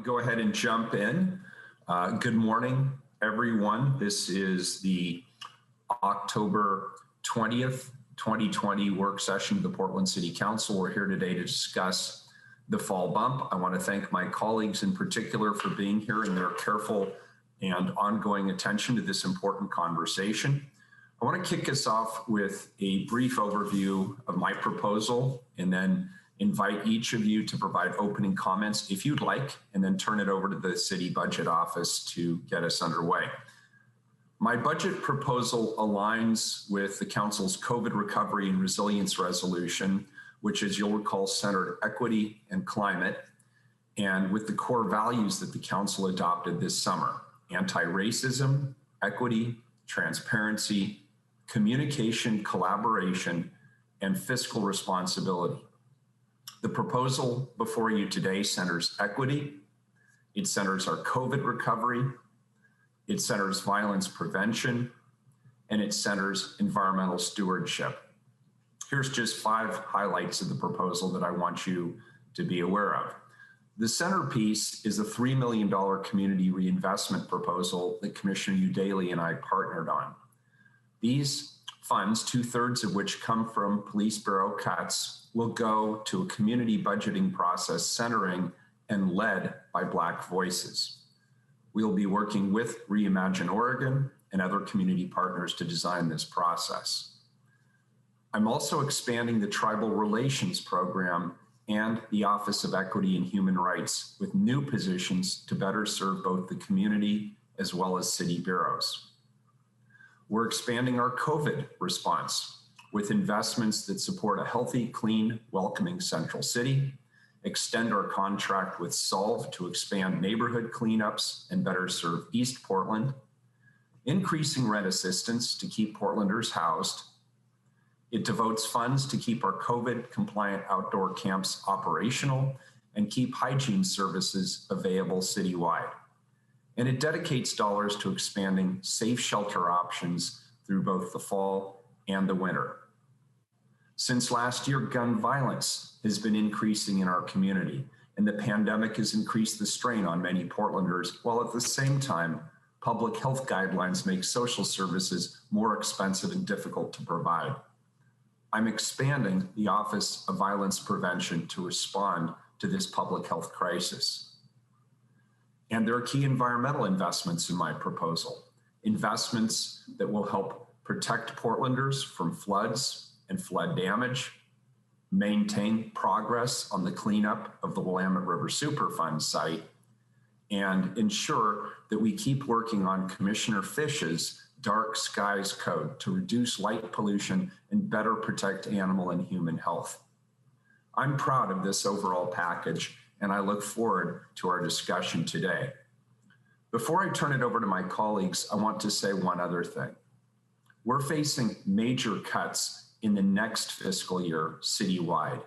Go ahead and jump in. Good morning, everyone. This is the October 20th, 2020 work session of the Portland City Council. We're here today to discuss the fall bump. I want to thank my colleagues in particular for being here and their careful and ongoing attention to this important conversation. I want to kick us off with a brief overview of my proposal and then invite each of you to provide opening comments if you'd like, and then turn it over to the City Budget Office to get us underway. My budget proposal aligns with the Council's COVID Recovery and Resilience Resolution, which, as you'll recall, centered equity and climate, and with the core values that the Council adopted this summer: anti-racism, equity, transparency, communication, collaboration, and fiscal responsibility. The proposal before you today centers equity, it centers our COVID recovery, it centers violence prevention, and it centers environmental stewardship. Here's just 5 highlights of the proposal that I want you to be aware of. The centerpiece is a $3 million community reinvestment proposal that Commissioner Eudaily and I partnered on. These funds, 2/3 of which come from Police Bureau cuts, will go to a community budgeting process centering and led by Black voices. We'll be working with Reimagine Oregon and other community partners to design this process. I'm also expanding the Tribal Relations Program and the Office of Equity and Human Rights with new positions to better serve both the community as well as city bureaus. We're expanding our COVID response with investments that support a healthy, clean, welcoming Central City, extend our contract with Solve to expand neighborhood cleanups and better serve East Portland, increasing rent assistance to keep Portlanders housed. It devotes funds to keep our COVID compliant outdoor camps operational and keep hygiene services available citywide. And it dedicates dollars to expanding safe shelter options through both the fall and the winter. Since last year, gun violence has been increasing in our community, and the pandemic has increased the strain on many Portlanders, while at the same time, public health guidelines make social services more expensive and difficult to provide. I'm expanding the Office of Violence Prevention to respond to this public health crisis. And there are key environmental investments in my proposal, investments that will help protect Portlanders from floods and flood damage, maintain progress on the cleanup of the Willamette River Superfund site, and ensure that we keep working on Commissioner Fish's Dark Skies Code to reduce light pollution and better protect animal and human health. I'm proud of this overall package, and I look forward to our discussion today. Before I turn it over to my colleagues, I want to say one other thing. We're facing major cuts in the next fiscal year citywide.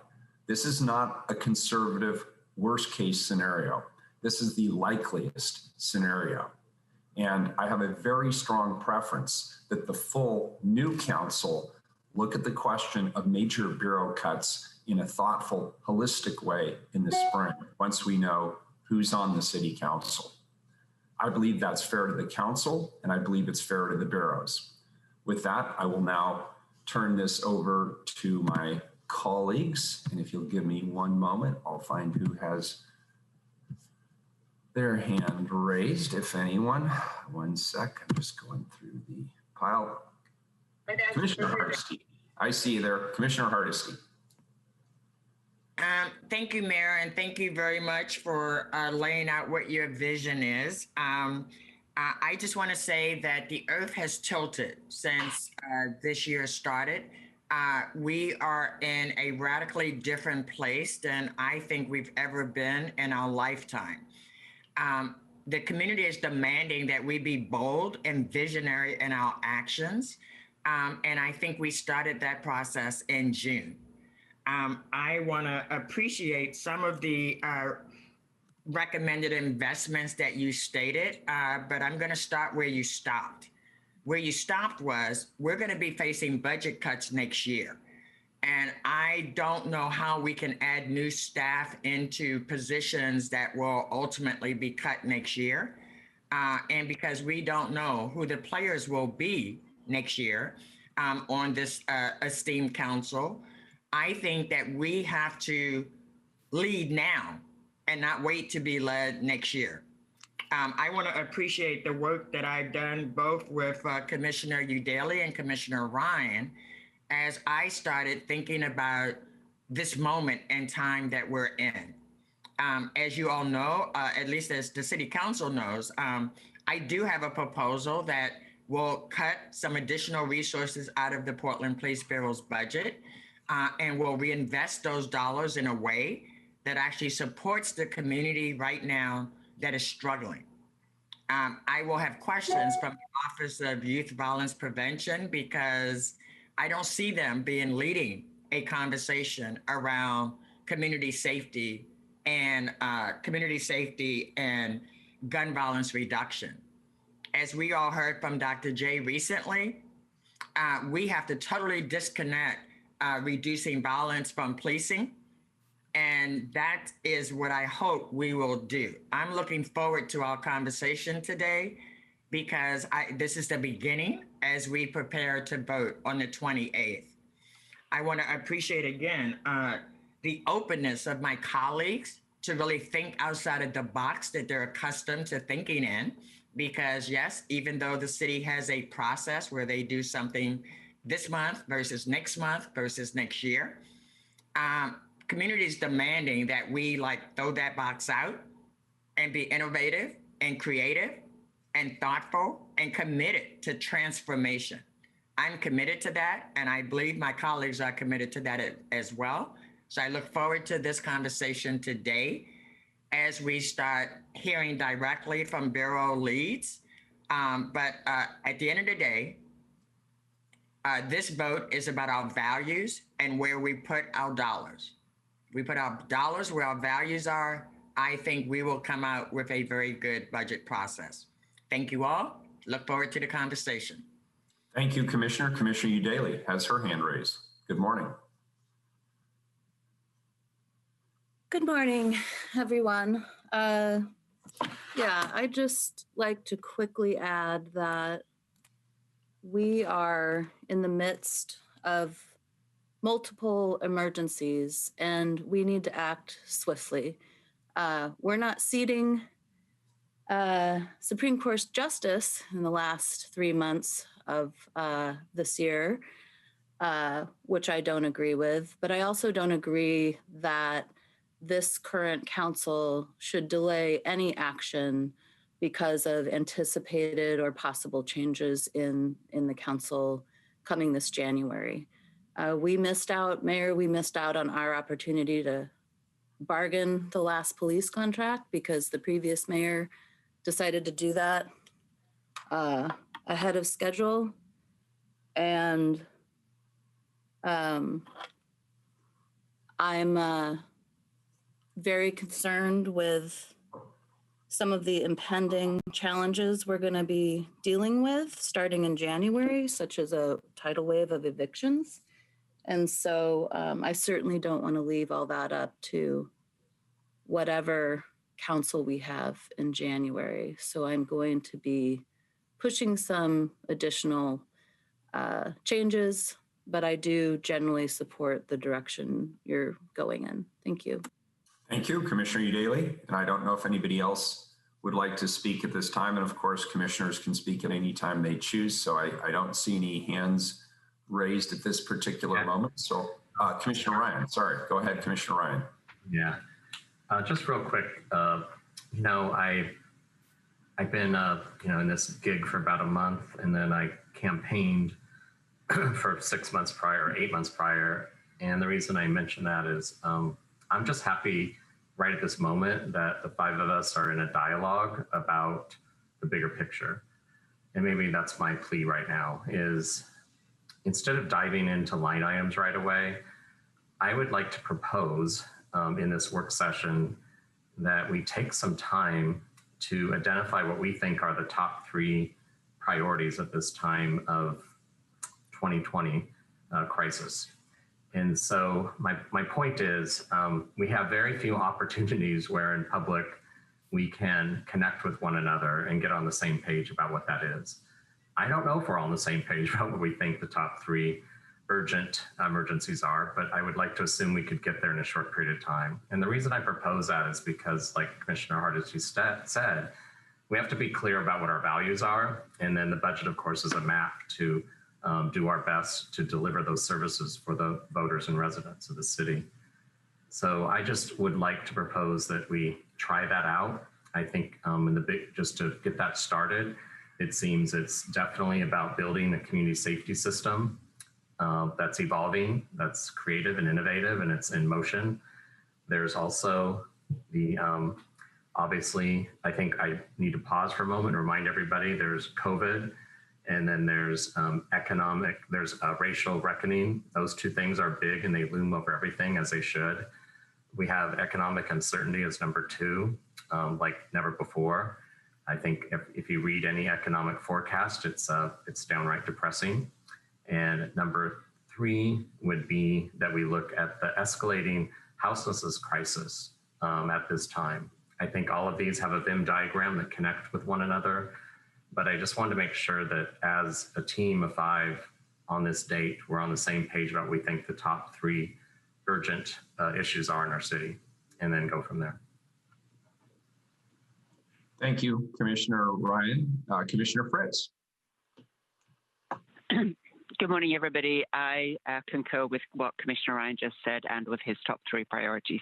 This is not a conservative worst case scenario. This is the likeliest scenario. And I have a very strong preference that the full new council look at the question of major bureau cuts in a thoughtful, holistic way in the spring, once we know who's on the city council. I believe that's fair to the council, and I believe it's fair to the bureaus. With that, I will now turn this over to my colleagues. And if you'll give me one moment, I'll find who has their hand raised, if anyone. One sec, I'm just going through the pile. Commissioner Hardesty, I see you there. Commissioner Hardesty. Thank you, Mayor, and thank you very much for laying out what your vision is. I just want to say that the earth has tilted since this year started. We are in a radically different place than I think we've ever been in our lifetime. The community is demanding that we be bold and visionary in our actions. And I think we started that process in June. I want to appreciate some of the recommended investments that you stated, but I'm going to start where you stopped. Where you stopped was, we're going to be facing budget cuts next year. And I don't know how we can add new staff into positions that will ultimately be cut next year. And because we don't know who the players will be next year on this esteemed council, I think that we have to lead now and not wait to be led next year. I want to appreciate the work that I've done both with Commissioner Eudaily and Commissioner Ryan as I started thinking about this moment in time that we're in. As you all know, at least as the city council knows, I do have a proposal that will cut some additional resources out of the Portland Police Bureau's budget and will reinvest those dollars in a way that actually supports the community right now that is struggling. I will have questions from the Office of Youth Violence Prevention because I don't see them being leading a conversation around community safety and gun violence reduction. As we all heard from Dr. J recently, we have to totally disconnect reducing violence from policing. And that is what I hope we will do. I'm looking forward to our conversation today because this is the beginning as we prepare to vote on the 28th. I want to appreciate again the openness of my colleagues to really think outside of the box that they're accustomed to thinking in. Because yes, even though the city has a process where they do something this month versus next year, communities demanding that we throw that box out and be innovative and creative and thoughtful and committed to transformation. I'm committed to that, and I believe my colleagues are committed to that as well. So I look forward to this conversation today as we start hearing directly from Bureau leads. But at the end of the day, this vote is about our values and where we put our dollars. We put our dollars where our values are. I think we will come out with a very good budget process. Thank you all. Look forward to the conversation. Thank you, Commissioner. Commissioner Eudaily has her hand raised. Good morning. Good morning, everyone. I'd just like to quickly add that we are in the midst of multiple emergencies and we need to act swiftly. We're not seating Supreme Court justice in the last 3 months of this year, which I don't agree with, but I also don't agree that this current council should delay any action because of anticipated or possible changes in the council coming this January. We missed out, Mayor, we missed out on our opportunity to bargain the last police contract because the previous mayor decided to do that ahead of schedule. And I'm very concerned with some of the impending challenges we're going to be dealing with starting in January, such as a tidal wave of evictions. And so I certainly don't want to leave all that up to whatever council we have in January. So I'm going to be pushing some additional changes, but I do generally support the direction you're going in. Thank you. Thank you, Commissioner Eudaily. And I don't know if anybody else would like to speak at this time. And of course, commissioners can speak at any time they choose. So I don't see any hands raised at this particular moment. So Commissioner Ryan, sorry, go ahead, Commissioner Ryan. Yeah, just real quick, I've been, in this gig for about a month, and then I campaigned for 6 months prior, 8 months prior. And the reason I mention that is I'm just happy right at this moment that the 5 of us are in a dialogue about the bigger picture. And maybe that's my plea right now is instead of diving into line items right away, I would like to propose in this work session that we take some time to identify what we think are the top 3 priorities at this time of 2020 crisis. And so my point is, we have very few opportunities where in public we can connect with one another and get on the same page about what that is. I don't know if we're all on the same page about what we think the top 3 urgent emergencies are, but I would like to assume we could get there in a short period of time. And the reason I propose that is because, like Commissioner Hardesty said, we have to be clear about what our values are. And then the budget, of course, is a map to do our best to deliver those services for the voters and residents of the city. So I just would like to propose that we try that out. I think just to get that started, it seems it's definitely about building a community safety system that's evolving, that's creative and innovative, and it's in motion. There's also the, obviously, I think I need to pause for a moment and remind everybody there's COVID, and then there's there's racial reckoning. Those 2 things are big and they loom over everything, as they should. We have economic uncertainty as number 2, like never before. I think if you read any economic forecast, it's downright depressing. And number 3 would be that we look at the escalating houselessness crisis at this time. I think all of these have a Venn diagram that connect with one another, but I just wanted to make sure that as a team of 5 on this date, we're on the same page about what we think the top 3 urgent issues are in our city, and then go from there. Thank you, Commissioner Ryan. Commissioner Fritz. Good morning, everybody. I concur with what Commissioner Ryan just said and with his top 3 priorities.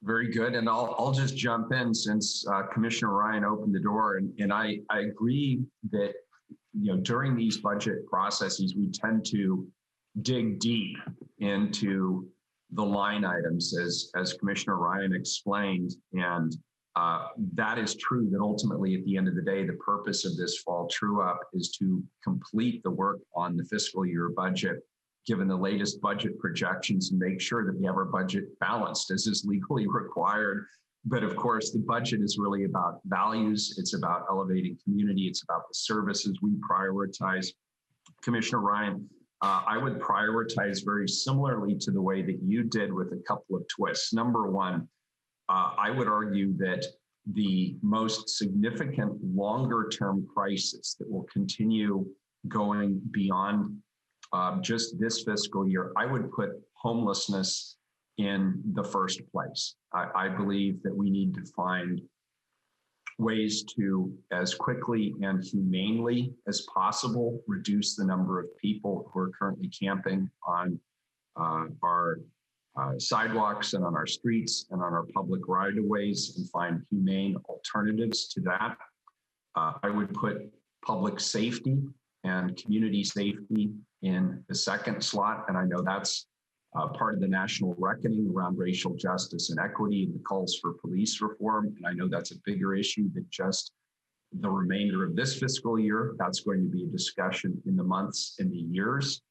Very good. And I'll just jump in since Commissioner Ryan opened the door. And I agree that, during these budget processes, we tend to dig deep into the line items as Commissioner Ryan explained. And that is true that ultimately at the end of the day, the purpose of this fall true up is to complete the work on the fiscal year budget, given the latest budget projections, and make sure that we have our budget balanced as is legally required. But of course, the budget is really about values. It's about elevating community. It's about the services we prioritize. Commissioner Ryan, I would prioritize very similarly to the way that you did, with a couple of twists. Number 1, I would argue that the most significant longer-term crisis that will continue going beyond just this fiscal year, I would put homelessness in the first place. I believe that we need to find ways to, as quickly and humanely as possible, reduce the number of people who are currently camping on our sidewalks and on our streets and on our public right-of-ways, and find humane alternatives to that. I would put public safety and community safety in the second slot. And I know that's part of the national reckoning around racial justice and equity and the calls for police reform. And I know that's a bigger issue than just the remainder of this fiscal year. That's going to be a discussion in the months and the years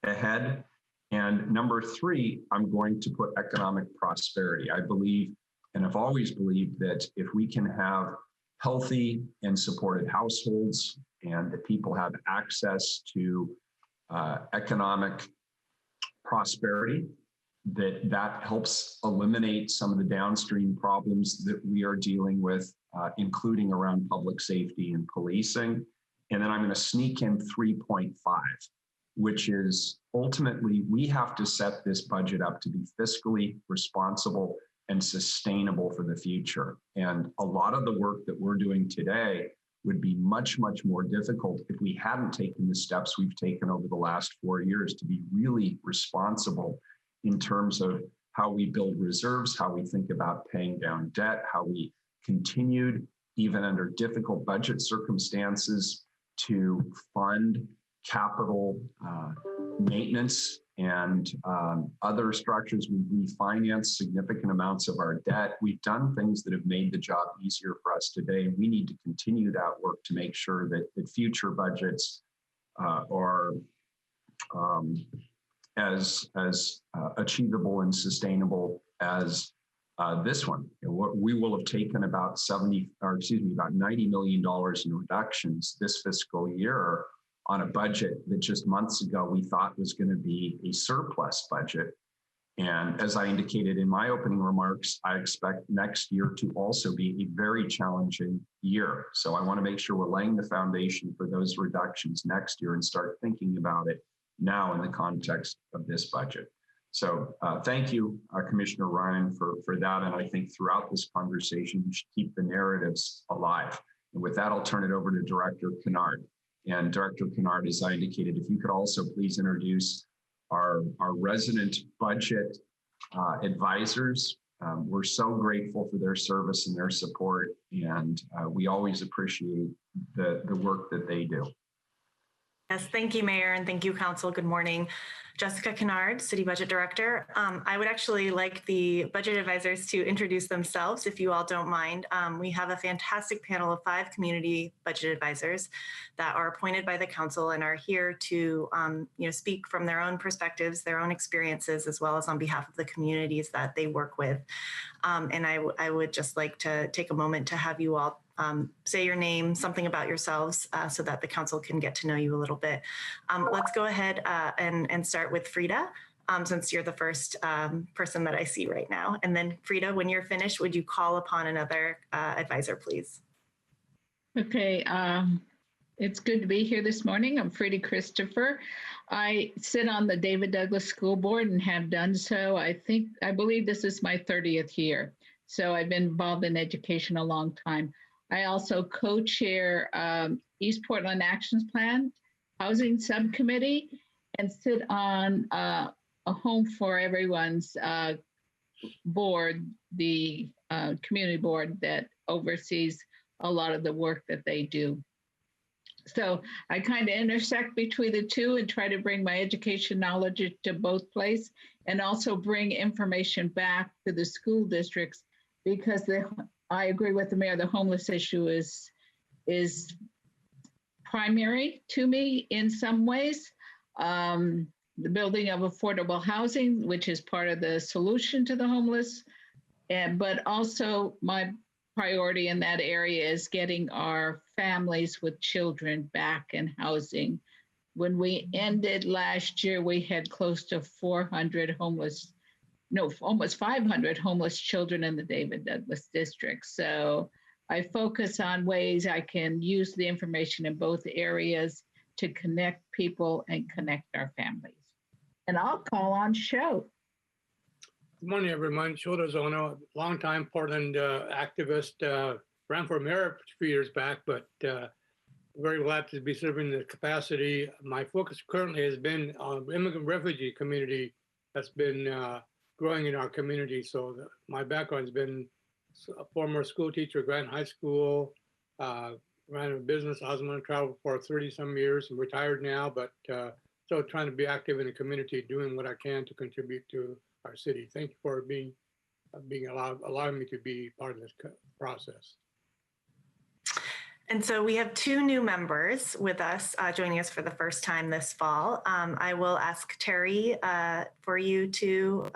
ahead. And number 3, I'm going to put economic prosperity. I believe, and I've always believed, that if we can have healthy and supported households, and that people have access to economic prosperity, that helps eliminate some of the downstream problems that we are dealing with, including around public safety and policing. And then I'm going to sneak in 3.5, which is ultimately we have to set this budget up to be fiscally responsible and sustainable for the future. And a lot of the work that we're doing today would be much, much more difficult if we hadn't taken the steps we've taken over the last 4 years to be really responsible in terms of how we build reserves, how we think about paying down debt, how we continued, even under difficult budget circumstances, to fund capital maintenance and other structures. We refinanced significant amounts of our debt. We've done things that have made the job easier for us today. We need to continue that work to make sure that future budgets are as achievable and sustainable as this one. We will have taken about about $90 million in reductions this fiscal year on a budget that just months ago we thought was going to be a surplus budget. And as I indicated in my opening remarks, I expect next year to also be a very challenging year. So I want to make sure we're laying the foundation for those reductions next year and start thinking about it now in the context of this budget. So thank you, Commissioner Ryan, for that. And I think throughout this conversation, we should keep the narratives alive. And with that, I'll turn it over to Director Kennard. And Director Kennard, as I indicated, if you could also please introduce our resident budget advisors. We're so grateful for their service and their support, and we always appreciate the work that they do. Yes, thank you, Mayor, and thank you, Council. Good morning. Jessica Kennard, City Budget Director. I would actually like the budget advisors to introduce themselves, if you all don't mind. We have a fantastic panel of 5 community budget advisors that are appointed by the Council and are here to speak from their own perspectives, their own experiences, as well as on behalf of the communities that they work with. And I would just like to take a moment to have you all say your name, something about yourselves, so that the Council can get to know you a little bit. Let's go ahead and start with Frida, since you're the first person that I see right now. And then Frida, when you're finished, would you call upon another advisor, please? Okay, it's good to be here this morning. I'm Frida Christopher. I sit on the David Douglas School Board and have done so. I believe this is my 30th year. So I've been involved in education a long time. I also co-chair East Portland Actions Plan Housing Subcommittee and sit on a Home for Everyone's board, the community board that oversees a lot of the work that they do. So I kind of intersect between the two and try to bring my education knowledge to both places and also bring information back to the school districts, because I agree with the mayor, the homeless issue is primary to me in some ways. The building of affordable housing, which is part of the solution to the homeless, but also my priority in that area is getting our families with children back in housing. When we ended last year, we had close to almost 500 homeless children in the David Douglas district. So I focus on ways I can use the information in both areas to connect people and connect our families. And I'll call on Sho. Good morning, everyone. Sho Dozono, longtime Portland activist, ran for mayor a few years back, but very glad to be serving the capacity. My focus currently has been on immigrant refugee community that's been growing in our community. So my background has been a former school teacher, Grant High School, ran a business. I was on travel for 30 some years. I'm retired now, but still trying to be active in the community, doing what I can to contribute to our city. Thank you for allowing me to be part of this process. And so we have 2 new members with us joining us for the first time this fall. I will ask Terry for you to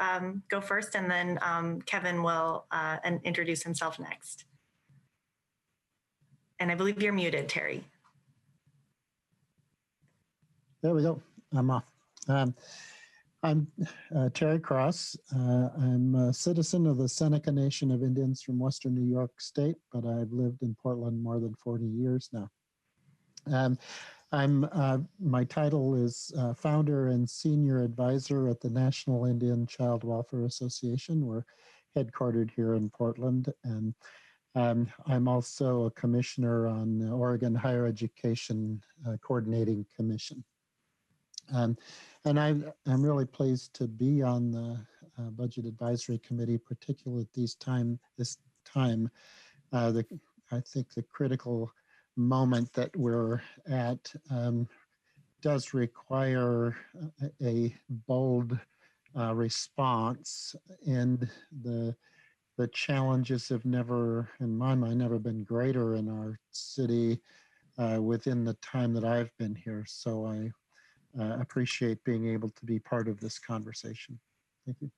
go first, and then Kevin will introduce himself next. And I believe you're muted, Terry. There we go. I'm off. I'm Terry Cross. I'm a citizen of the Seneca Nation of Indians from Western New York State, but I've lived in Portland more than 40 years now. My title is founder and senior advisor at the National Indian Child Welfare Association. We're headquartered here in Portland, and I'm also a commissioner on the Oregon Higher Education Coordinating Commission. And I'm really pleased to be on the Budget Advisory Committee, particularly at this time. I think the critical moment that we're at does require a bold response, and the challenges have never, in my mind, never been greater in our city within the time that I've been here. So I appreciate being able to be part of this conversation. Thank you.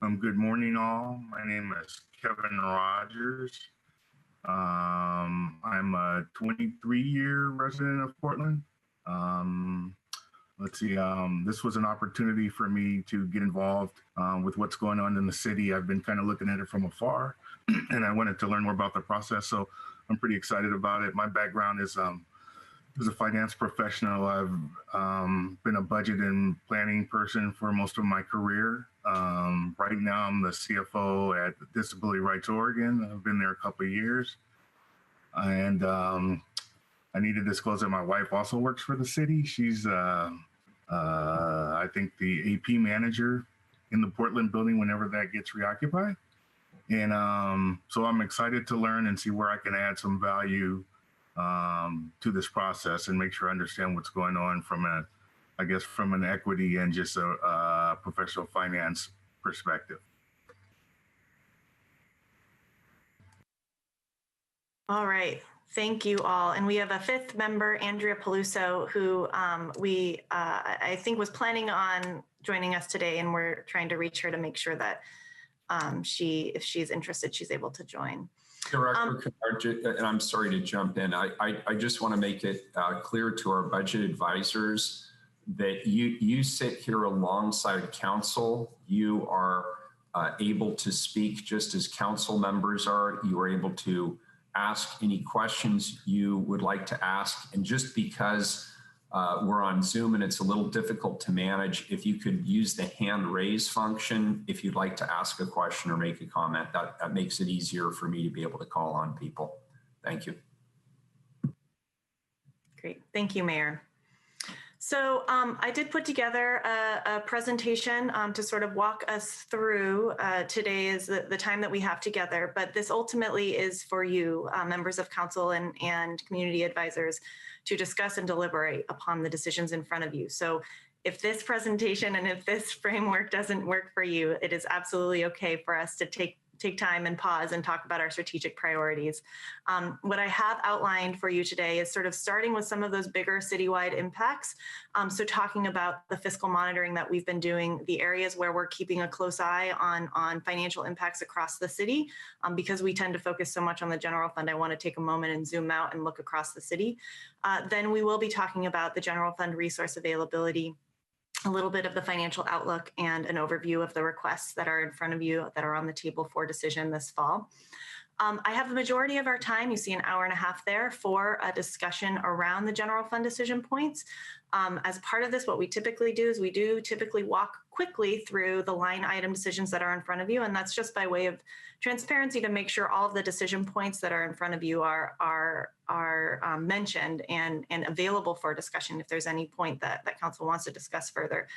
Good morning, all. My name is Kevin Rogers. I'm a 23-year resident of Portland. Let's see, this was an opportunity for me to get involved with what's going on in the city. I've been kind of looking at it from afar, and I wanted to learn more about the process, so I'm pretty excited about it. My background is as a finance professional. I've been a budget and planning person for most of my career. Right now, I'm the CFO at Disability Rights Oregon. I've been there a couple of years. And I need to disclose that my wife also works for the city. She's, I think, the AP manager in the Portland building whenever that gets reoccupied. And so I'm excited to learn and see where I can add some value to this process and make sure I understand what's going on from from an equity and just a professional finance perspective. All right. Thank you all. And we have a fifth member, Andrea Peluso, who I think was planning on joining us today, and we're trying to reach her to make sure that if she's interested, she's able to join. Director Kennard, and I'm sorry to jump in. I just want to make it clear to our budget advisors that you sit here alongside council. You are able to speak just as council members are. You are able to ask any questions you would like to ask. And just because we're on Zoom and it's a little difficult to manage, if you could use the hand raise function, if you'd like to ask a question or make a comment, that makes it easier for me to be able to call on people. Thank you. Great. Thank you, Mayor. So I did put together a presentation to sort of walk us through. Today is the time that we have together, but this ultimately is for you, members of council and community advisors, to discuss and deliberate upon the decisions in front of you. So if this presentation and if this framework doesn't work for you, it is absolutely okay for us to take time and pause and talk about our strategic priorities. What I have outlined for you today is sort of starting with some of those bigger citywide impacts. So talking about the fiscal monitoring that we've been doing, the areas where we're keeping a close eye on financial impacts across the city. Because we tend to focus so much on the general fund, I want to take a moment and zoom out and look across the city. Then we will be talking about the general fund resource availability, a little bit of the financial outlook, and an overview of the requests that are in front of you that are on the table for decision this fall. I have the majority of our time, you see an hour and a half there, for a discussion around the general fund decision points. As part of this, what we typically do is we do typically walk quickly through the line item decisions that are in front of you. And that's just by way of transparency to make sure all of the decision points that are in front of you are mentioned and available for discussion if there's any point that council wants to discuss further.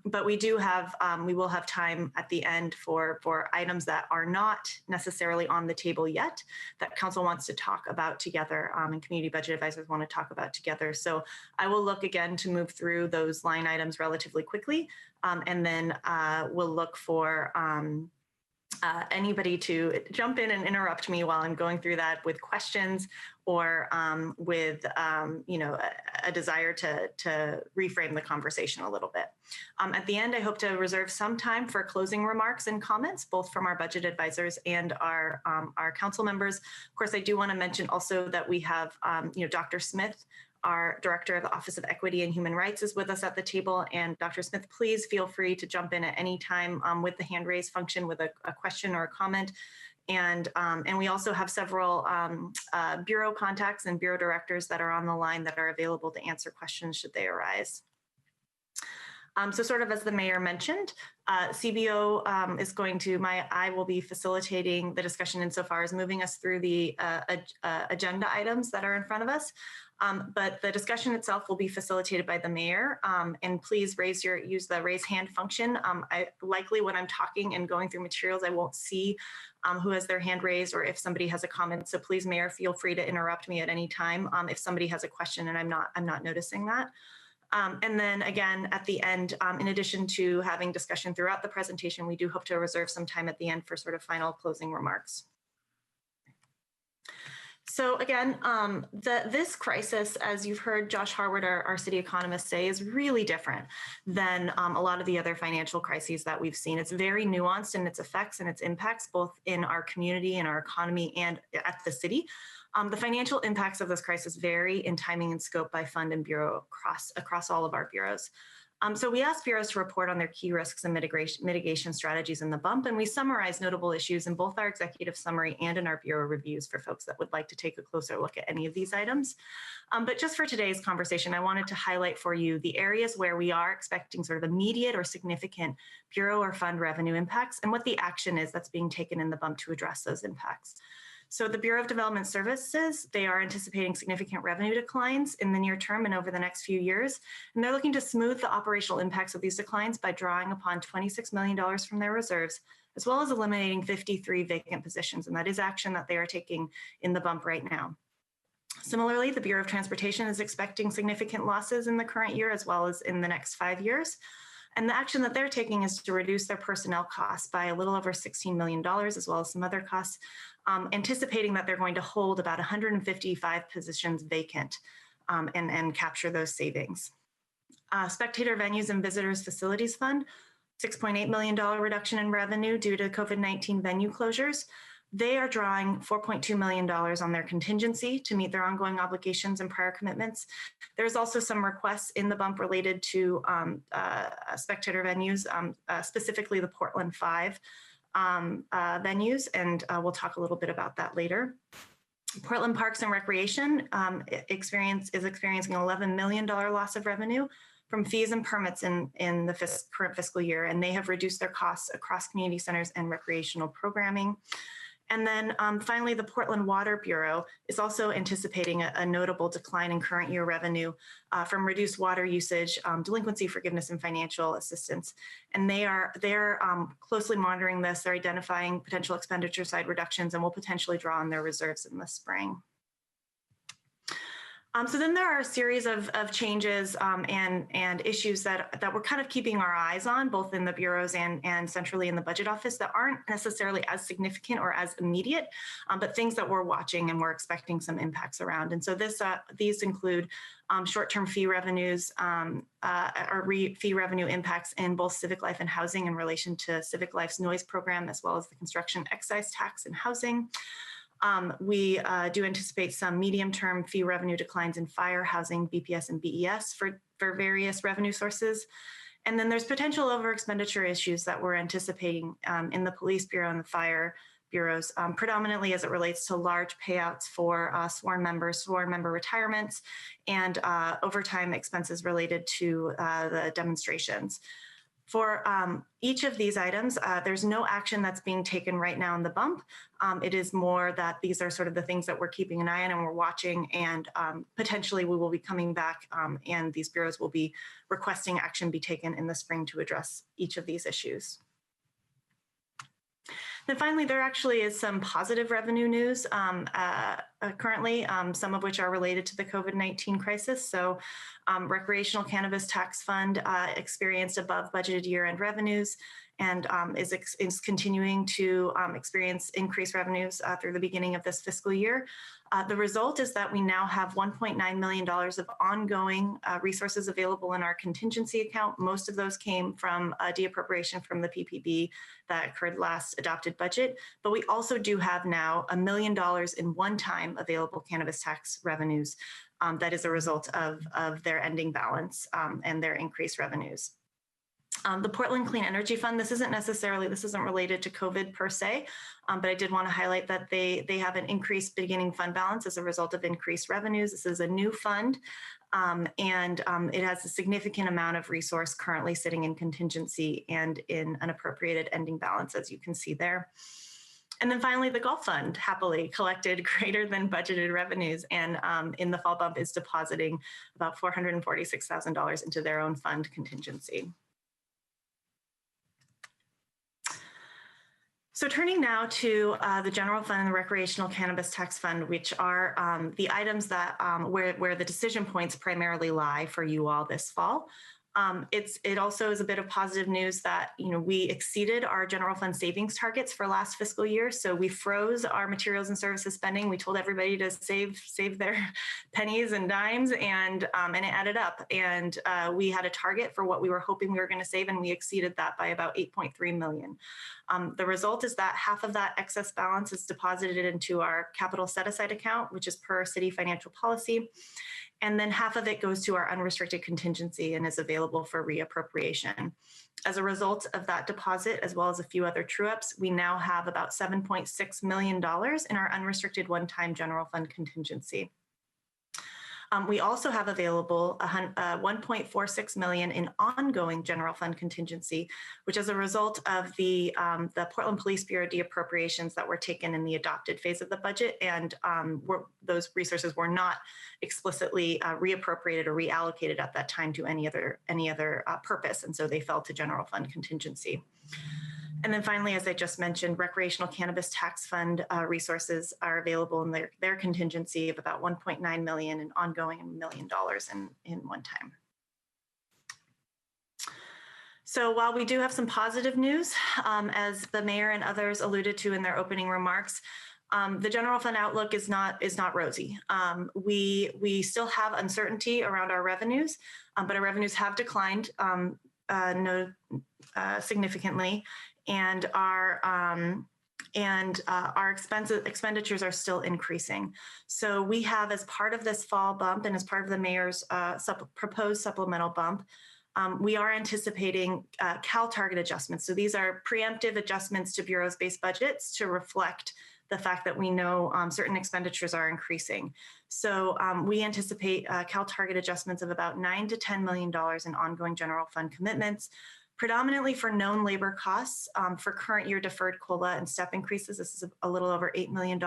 But we will have time at the end for items that are not necessarily on the table yet that council wants to talk about together, and community budget advisors want to talk about together. So I will look again to move through those line items relatively quickly, and then we'll look for anybody to jump in and interrupt me while I'm going through that with questions or with a desire to reframe the conversation a little bit. At the end, I hope to reserve some time for closing remarks and comments, both from our budget advisors and our council members. Of course, I do want to mention also that we have Dr. Smith, our Director of the Office of Equity and Human Rights, is with us at the table. And Dr. Smith, please feel free to jump in at any time with the hand raise function with a question or a comment. And we also have several bureau contacts and bureau directors that are on the line that are available to answer questions should they arise. So sort of as the mayor mentioned, CBO is going to, I will be facilitating the discussion insofar as moving us through the agenda items that are in front of us. But the discussion itself will be facilitated by the mayor. And please use the raise hand function. Likely when I'm talking and going through materials, I won't see who has their hand raised or if somebody has a comment. So please, Mayor, feel free to interrupt me at any time if somebody has a question and I'm not noticing that. And then again, at the end, in addition to having discussion throughout the presentation, we do hope to reserve some time at the end for sort of final closing remarks. So again, this crisis, as you've heard Josh Harwood, our city economist, say, is really different than a lot of the other financial crises that we've seen. It's very nuanced in its effects and its impacts, both in our community and our economy and at the city. The financial impacts of this crisis vary in timing and scope by fund and bureau across all of our bureaus. So we asked bureaus to report on their key risks and mitigation strategies in the bump, and we summarize notable issues in both our executive summary and in our bureau reviews for folks that would like to take a closer look at any of these items. But just for today's conversation, I wanted to highlight for you the areas where we are expecting sort of immediate or significant bureau or fund revenue impacts and what the action is that's being taken in the bump to address those impacts. So the Bureau of Development Services, they are anticipating significant revenue declines in the near term and over the next few years. And they're looking to smooth the operational impacts of these declines by drawing upon $26 million from their reserves, as well as eliminating 53 vacant positions. And that is action that they are taking in the bump right now. Similarly, the Bureau of Transportation is expecting significant losses in the current year, as well as in the next 5 years. And the action that they're taking is to reduce their personnel costs by a little over $16 million, as well as some other costs, anticipating that they're going to hold about 155 positions vacant and capture those savings. Spectator Venues and Visitors Facilities Fund, $6.8 million reduction in revenue due to COVID-19 venue closures. They are drawing $4.2 million on their contingency to meet their ongoing obligations and prior commitments. There's also some requests in the bump related to spectator venues, specifically the Portland 5 venues, and we'll talk a little bit about that later. Portland Parks and Recreation is experiencing an $11 million loss of revenue from fees and permits in the current fiscal year, and they have reduced their costs across community centers and recreational programming. And then finally, the Portland Water Bureau is also anticipating a notable decline in current year revenue from reduced water usage, delinquency forgiveness, and financial assistance. And they're closely monitoring this. They're identifying potential expenditure side reductions and will potentially draw on their reserves in the spring. So then there are a series of changes and issues that we're kind of keeping our eyes on, both in the bureaus and centrally in the budget office, that aren't necessarily as significant or as immediate, but things that we're watching and we're expecting some impacts around. And so these include short-term fee revenues fee revenue impacts in both civic life and housing in relation to Civic Life's noise program, as well as the construction excise tax and housing. We do anticipate some medium-term fee revenue declines in fire, housing, BPS, and BES for various revenue sources. And then there's potential over-expenditure issues that we're anticipating in the police bureau and the fire bureaus, predominantly as it relates to large payouts for sworn member retirements, and overtime expenses related to the demonstrations. For each of these items, there's no action that's being taken right now in the bump. It is more that these are sort of the things that we're keeping an eye on and we're watching, and potentially we will be coming back and these bureaus will be requesting action be taken in the spring to address each of these issues. Then finally, there actually is some positive revenue news currently, some of which are related to the COVID-19 crisis. So recreational cannabis tax fund experienced above budgeted year-end revenues and is continuing to experience increased revenues through the beginning of this fiscal year. The result is that we now have $1.9 million of ongoing resources available in our contingency account. Most of those came from a de-appropriation from the PPB that occurred last adopted budget. But we also do have now $1 million in one-time available cannabis tax revenues that is a result of their ending balance and their increased revenues. The Portland Clean Energy Fund, this isn't related to COVID per se, but I did want to highlight that they have an increased beginning fund balance as a result of increased revenues. This is a new fund, and it has a significant amount of resource currently sitting in contingency and in an appropriated ending balance, as you can see there. And then finally, the Golf Fund happily collected greater than budgeted revenues, and in the fall bump is depositing about $446,000 into their own fund contingency. So turning now to the general fund and the recreational cannabis tax fund, which are the items that where the decision points primarily lie for you all this fall. It also is a bit of positive news that, we exceeded our general fund savings targets for last fiscal year. So we froze our materials and services spending. We told everybody to save their pennies and dimes, and it added up. And we had a target for what we were hoping we were going to save, and we exceeded that by about 8.3 million. The result is that half of that excess balance is deposited into our capital set-aside account, which is per city financial policy. And then half of it goes to our unrestricted contingency and is available for reappropriation. As a result of that deposit, as well as a few other true-ups, we now have about $7.6 million in our unrestricted one-time general fund contingency. We also have available 1.46 million in ongoing general fund contingency, which is a result of the Portland Police Bureau deappropriations that were taken in the adopted phase of the budget, and those resources were not explicitly reappropriated or reallocated at that time to any other purpose, and so they fell to general fund contingency. And then finally, as I just mentioned, recreational cannabis tax fund resources are available in their contingency of about 1.9 million and ongoing $1 million in one time. So while we do have some positive news, as the mayor and others alluded to in their opening remarks, the general fund outlook is not rosy. We still have uncertainty around our revenues, but our revenues have declined significantly. And our expenditures are still increasing. So we have, as part of this fall bump and as part of the mayor's proposed supplemental bump, we are anticipating CAL target adjustments. So these are preemptive adjustments to Bureau's base budgets to reflect the fact that we know certain expenditures are increasing. So we anticipate CAL target adjustments of about $9 to $10 million in ongoing general fund commitments, predominantly for known labor costs for current year deferred COLA and step increases. This is a little over $8 million.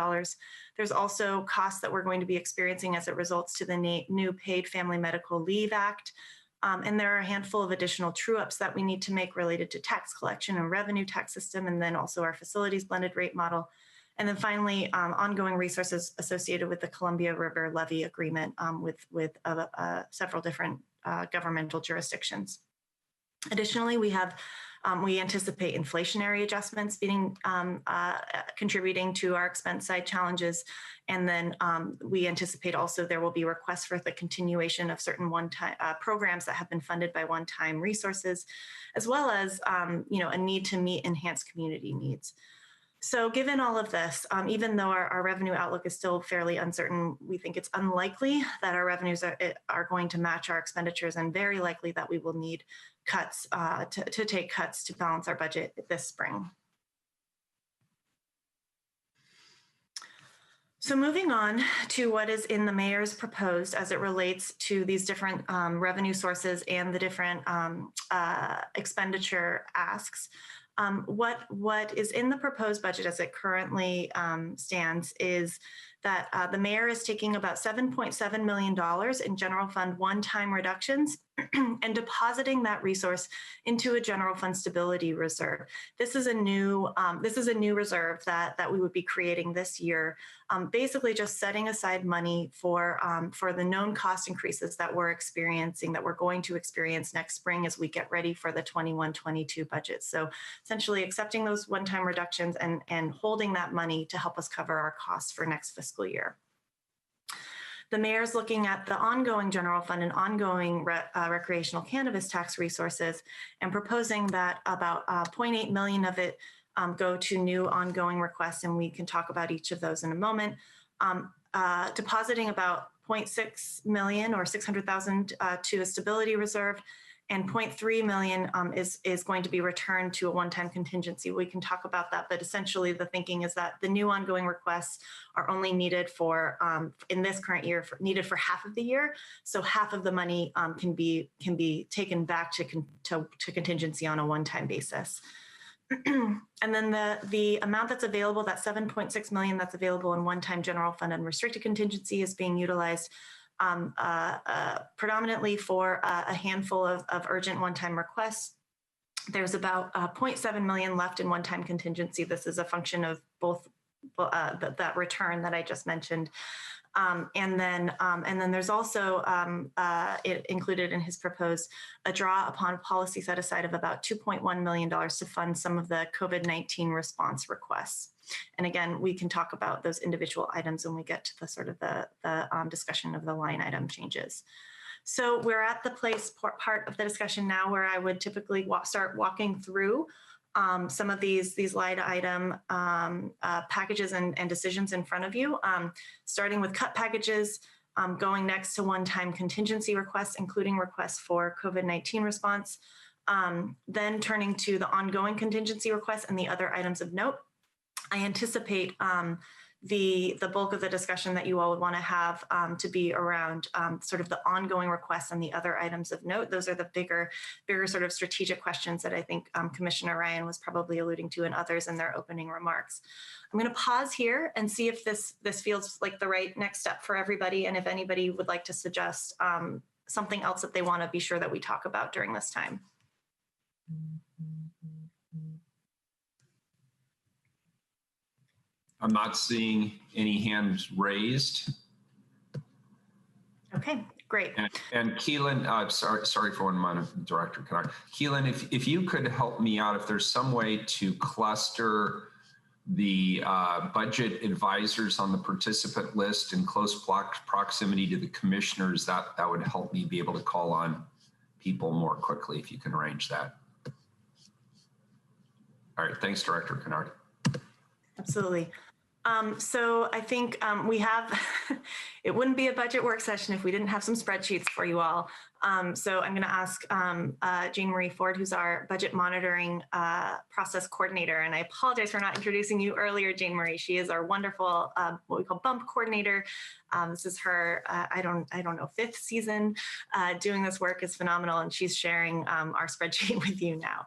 There's also costs that we're going to be experiencing as it results to the new Paid Family Medical Leave Act. And there are a handful of additional true-ups that we need to make related to tax collection and revenue tax system, and then also our facilities blended rate model. And then finally, ongoing resources associated with the Columbia River Levy Agreement with several different governmental jurisdictions. Additionally, we anticipate inflationary adjustments contributing to our expense side challenges. And then we anticipate also there will be requests for the continuation of certain one-time programs that have been funded by one-time resources, as well as a need to meet enhanced community needs. So given all of this, even though our revenue outlook is still fairly uncertain, we think it's unlikely that our revenues are going to match our expenditures, and very likely that we will need cuts to take cuts to balance our budget this spring. So moving on to what is in the mayor's proposed as it relates to these different revenue sources and the different expenditure asks. What is in the proposed budget as it currently stands is that the mayor is taking about $7.7 million in general fund one-time reductions and depositing that resource into a general fund stability reserve. This is a new reserve that we would be creating this year, basically just setting aside money for the known cost increases that we're going to experience next spring as we get ready for the 21-22 budget. So essentially accepting those one-time reductions and holding that money to help us cover our costs for next fiscal year. The mayor's looking at the ongoing general fund and ongoing recreational cannabis tax resources and proposing that about 0.8 million of it go to new ongoing requests, and we can talk about each of those in a moment. Depositing about 0.6 million or 600,000 to a stability reserve, and 0.3 million is going to be returned to a one-time contingency. We can talk about that, but essentially the thinking is that the new ongoing requests are only needed for, in this current year, needed for half of the year. So half of the money can be taken back to contingency on a one-time basis. And then the amount that's available, that 7.6 million that's available in one-time general fund unrestricted contingency, is being utilized predominantly for a handful of urgent one-time requests. There's about 0.7 million left in one-time contingency. This is a function of both that return that I just mentioned. And then there's also it included in his proposed a draw upon policy set aside of about $2.1 million to fund some of the COVID-19 response requests. And again, we can talk about those individual items when we get to the sort of the discussion of the line item changes. So we're at the part of the discussion now where I would typically start walking through some of these line item packages and decisions in front of you, starting with cut packages, going next to one-time contingency requests, including requests for COVID-19 response, then turning to the ongoing contingency requests and the other items of note. I anticipate the bulk of the discussion that you all would want to have to be around sort of the ongoing requests and the other items of note. Those are the bigger sort of strategic questions that I think Commissioner Ryan was probably alluding to and others in their opening remarks. I'm going to pause here and see if this feels like the right next step for everybody, and if anybody would like to suggest something else that they want to be sure that we talk about during this time. I'm not seeing any hands raised. Okay, great. And Keelan, sorry for one moment, Director Kennard. Keelan, if you could help me out, if there's some way to cluster the budget advisors on the participant list in close proximity to the commissioners, that would help me be able to call on people more quickly, if you can arrange that. All right, thanks, Director Kennard. Absolutely. So I think we have, it wouldn't be a budget work session if we didn't have some spreadsheets for you all. So I'm going to ask Jane Marie Ford, who's our budget monitoring process coordinator. And I apologize for not introducing you earlier, Jane Marie. She is our wonderful, what we call bump coordinator. This is her, I don't know, 5th season doing this work. Is phenomenal. And she's sharing our spreadsheet with you now.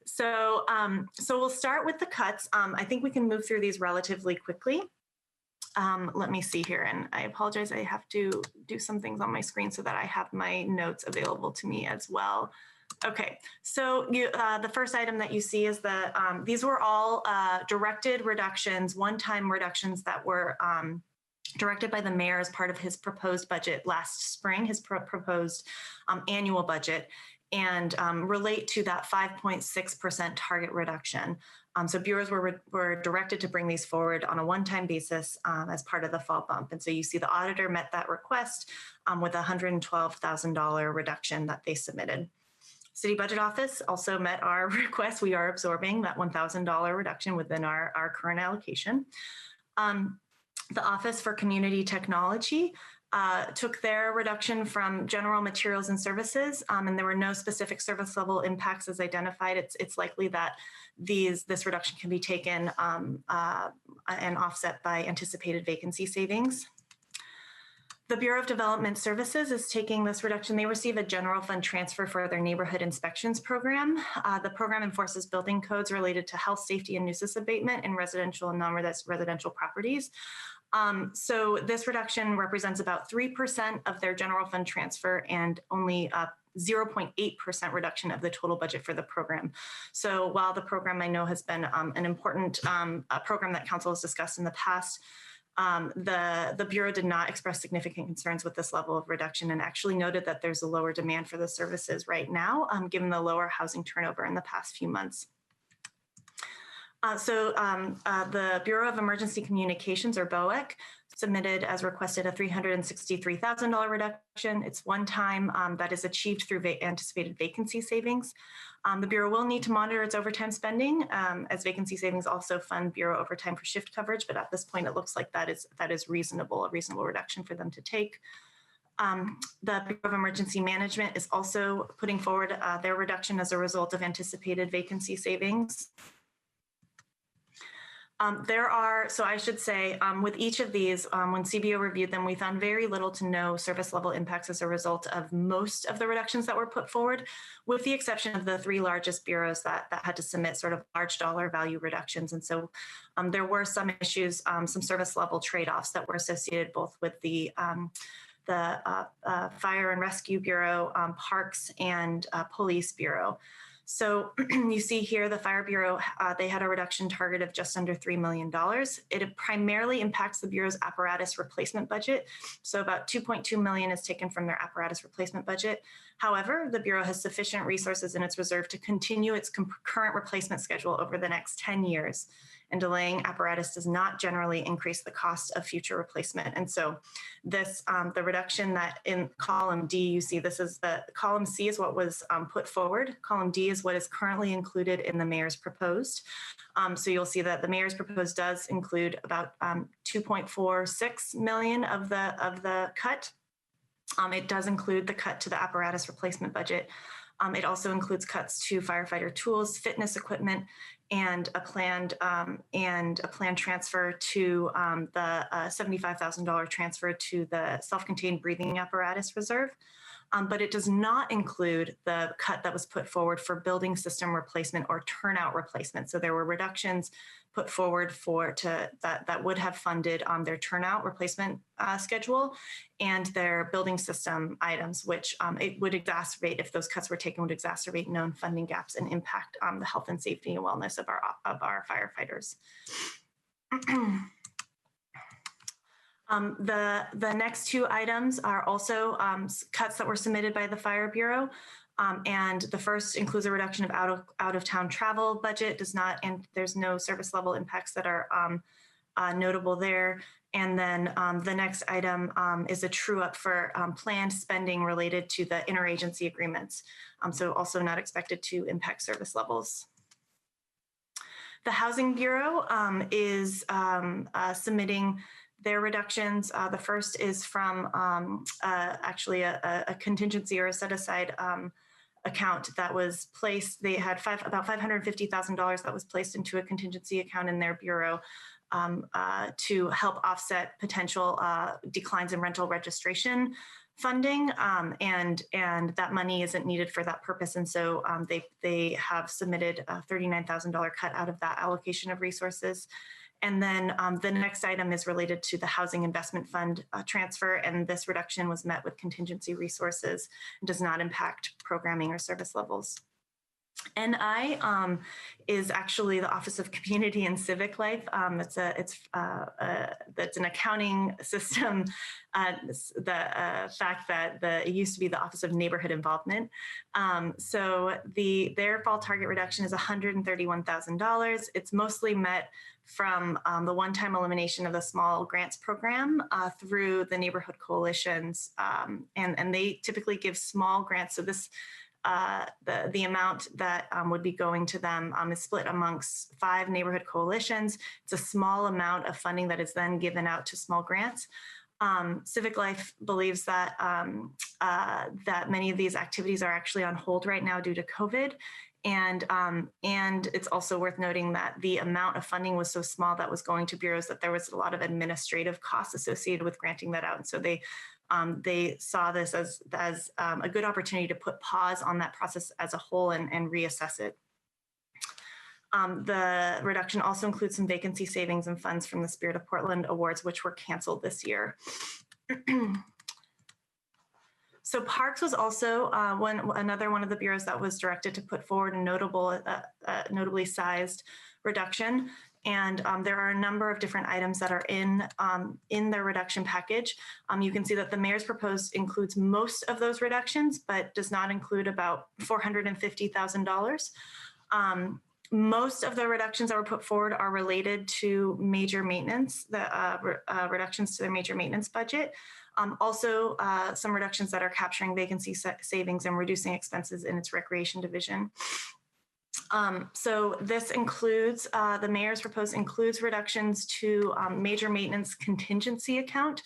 So, so we'll start with the cuts. I think we can move through these relatively quickly. Let me see here, and I apologize, I have to do some things on my screen so that I have my notes available to me as well. Okay, so the first item that you see is that these were all directed reductions, one-time reductions that were directed by the mayor as part of his proposed budget last spring, his proposed annual budget, and relate to that 5.6% target reduction. So bureaus were directed to bring these forward on a one-time basis as part of the fall bump. And so you see the auditor met that request with a $112,000 reduction that they submitted. City Budget Office also met our request. We are absorbing that $1,000 reduction within our current allocation. The Office for Community Technology took their reduction from general materials and services, and there were no specific service level impacts as identified. It's likely that this reduction can be taken and offset by anticipated vacancy savings. The Bureau of Development Services is taking this reduction. They receive a general fund transfer for their neighborhood inspections program. The program enforces building codes related to health, safety, and nuisance abatement in residential and non-residential properties. So this reduction represents about 3% of their general fund transfer and only 0.8% reduction of the total budget for the program. So while the program I know has been an important program that council has discussed in the past, the Bureau did not express significant concerns with this level of reduction and actually noted that there's a lower demand for the services right now, given the lower housing turnover in the past few months. The Bureau of Emergency Communications, or BOEC, submitted as requested a $363,000 reduction. It's one time that is achieved through anticipated vacancy savings. The Bureau will need to monitor its overtime spending as vacancy savings also fund Bureau overtime for shift coverage, but at this point it looks like that is reasonable, a reasonable reduction for them to take. The Bureau of Emergency Management is also putting forward their reduction as a result of anticipated vacancy savings. So I should say, with each of these, when CBO reviewed them, we found very little to no service level impacts as a result of most of the reductions that were put forward, with the exception of the 3 largest bureaus that had to submit sort of large dollar value reductions. And so there were some issues, some service level trade-offs that were associated both with the Fire and Rescue Bureau, Parks, and Police Bureau. So you see here, the Fire Bureau, they had a reduction target of just under $3 million. It primarily impacts the Bureau's apparatus replacement budget. So about $2.2 million is taken from their apparatus replacement budget. However, the Bureau has sufficient resources in its reserve to continue its current replacement schedule over the next 10 years. And delaying apparatus does not generally increase the cost of future replacement. And so this, the reduction that in column D, you see this is the column C is what was put forward. Column D is what is currently included in the mayor's proposed. So you'll see that the mayor's proposed does include about 2.46 million of the cut. It does include the cut to the apparatus replacement budget. It also includes cuts to firefighter tools, fitness equipment, and a planned transfer to the $75,000 transfer to the self-contained breathing apparatus reserve. But it does not include the cut that was put forward for building system replacement or turnout replacement. So there were reductions put forward that would have funded their turnout replacement schedule and their building system items, which it would exacerbate, if those cuts were taken, would exacerbate known funding gaps and impact the health and safety and wellness of our firefighters. The next two items are also cuts that were submitted by the Fire Bureau. And the first includes a reduction of out of town travel budget, and there's no service level impacts that are notable there. And then the next item is a true up for planned spending related to the interagency agreements. So also not expected to impact service levels. The Housing Bureau is submitting their reductions. The first is from actually a contingency or a set aside account that was placed. They had about $550,000 that was placed into a contingency account in their bureau to help offset potential declines in rental registration funding, and that money isn't needed for that purpose. And so they have submitted a $39,000 cut out of that allocation of resources. And then the next item is related to the Housing Investment Fund transfer, and this reduction was met with contingency resources and does not impact programming or service levels. NI is actually the Office of Community and Civic Life. That's an accounting system. The fact that it used to be the Office of Neighborhood Involvement. So their fall target reduction is $131,000. It's mostly met from the one-time elimination of the small grants program through the neighborhood coalitions, and they typically give small grants. So this. The amount that would be going to them is split amongst 5 neighborhood coalitions. It's a small amount of funding that is then given out to small grants. Civic Life believes that that many of these activities are actually on hold right now due to COVID. And it's also worth noting that the amount of funding was so small that was going to bureaus that there was a lot of administrative costs associated with granting that out. And so they saw this as a good opportunity to put pause on that process as a whole and reassess it. The reduction also includes some vacancy savings and funds from the Spirit of Portland Awards, which were canceled this year. So Parks was also another one of the bureaus that was directed to put forward a notably sized reduction. And there are a number of different items that are in their reduction package. You can see that the mayor's proposed includes most of those reductions, but does not include about $450,000. Most of the reductions that were put forward are related to major maintenance, the reductions to their major maintenance budget. Also, some reductions that are capturing vacancy savings and reducing expenses in its recreation division. So this includes, the mayor's proposed includes reductions to major maintenance contingency account.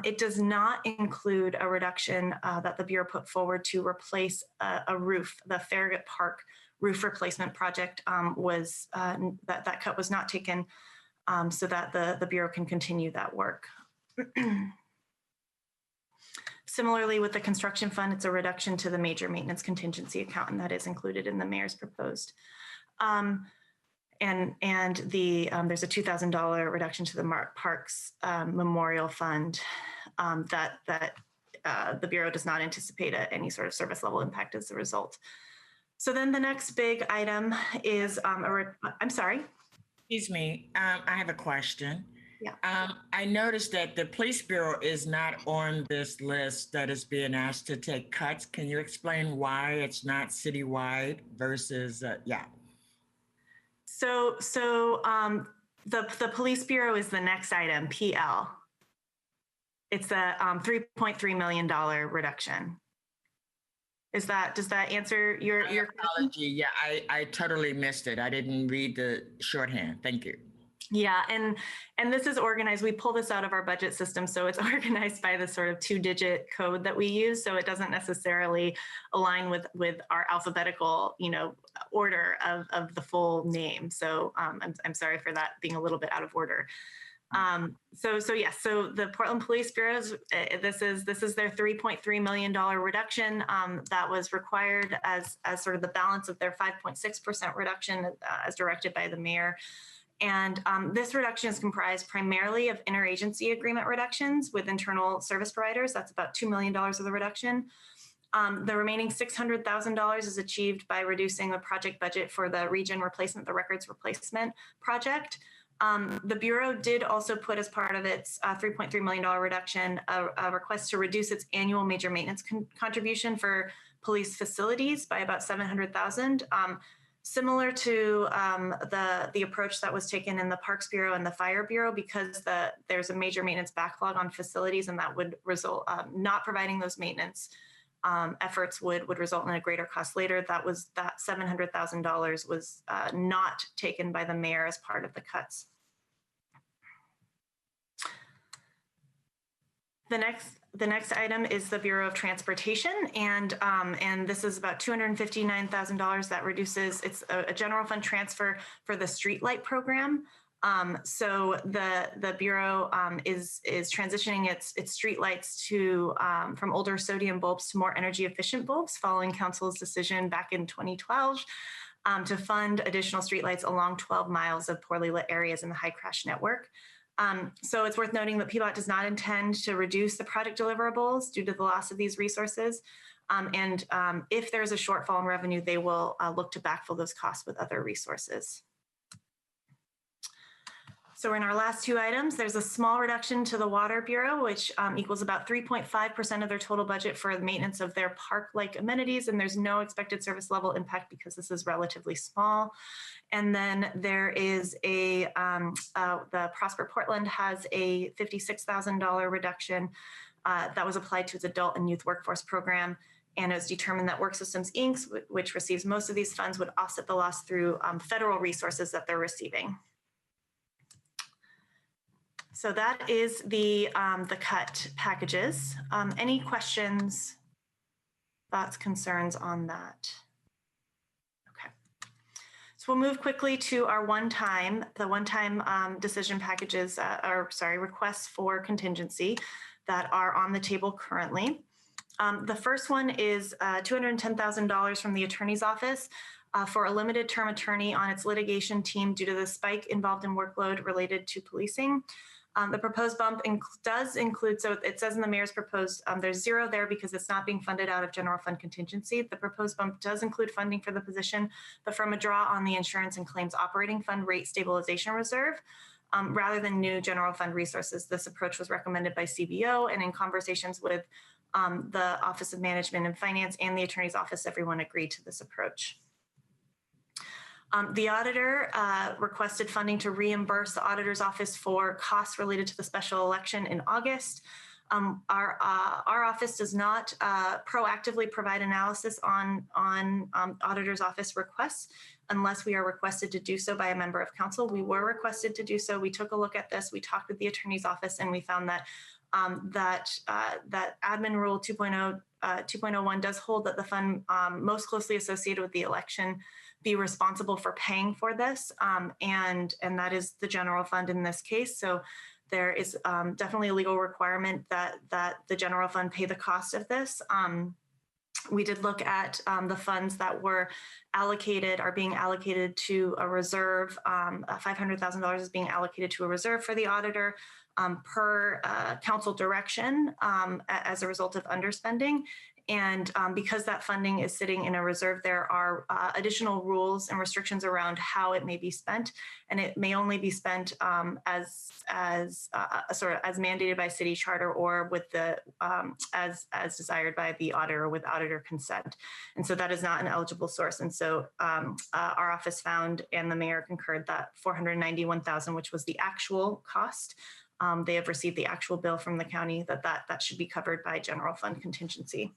It does not include a reduction that the Bureau put forward to replace a roof. The Farragut Park roof replacement project that cut was not taken so that the Bureau can continue that work. Similarly, with the construction fund, it's a reduction to the major maintenance contingency account, and that is included in the mayor's proposed. And there's a $2,000 reduction to the Parks Memorial Fund that the Bureau does not anticipate any sort of service level impact as a result. So then the next big item is, I'm sorry. Excuse me, I have a question. Yeah. I noticed that the police bureau is not on this list that is being asked to take cuts. Can you explain why it's not citywide versus, yeah. So the police bureau is the next item, PL. It's a $3.3 million reduction. Does that answer your apology? Yeah, I totally missed it. I didn't read the shorthand. Thank you. Yeah, and this is organized. We pull this out of our budget system, so it's organized by the sort of 2-digit code that we use. So it doesn't necessarily align with our alphabetical, order of the full name. So I'm sorry for that being a little bit out of order. So the Portland Police Bureau's this is their $3.3 million reduction that was required as sort of the balance of their 5.6% reduction as directed by the mayor. And this reduction is comprised primarily of interagency agreement reductions with internal service providers. That's about $2 million of the reduction. The remaining $600,000 is achieved by reducing the project budget for the region replacement, the records replacement project. The Bureau did also put as part of its $3.3 million reduction a request to reduce its annual major maintenance contribution for police facilities by about $700,000. Similar to the approach that was taken in the Parks Bureau and the Fire Bureau, because there's a major maintenance backlog on facilities, and that would result not providing those maintenance efforts would result in a greater cost later. That $700,000 was not taken by the mayor as part of the cuts. The next item is the Bureau of Transportation, and this is about $259,000 that reduces. It's a general fund transfer for the streetlight program. So the Bureau is transitioning its streetlights to from older sodium bulbs to more energy efficient bulbs, following Council's decision back in 2012 to fund additional streetlights along 12 miles of poorly lit areas in the high crash network. So it's worth noting that PBOT does not intend to reduce the project deliverables due to the loss of these resources. And if there's a shortfall in revenue, they will look to backfill those costs with other resources. So in our last two items, there's a small reduction to the Water Bureau, which equals about 3.5% of their total budget for the maintenance of their park-like amenities. And there's no expected service level impact because this is relatively small. And then there is the Prosper Portland has a $56,000 reduction that was applied to its adult and youth workforce program. And it was determined that Work Systems Inc., which receives most of these funds, would offset the loss through federal resources that they're receiving. So that is the cut packages. Any questions, thoughts, concerns on that? Okay. So we'll move quickly to our one-time decision packages, requests for contingency that are on the table currently. The first one is $210,000 from the Attorney's Office for a limited term attorney on its litigation team due to the spike involved in workload related to policing. The proposed bump does include, so it says in the mayor's proposed, there's zero there because it's not being funded out of general fund contingency. The proposed bump does include funding for the position, but from a draw on the insurance and claims operating fund rate stabilization reserve, rather than new general fund resources. This approach was recommended by CBO, and in conversations with the Office of Management and Finance and the Attorney's Office, everyone agreed to this approach. The auditor requested funding to reimburse the auditor's office for costs related to the special election in August. Our office does not proactively provide analysis on auditor's office requests unless we are requested to do so by a member of council. We were requested to do so. We took a look at this. We talked with the attorney's office, and we found that that admin rule 2.01 does hold that the fund most closely associated with the election be responsible for paying for this, and that is the general fund in this case. So there is definitely a legal requirement that the general fund pay the cost of this. We did look at the funds that were allocated, are being allocated to a reserve. $500,000 is being allocated to a reserve for the auditor per council direction as a result of underspending. And because that funding is sitting in a reserve, there are additional rules and restrictions around how it may be spent, and it may only be spent as mandated by city charter or with the as desired by the auditor with auditor consent. And so that is not an eligible source. And so our office found, and the mayor concurred, that $491,000, which was the actual cost. They have received the actual bill from the county that should be covered by general fund contingency.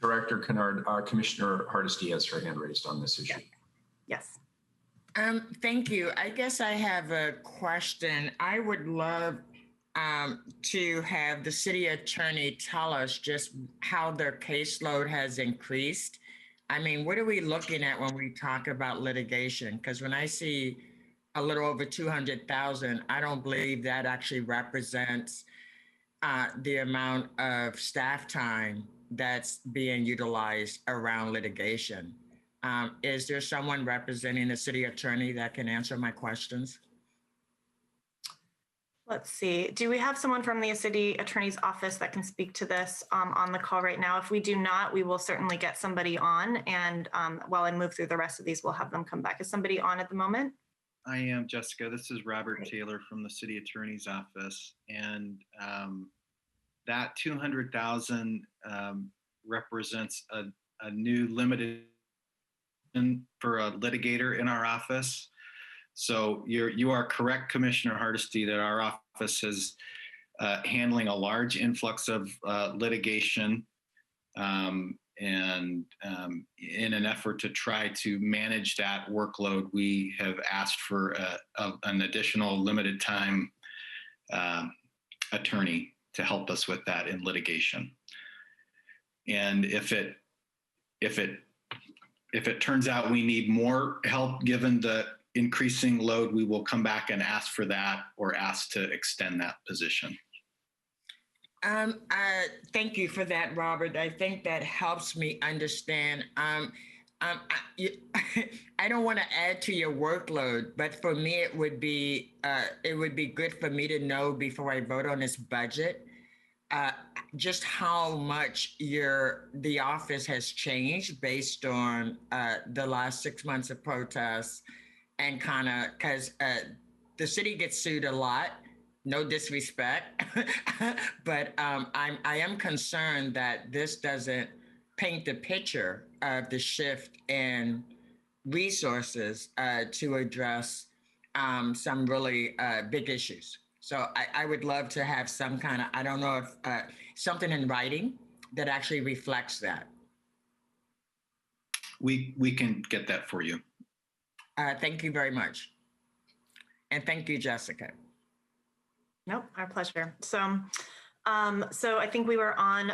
Director Kennard, Commissioner Hardesty has her hand raised on this issue. Yes. Thank you. I guess I have a question. I would love to have the city attorney tell us just how their caseload has increased. I mean, what are we looking at when we talk about litigation? Because when I see a little over 200,000, I don't believe that actually represents the amount of staff time that's being utilized around litigation. Is there someone representing the city attorney that can answer my questions? Let's see. Do we have someone from the city attorney's office that can speak to this on the call right now? If we do not, we will certainly get somebody on. And while I move through the rest of these, we'll have them come back. Is somebody on at the moment? I am, Jessica. This is Robert Taylor from the city attorney's office. And that 200,000 represents a new limited for a litigator in our office. So you are correct, Commissioner Hardesty, that our office is handling a large influx of litigation, and in an effort to try to manage that workload, we have asked for an additional limited time attorney to help us with that in litigation. And if it turns out we need more help given the increasing load, we will come back and ask for that or ask to extend that position. Thank you for that, Robert. I think that helps me understand. I don't want to add to your workload, but for me, it would be good for me to know before I vote on this budget, just how much the office has changed based on the last 6 months of protests, and kind of because the city gets sued a lot. No disrespect, but I am concerned that this doesn't paint the picture of the shift in resources to address some really big issues. So I would love to have some kind of, I don't know if something in writing that actually reflects that. We can get that for you. Thank you very much. And thank you, Jessica. Nope, our pleasure. So I think we were on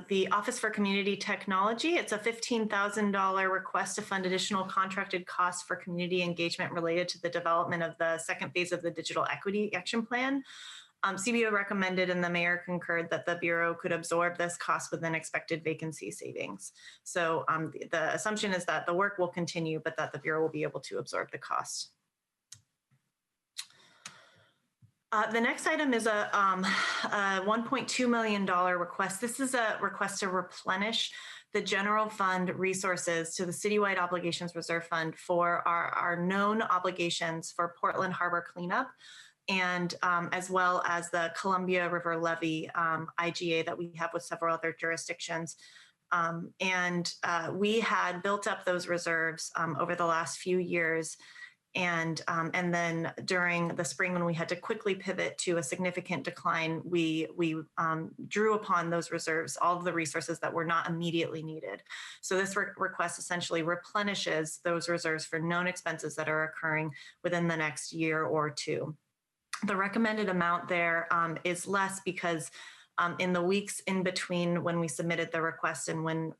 the Office for Community Technology. It's a $15,000 request to fund additional contracted costs for community engagement related to the development of the second phase of the Digital Equity Action Plan. CBO recommended and the mayor concurred that the Bureau could absorb this cost within expected vacancy savings. So the assumption is that the work will continue, but that the Bureau will be able to absorb the cost. The next item is a $1.2 million request. This is a request to replenish the general fund resources to the citywide obligations reserve fund for our known obligations for Portland Harbor cleanup, and as well as the Columbia River Levy IGA that we have with several other jurisdictions. We had built up those reserves over the last few years. And then during the spring, when we had to quickly pivot to a significant decline, we drew upon those reserves, all of the resources that were not immediately needed. So this request essentially replenishes those reserves for known expenses that are occurring within the next year or two. The recommended amount there is less because in the weeks in between when we submitted the request and when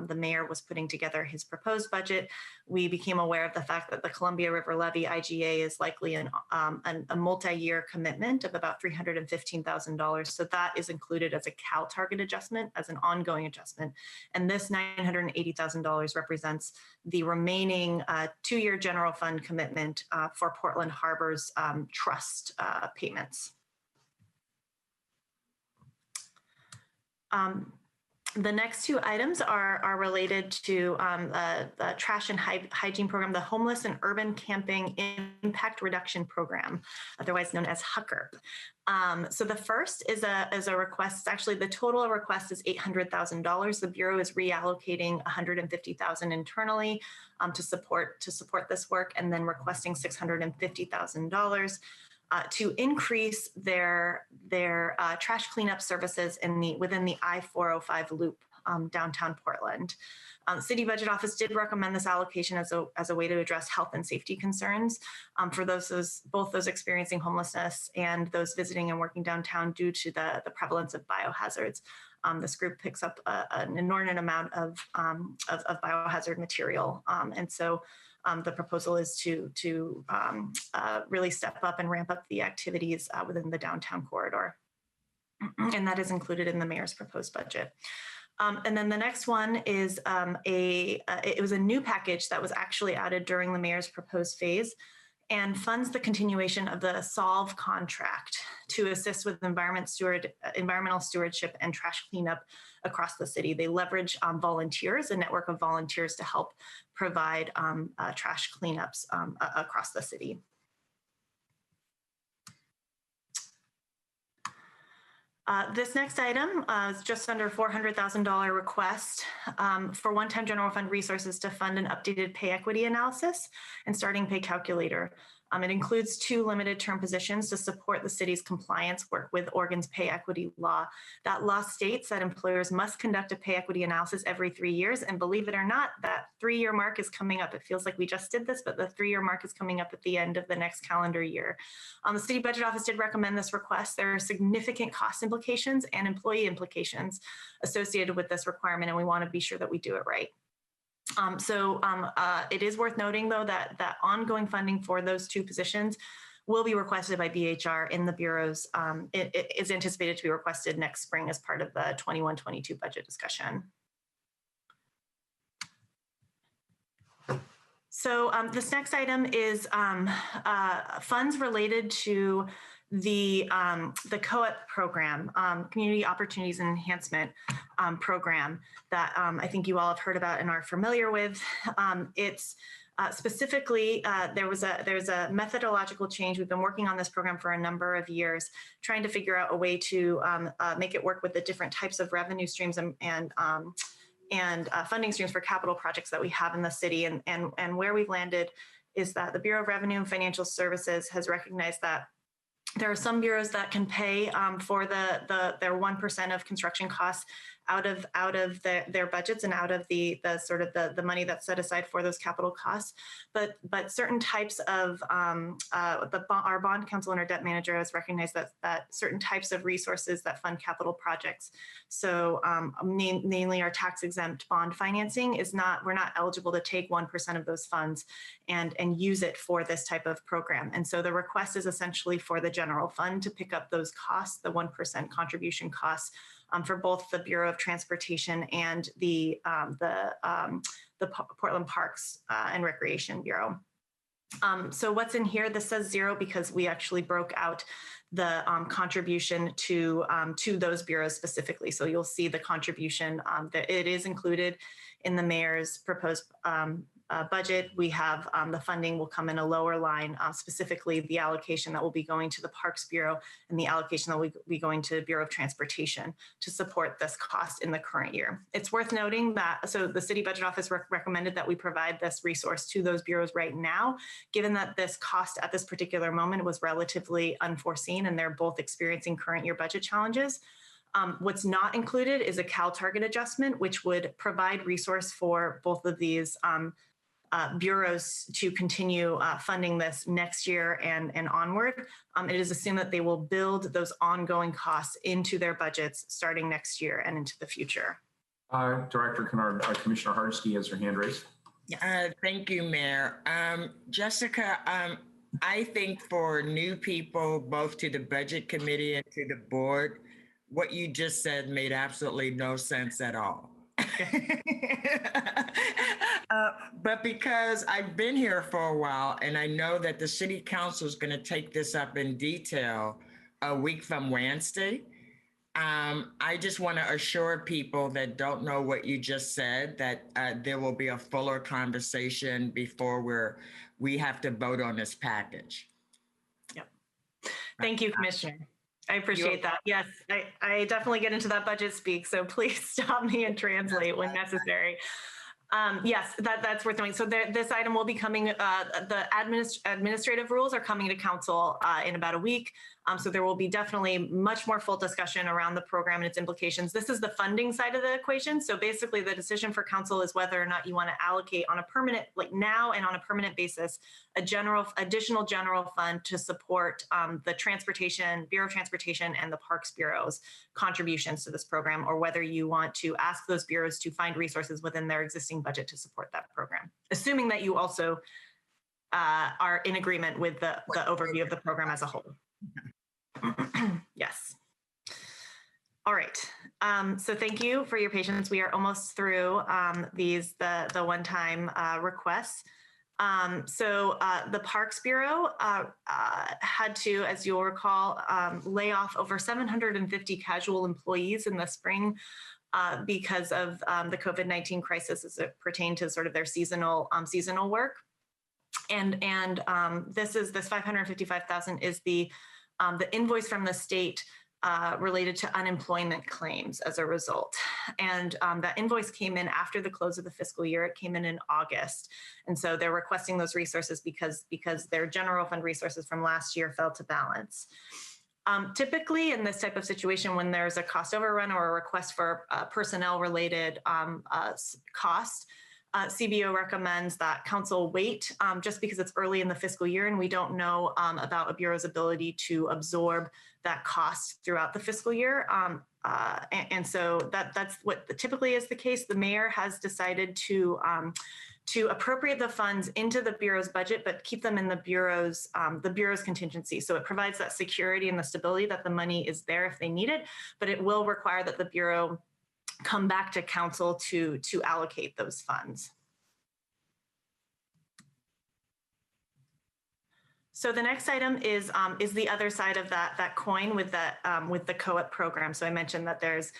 the mayor was putting together his proposed budget, we became aware of the fact that the Columbia River Levy IGA is likely a multi-year commitment of about $315,000. So that is included as a Cal target adjustment, as an ongoing adjustment. And this $980,000 represents the remaining 2-year general fund commitment for Portland Harbor's trust payments. The next two items are related to the trash and hygiene program, the Homeless and Urban Camping Impact Reduction Program, otherwise known as HUCR. So the first is a request. Actually, the total request is $800,000. The Bureau is reallocating $150,000 internally to support this work, and then requesting $650,000 to increase their trash cleanup services within the I-405 loop downtown Portland. City Budget Office did recommend this allocation as a way to address health and safety concerns for both those experiencing homelessness and those visiting and working downtown due to the prevalence of biohazards. This group picks up an inordinate amount of biohazard material, and so the proposal is to really step up and ramp up the activities within the downtown corridor. And that is included in the mayor's proposed budget. And then the next one is it was a new package that was actually added during the mayor's proposed phase and funds the continuation of the SOLVE contract to assist with environmental stewardship and trash cleanup across the city. They leverage volunteers, a network of volunteers to help provide trash cleanups across the city. This next item is just under $400,000 request for one-time general fund resources to fund an updated pay equity analysis and starting pay calculator. It includes 2 limited term positions to support the city's compliance work with Oregon's pay equity law. That law states that employers must conduct a pay equity analysis every 3 years. And believe it or not, that 3-year mark is coming up. It feels like we just did this, but the 3-year mark is coming up at the end of the next calendar year. The City Budget Office did recommend this request. There are significant cost implications and employee implications associated with this requirement, and we want to be sure that we do it right. It is worth noting, though, that ongoing funding for those 2 positions will be requested by BHR in the Bureau's, it is anticipated to be requested next spring as part of the 21-22 budget discussion. So this next item is funds related to the COOP program, Community Opportunities and Enhancement program that I think you all have heard about and are familiar with. It's specifically, there's a methodological change. We've been working on this program for a number of years, trying to figure out a way to make it work with the different types of revenue streams and funding streams for capital projects that we have in the city. And where we've landed is that the Bureau of Revenue and Financial Services has recognized that there are some bureaus that can pay for their 1% of construction costs out of their budgets and out of the money that's set aside for those capital costs. But certain types of our bond counsel and our debt manager has recognized that certain types of resources that fund capital projects. So namely our tax exempt bond financing we're not eligible to take 1% of those funds and use it for this type of program. And so the request is essentially for the general fund to pick up those costs, the 1% contribution costs, for both the Bureau of Transportation and the Portland Parks and Recreation Bureau. So what's in here? This says 0 because we actually broke out the contribution to those bureaus specifically. So you'll see the contribution that it is included in the mayor's proposed budget. We have the funding will come in a lower line, specifically the allocation that will be going to the Parks Bureau and the allocation that will be going to the Bureau of Transportation to support this cost in the current year. It's worth noting that, so the City Budget Office recommended that we provide this resource to those bureaus right now, given that this cost at this particular moment was relatively unforeseen and they're both experiencing current year budget challenges. What's not included is a Cal target adjustment, which would provide resource for both of these bureaus to continue funding this next year and onward. It is assumed that they will build those ongoing costs into their budgets starting next year and into the future. Director Kennard, Commissioner Hardesty has her hand raised. Thank you, Mayor. Jessica, I think for new people, both to the Budget Committee and to the board, what you just said made absolutely no sense at all. But because I've been here for a while and I know that the City Council is going to take this up in detail a week from Wednesday, I just want to assure people that don't know what you just said that there will be a fuller conversation before we have to vote on this package. Yep. Thank you, Commissioner. I appreciate that. Yes, I definitely get into that budget speak, so please stop me and translate when necessary. Yes, that's worth knowing. So this item will be coming, the administrative rules are coming to council in about a week. So there will be definitely much more full discussion around the program and its implications. This is the funding side of the equation. So basically the decision for council is whether or not you want to allocate on a permanent, like now and on a permanent basis, additional general fund to support the Bureau of Transportation and the Parks Bureau's contributions to this program, or whether you want to ask those bureaus to find resources within their existing budget to support that program, assuming that you also are in agreement with the overview of the program as a whole. Yes. All right. So thank you for your patience. We are almost through the one-time requests. So the Parks Bureau had to, as you'll recall, lay off over 750 casual employees in the spring because of the COVID-19 crisis as it pertained to sort of their seasonal work. And this $555,000 is the invoice from the state related to unemployment claims as a result. And that invoice came in after the close of the fiscal year. It came in August. And so they're requesting those resources because their general fund resources from last year fell to balance. Typically in this type of situation, when there's a cost overrun or a request for personnel related cost, CBO recommends that council wait just because it's early in the fiscal year and we don't know about a bureau's ability to absorb that cost throughout the fiscal year. And so that's what typically is the case. The mayor has decided to appropriate the funds into the bureau's budget, but keep them in the bureau's contingency. So it provides that security and the stability that the money is there if they need it, but it will require that the bureau come back to council to allocate those funds. So the next item is the other side of that coin with the co-op program. So I mentioned that there's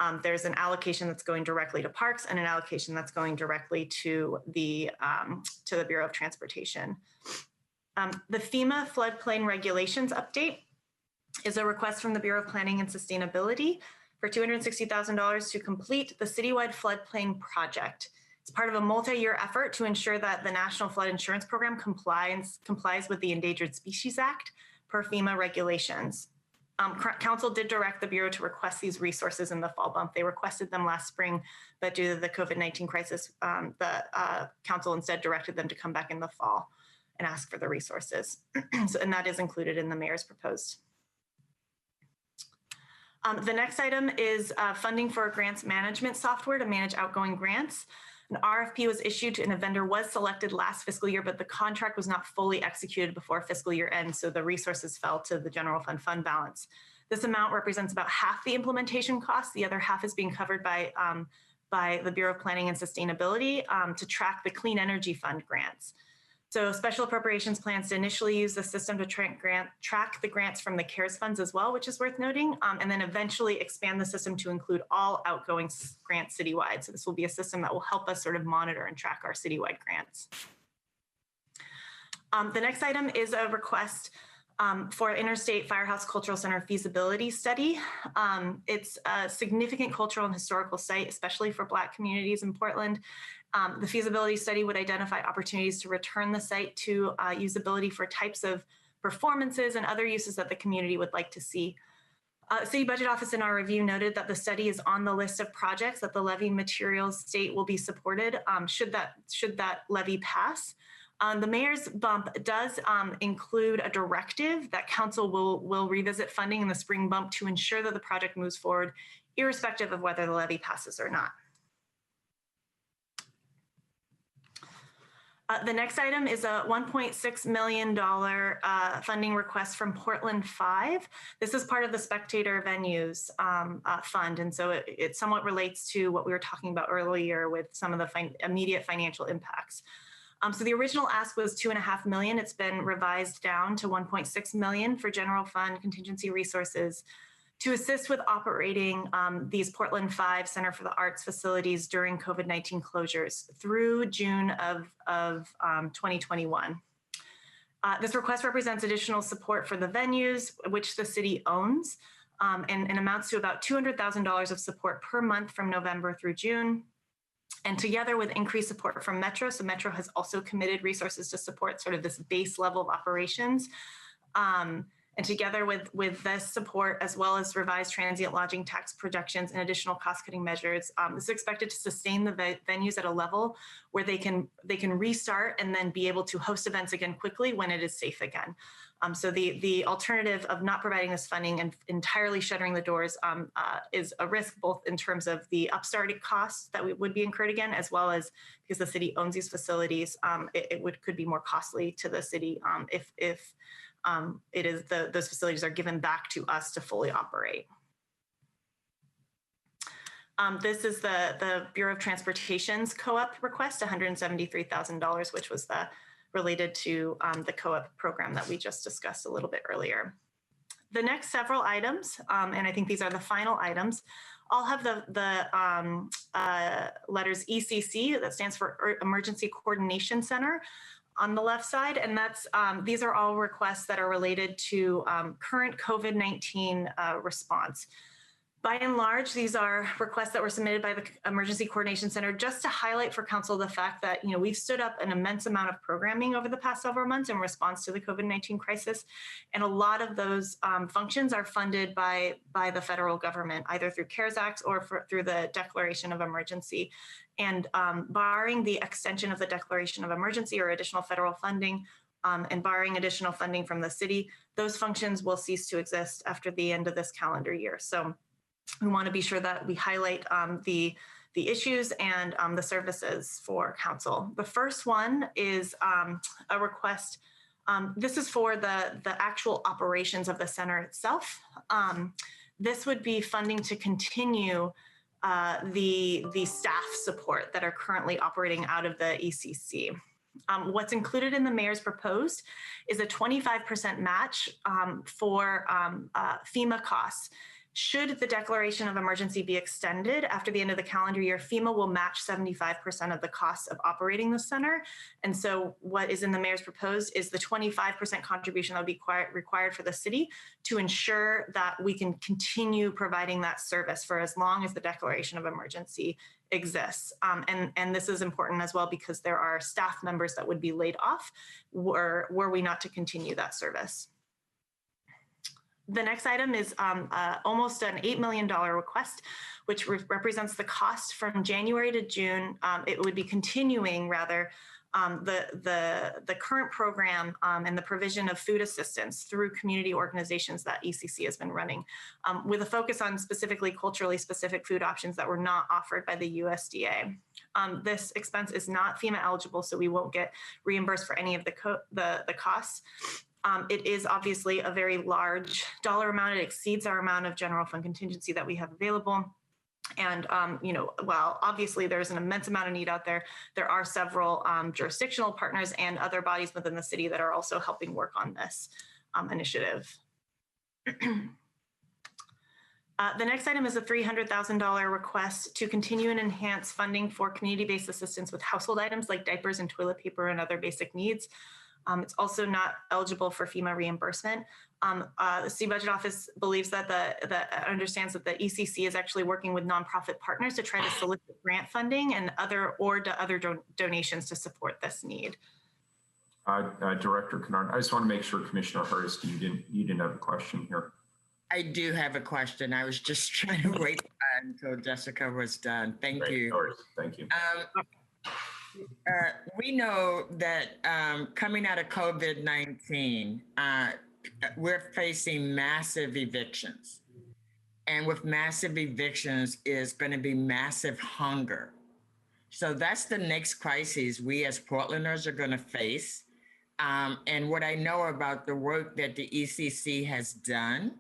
an allocation that's going directly to parks and an allocation that's going directly to the Bureau of Transportation. The FEMA floodplain regulations update is a request from the Bureau of Planning and Sustainability for $260,000 to complete the citywide floodplain project. It's part of a multi-year effort to ensure that the National Flood Insurance Program complies with the Endangered Species Act per FEMA regulations. Council did direct the Bureau to request these resources in the fall bump. They requested them last spring, but due to the COVID-19 crisis, the Council instead directed them to come back in the fall and ask for the resources. And that is included in the mayor's proposed. The next item is funding for grants management software to manage outgoing grants. An RFP was issued and a vendor was selected last fiscal year, but the contract was not fully executed before fiscal year end, so the resources fell to the general fund balance. This amount represents about half the implementation cost. The other half is being covered by the Bureau of Planning and Sustainability to track the Clean Energy Fund grants. So special appropriations plans to initially use the system to track the grants from the CARES funds as well, which is worth noting, and then eventually expand the system to include all outgoing grants citywide. So this will be a system that will help us sort of monitor and track our citywide grants. The next item is a request for Interstate Firehouse Cultural Center feasibility study. It's a significant cultural and historical site, especially for Black communities in Portland. The feasibility study would identify opportunities to return the site to usability for types of performances and other uses that the community would like to see. City Budget Office in our review noted that the study is on the list of projects that the levy materials state will be supported should that levy pass. The mayor's bump does include a directive that council will revisit funding in the spring bump to ensure that the project moves forward, irrespective of whether the levy passes or not. The next item is a $1.6 million funding request from Portland 5. This is part of the Spectator Venues Fund, and so it somewhat relates to what we were talking about earlier with some of the immediate financial impacts. So the original ask was $2.5 million. It's been revised down to $1.6 million for general fund contingency resources to assist with operating these Portland 5 Center for the Arts facilities during COVID-19 closures through June of 2021. This request represents additional support for the venues, which the city owns, and amounts to about $200,000 of support per month from November through June. And together with increased support from Metro, so Metro has also committed resources to support sort of this base level of operations. And together with this support, as well as revised transient lodging tax projections and additional cost-cutting measures, this is expected to sustain the venues at a level where they can restart and then be able to host events again quickly when it is safe again. So the alternative of not providing this funding and entirely shuttering the doors is a risk, both in terms of the upstarting costs that would be incurred again, as well as because the city owns these facilities, could be more costly to the city if those facilities are given back to us to fully operate. This is the Bureau of Transportation's co-op request, $173,000, which was related to the co-op program that we just discussed a little bit earlier. The next several items, and I think these are the final items, all have the letters ECC, that stands for Emergency Coordination Center, on the left side, and these are all requests that are related to current COVID-19 response. By and large, these are requests that were submitted by the Emergency Coordination Center just to highlight for council the fact that we've stood up an immense amount of programming over the past several months in response to the COVID-19 crisis, and a lot of those functions are funded by the federal government, either through CARES Act or through the Declaration of Emergency. And barring the extension of the Declaration of Emergency or additional federal funding, and barring additional funding from the city, those functions will cease to exist after the end of this calendar year. So we want to be sure that we highlight the issues and the services for council. The first one is a request. This is for the actual operations of the center itself. This would be funding to continue the staff support that are currently operating out of the ECC. What's included in the mayor's proposed is a 25% match for FEMA costs. Should the declaration of emergency be extended after the end of the calendar year, FEMA will match 75% of the costs of operating the center. And so what is in the mayor's proposed is the 25% contribution that would be required for the city to ensure that we can continue providing that service for as long as the declaration of emergency exists. And this is important as well because there are staff members that would be laid off were we not to continue that service. The next item is almost an $8 million request, which represents the cost from January to June. It would be continuing, rather, the current program and the provision of food assistance through community organizations that ECC has been running, with a focus on specifically culturally specific food options that were not offered by the USDA. This expense is not FEMA eligible, so we won't get reimbursed for any of the costs. It is obviously a very large dollar amount. It exceeds our amount of general fund contingency that we have available. And, while obviously there's an immense amount of need out there, there are several jurisdictional partners and other bodies within the city that are also helping work on this initiative. The next item is a $300,000 request to continue and enhance funding for community-based assistance with household items like diapers and toilet paper and other basic needs. It's also not eligible for FEMA reimbursement. The City Budget Office believes that understands that the ECC is actually working with nonprofit partners to try to solicit grant funding and other donations to support this need. Director Kennard, I just want to make sure Commissioner Hurst, you didn't have a question here. I do have a question. I was just trying to wait until Jessica was done. Thank you. Thank you. We know that coming out of COVID-19, we're facing massive evictions. And with massive evictions is going to be massive hunger. So that's the next crisis we as Portlanders are going to face. And what I know about the work that the ECC has done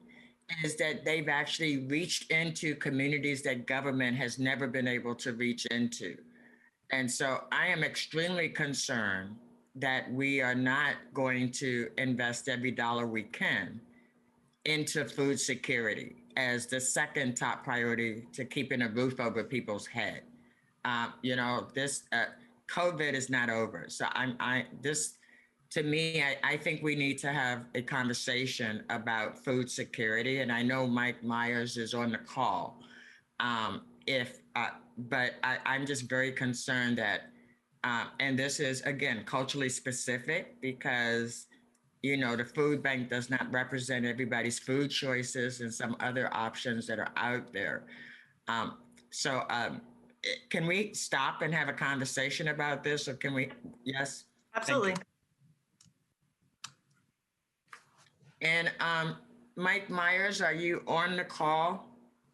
is that they've actually reached into communities that government has never been able to reach into. And so I am extremely concerned that we are not going to invest every dollar we can into food security. as the second top priority to keeping a roof over people's head. This COVID is not over. So to me, I think we need to have a conversation about food security. And I know Mike Myers is on the call. But I'm just very concerned that, and this is again culturally specific because the food bank does not represent everybody's food choices and some other options that are out there. So can we stop and have a conversation about this, or can we? Yes. Absolutely. And Mike Myers, are you on the call?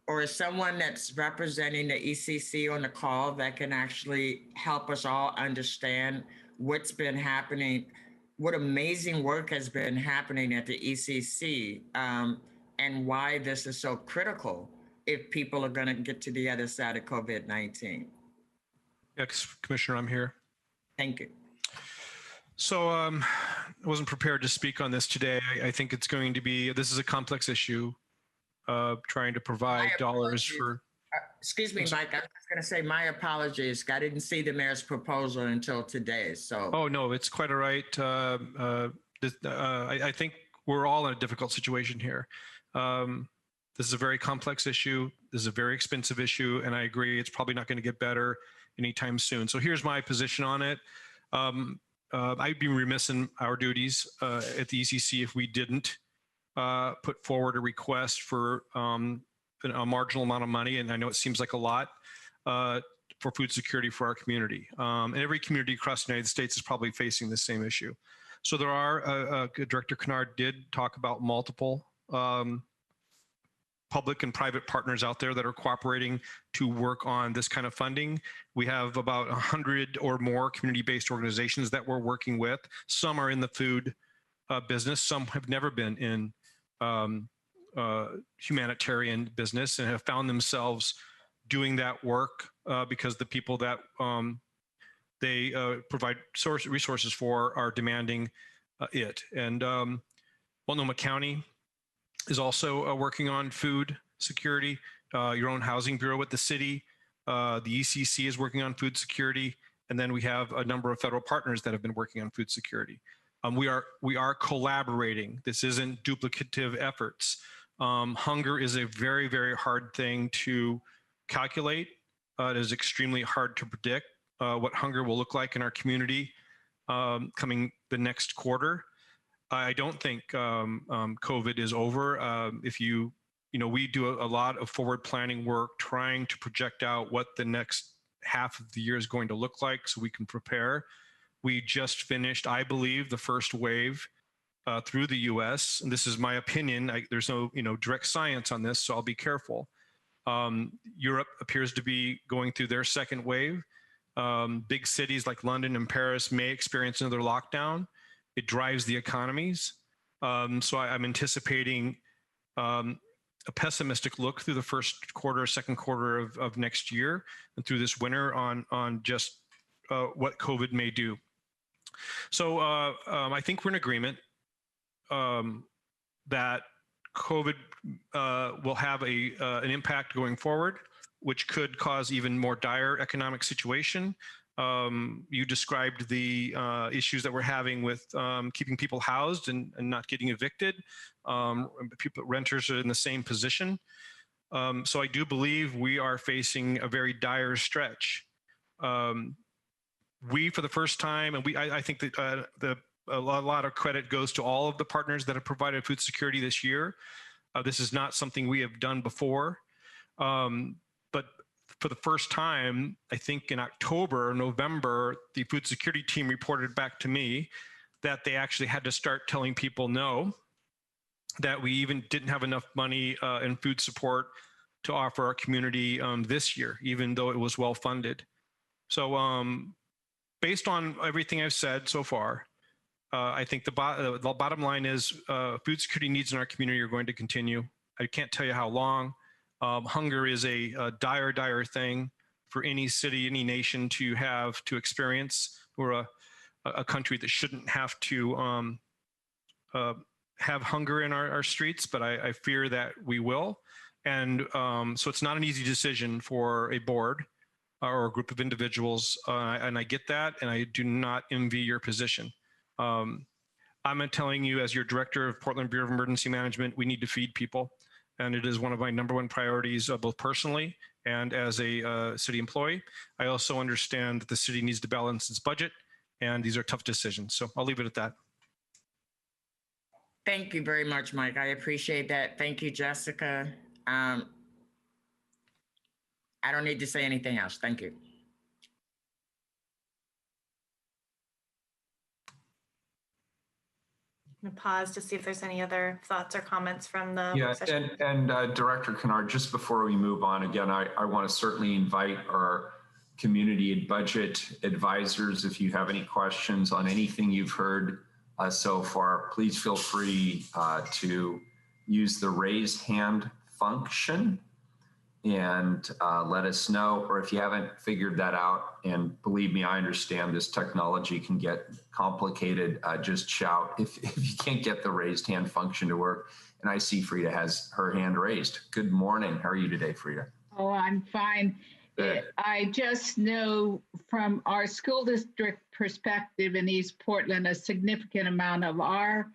Or is someone that's representing the ECC on the call that can actually help us all understand what's been happening, what amazing work has been happening at the ECC, and why this is so critical if people are going to get to the other side of COVID-19? Commissioner, I'm here. Thank you. So I wasn't prepared to speak on this today. I think it's going to be, this is a complex issue. Trying to provide dollars for. Excuse me, Mike. I was going to say my apologies. I didn't see the mayor's proposal until today. So. Oh no, it's quite all right. I think we're all in a difficult situation here. This is a very complex issue. This is a very expensive issue, and I agree it's probably not going to get better anytime soon. So here's my position on it. I'd be remiss in our duties at the ECC if we didn't put forward a request for a marginal amount of money, and I know it seems like a lot, for food security for our community. And every community across the United States is probably facing the same issue. So there are, Director Kennard did talk about multiple public and private partners out there that are cooperating to work on this kind of funding. We have about 100 or more community-based organizations that we're working with. Some are in the food business, some have never been in humanitarian business and have found themselves doing that work because the people that they provide resources for are demanding it. And Multnomah County is also working on food security. Your own housing bureau with the city, the ECC is working on food security, and then we have a number of federal partners that have been working on food security. We are collaborating. This isn't duplicative efforts. Hunger is a very, very hard thing to calculate. It is extremely hard to predict what hunger will look like in our community coming the next quarter. I don't think COVID is over. We do a lot of forward planning work trying to project out what the next half of the year is going to look like so we can prepare. We just finished, I believe, the first wave through the U.S. And this is my opinion. There's no, direct science on this, so I'll be careful. Europe appears to be going through their second wave. Big cities like London and Paris may experience another lockdown. It drives the economies. So I'm anticipating a pessimistic look through the first quarter, second quarter of next year and through this winter on just what COVID may do. So I think we're in agreement that COVID will have an impact going forward, which could cause even more dire economic situation. You described the issues that we're having with keeping people housed and not getting evicted. Renters are in the same position. So I do believe we are facing a very dire stretch. We, for the first time, and I think that a lot of credit goes to all of the partners that have provided food security this year. This is not something we have done before. But for the first time, I think in October, November, the food security team reported back to me that they actually had to start telling people no, that we even didn't have enough money in food support to offer our community this year, even though it was well funded. So based on everything I've said so far, I think the bottom line is food security needs in our community are going to continue. I can't tell you how long. Hunger is a dire thing for any city, any nation to experience. We're a country that shouldn't have to have hunger in our streets, but I fear that we will. And so it's not an easy decision for a board or a group of individuals. And I get that, and I do not envy your position. I'm telling you, as your director of Portland Bureau of Emergency Management, we need to feed people. And it is one of my #1 priorities, both personally and as a city employee. I also understand that the city needs to balance its budget, and these are tough decisions. So I'll leave it at that. Thank you very much, Mike. I appreciate that. Thank you, Jessica. I don't need to say anything else. Thank you. I'm gonna pause to see if there's any other thoughts or comments from the Yeah, work session. and Director Kennard, just before we move on, again, I want to certainly invite our community and budget advisors. If you have any questions on anything you've heard so far, please feel free to use the raised hand function and let us know. Or if you haven't figured that out, and believe me, I understand this technology can get complicated, just shout if you can't get the raised hand function to work. And I see Frida has her hand raised. Good morning. How are you today, Frida? Oh, I'm fine. I just know from our school district perspective in East Portland, a significant amount of our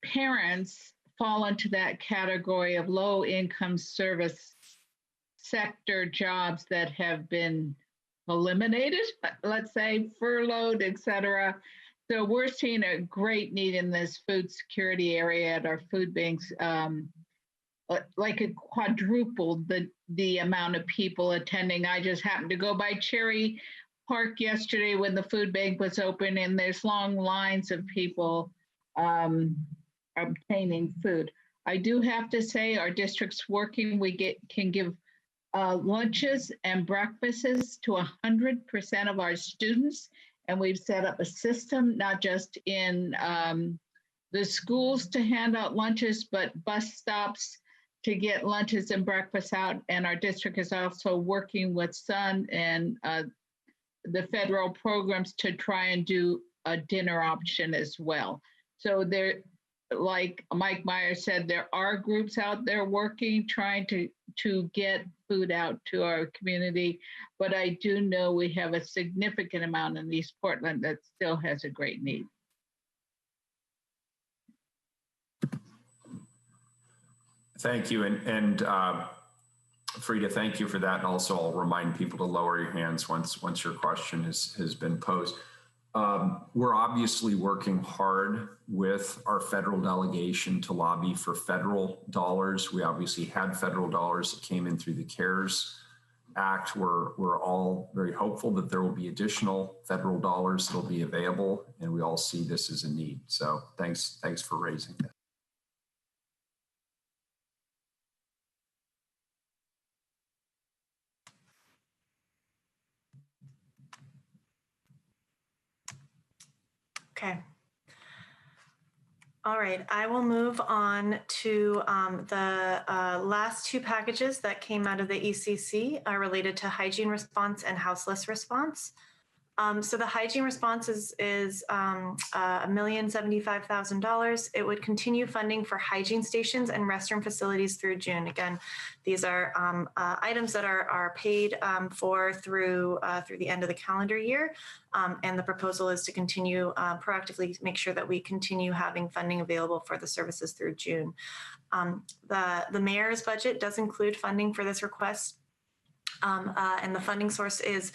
parents fall into that category of low income service sector jobs that have been eliminated, let's say furloughed, et cetera. So we're seeing a great need in this food security area at our food banks. Like it quadrupled the amount of people attending. I just happened to go by Cherry Park yesterday when the food bank was open, and there's long lines of people obtaining food. I do have to say our district's working. We can give lunches and breakfasts to 100% of our students, and we've set up a system not just in the schools to hand out lunches, but bus stops to get lunches and breakfasts out. And our district is also working with SUN and the federal programs to try and do a dinner option as well. So there, like Mike Meyer said, there are groups out there working, trying to get food out to our community. But I do know we have a significant amount in East Portland that still has a great need. Thank you. And Frida, thank you for that. And also I'll remind people to lower your hands once your question has been posed. We're obviously working hard with our federal delegation to lobby for federal dollars. We obviously had federal dollars that came in through the CARES Act. We're all very hopeful that there will be additional federal dollars that will be available, and we all see this as a need. So thanks for raising that. Okay. All right, I will move on to the last two packages that came out of the ECC are related to hygiene response and houseless response. So the hygiene response is $1,075,000. It would continue funding for hygiene stations and restroom facilities through June. Again, these are items that are paid for through the end of the calendar year. And the proposal is to continue proactively make sure that we continue having funding available for the services through June. The mayor's budget does include funding for this request. And the funding source is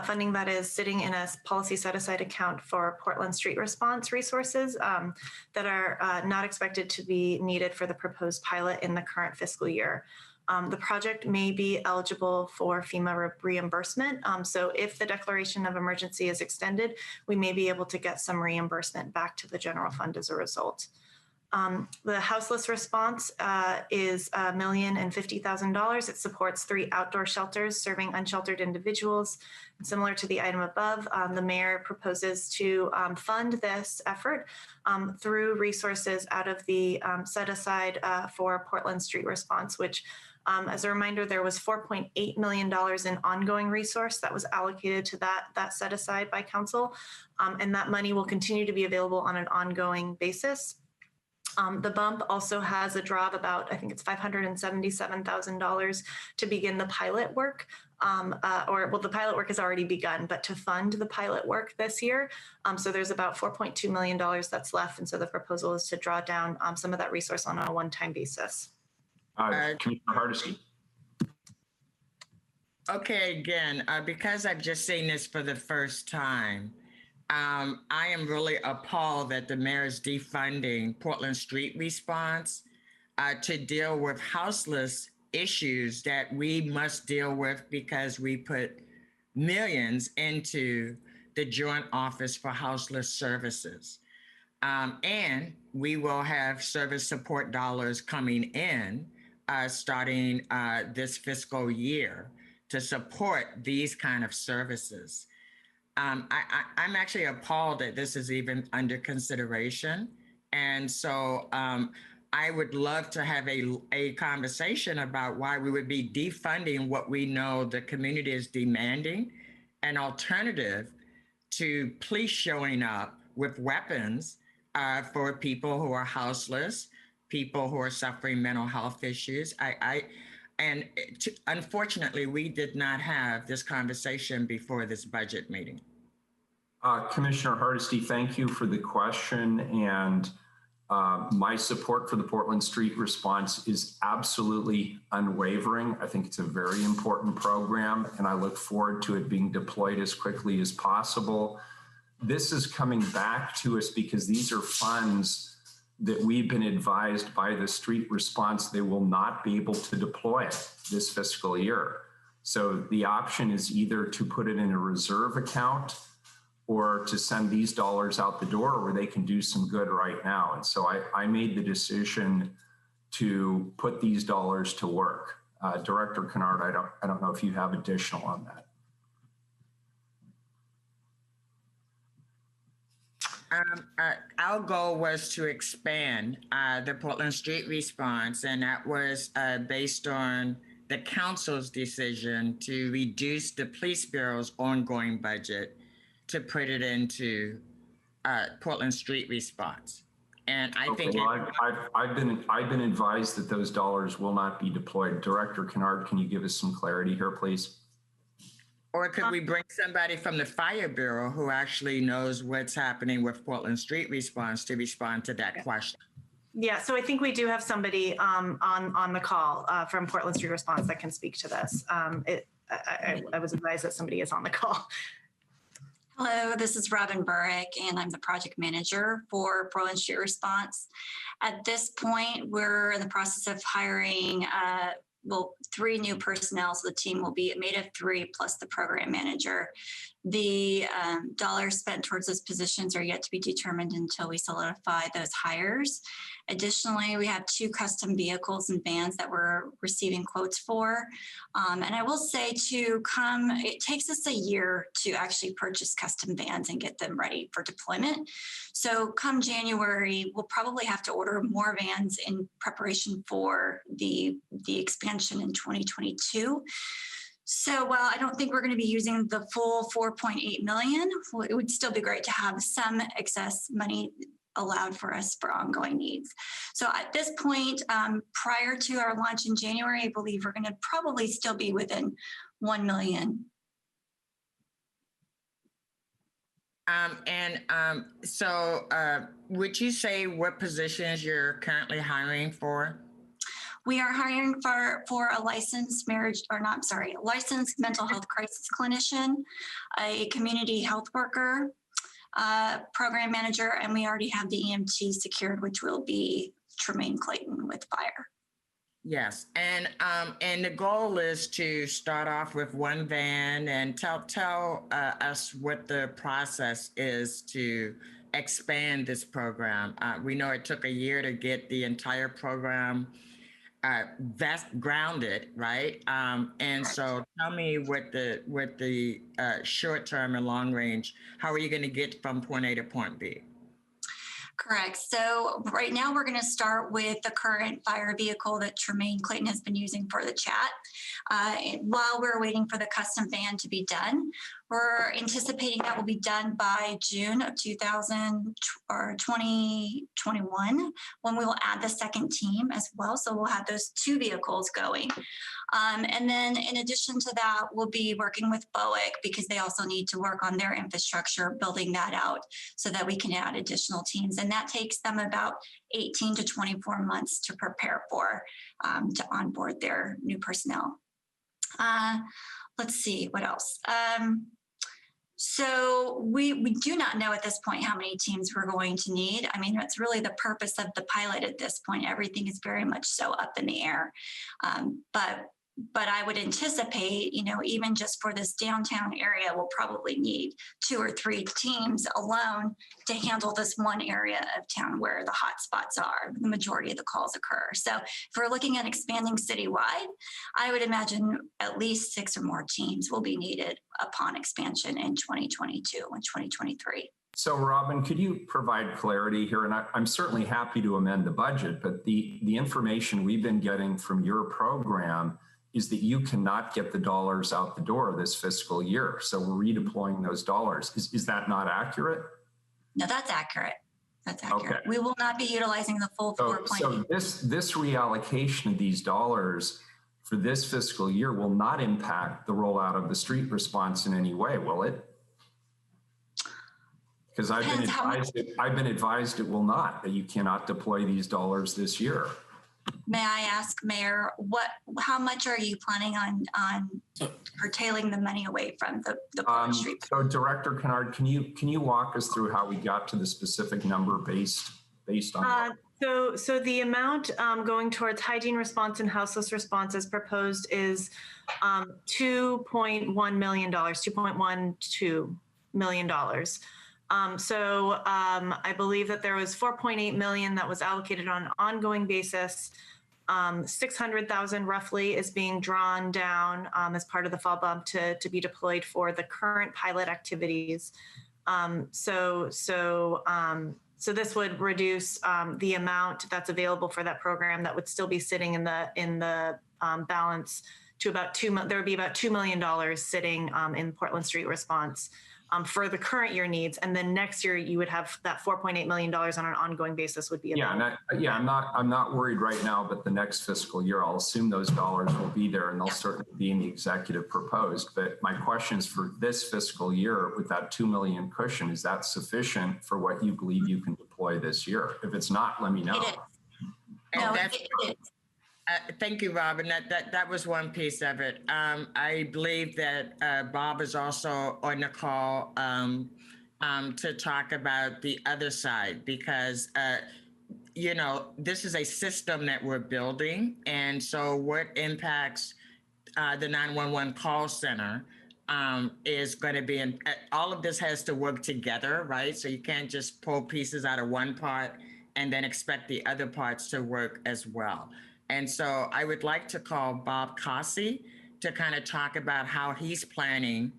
funding that is sitting in a policy set-aside account for Portland street response resources that are not expected to be needed for the proposed pilot in the current fiscal year. The project may be eligible for FEMA reimbursement. So if the declaration of emergency is extended, we may be able to get some reimbursement back to the general fund as a result. The houseless response is $1,050,000. It supports 3 outdoor shelters serving unsheltered individuals. Similar to the item above, the mayor proposes to fund this effort through resources out of the set aside for Portland street response, which as a reminder, there was $4.8 million in ongoing resource that was allocated to that set aside by council. And that money will continue to be available on an ongoing basis. The bump also has a draw of about, I think it's $577,000 to begin the pilot work. The pilot work has already begun, but to fund the pilot work this year. So there's about $4.2 million that's left. And so the proposal is to draw down some of that resource on a one-time basis. Commissioner Hardesty. Okay, again, because I've just seen this for the first time, I am really appalled that the mayor is defunding Portland Street Response to deal with houseless issues that we must deal with because we put millions into the Joint Office for Houseless Services. And we will have service support dollars coming in starting this fiscal year to support these kind of services. I'm actually appalled that this is even under consideration. And so I would love to have a conversation about why we would be defunding what we know the community is demanding, an alternative to police showing up with weapons for people who are houseless, people who are suffering mental health issues. Unfortunately, we did not have this conversation before this budget meeting. Commissioner Hardesty, thank you for the question. And my support for the Portland Street Response is absolutely unwavering. I think it's a very important program, and I look forward to it being deployed as quickly as possible. This is coming back to us because these are funds that we've been advised by the street response they will not be able to deploy this fiscal year. So the option is either to put it in a reserve account or to send these dollars out the door where they can do some good right now. And so I made the decision to put these dollars to work. Director Kennard, I don't know if you have additional on that. Our goal was to expand the Portland Street Response, and that was based on the council's decision to reduce the police bureau's ongoing budget to put it into Portland Street Response. And I think I've been advised that those dollars will not be deployed. Director Kennard, can you give us some clarity here, please? Or could we bring somebody from the Fire Bureau who actually knows what's happening with Portland Street Response to respond to that question? Yeah, so I think we do have somebody on the call from Portland Street Response that can speak to this. I was advised that somebody is on the call. Hello, this is Robin Burrick, and I'm the project manager for Portland Street Response. At this point, we're in the process of hiring 3 new personnel, so the team will be made of 3 plus the program manager. The dollars spent towards those positions are yet to be determined until we solidify those hires. Additionally, we have 2 custom vehicles and vans that we're receiving quotes for. And I will say it takes us a year to actually purchase custom vans and get them ready for deployment. So come January, we'll probably have to order more vans in preparation for the expansion in 2022. So while I don't think we're going to be using the full 4.8 million, it would still be great to have some excess money allowed for us for ongoing needs. So at this point, prior to our launch in January, I believe we're going to probably still be within 1 million. Would you say what positions you're currently hiring for? We are hiring for a licensed licensed mental health crisis clinician, a community health worker, program manager, and we already have the EMT secured, which will be Tremaine Clayton with fire. Yes, and the goal is to start off with 1 van and tell us what the process is to expand this program. We know it took a year to get the entire program grounded, right? So tell me what the short term and long range, how are you going to get from point A to point B? Correct. So right now we're going to start with the current fire vehicle that Tremaine Clayton has been using for the chat. While we're waiting for the custom van to be done, We're anticipating that will be done by June of 2021, when we will add the second team as well. So we'll have those 2 vehicles going. And then in addition to that, we'll be working with BOIC because they also need to work on their infrastructure, building that out so that we can add additional teams. And that takes them about 18 to 24 months to prepare for, to onboard their new personnel. Let's see, what else? So we do not know at this point how many teams we're going to need. I mean, that's really the purpose of the pilot at this point. Everything is very much so up in the air. But I would anticipate, you know, even just for this downtown area, we'll probably need 2 or 3 teams alone to handle this one area of town where the hot spots are, the majority of the calls occur. So if we're looking at expanding citywide, I would imagine at least 6 or more teams will be needed upon expansion in 2022 and 2023. So Robin, could you provide clarity here? And I'm certainly happy to amend the budget, but the information we've been getting from your program is that you cannot get the dollars out the door this fiscal year. So we're redeploying those dollars. Is that not accurate? No, that's accurate. That's accurate. Okay. We will not be utilizing the full 4.8. So this reallocation of these dollars for this fiscal year will not impact the rollout of the street response in any way, will it? Because I've been advised it will not, that you cannot deploy these dollars this year. May I ask, Mayor, how much are you planning on curtailing the money away from the Portland Street? So Director Kennard, can you walk us through how we got to the specific number based on? So the amount going towards hygiene response and houseless response as proposed is $2.1 million, $2.12 million. I believe that there was 4.8 million that was allocated on an ongoing basis. 600,000 roughly is being drawn down as part of the fall bump to be deployed for the current pilot activities. So this would reduce the amount that's available for that program that would still be sitting in the balance to about there would be about $2 million sitting in Portland Street Response for the current year needs, and then next year you would have that $4.8 million on an ongoing basis would be available. I'm not worried right now, but the next fiscal year, I'll assume those dollars will be there, and they'll certainly be in the executive proposed. But my question is, for this fiscal year, with that $2 million cushion, is that sufficient for what you believe you can deploy this year? If it's not, let me know. It is. No, it is. Thank you, Robin. That was one piece of it. I believe that Bob is also on the call to talk about the other side, because this is a system that we're building, and so what impacts the 911 call center is going to be in all of this has to work together, right? So you can't just pull pieces out of one part and then expect the other parts to work as well. And so I would like to call Bob Cossey to kind of talk about how he's planning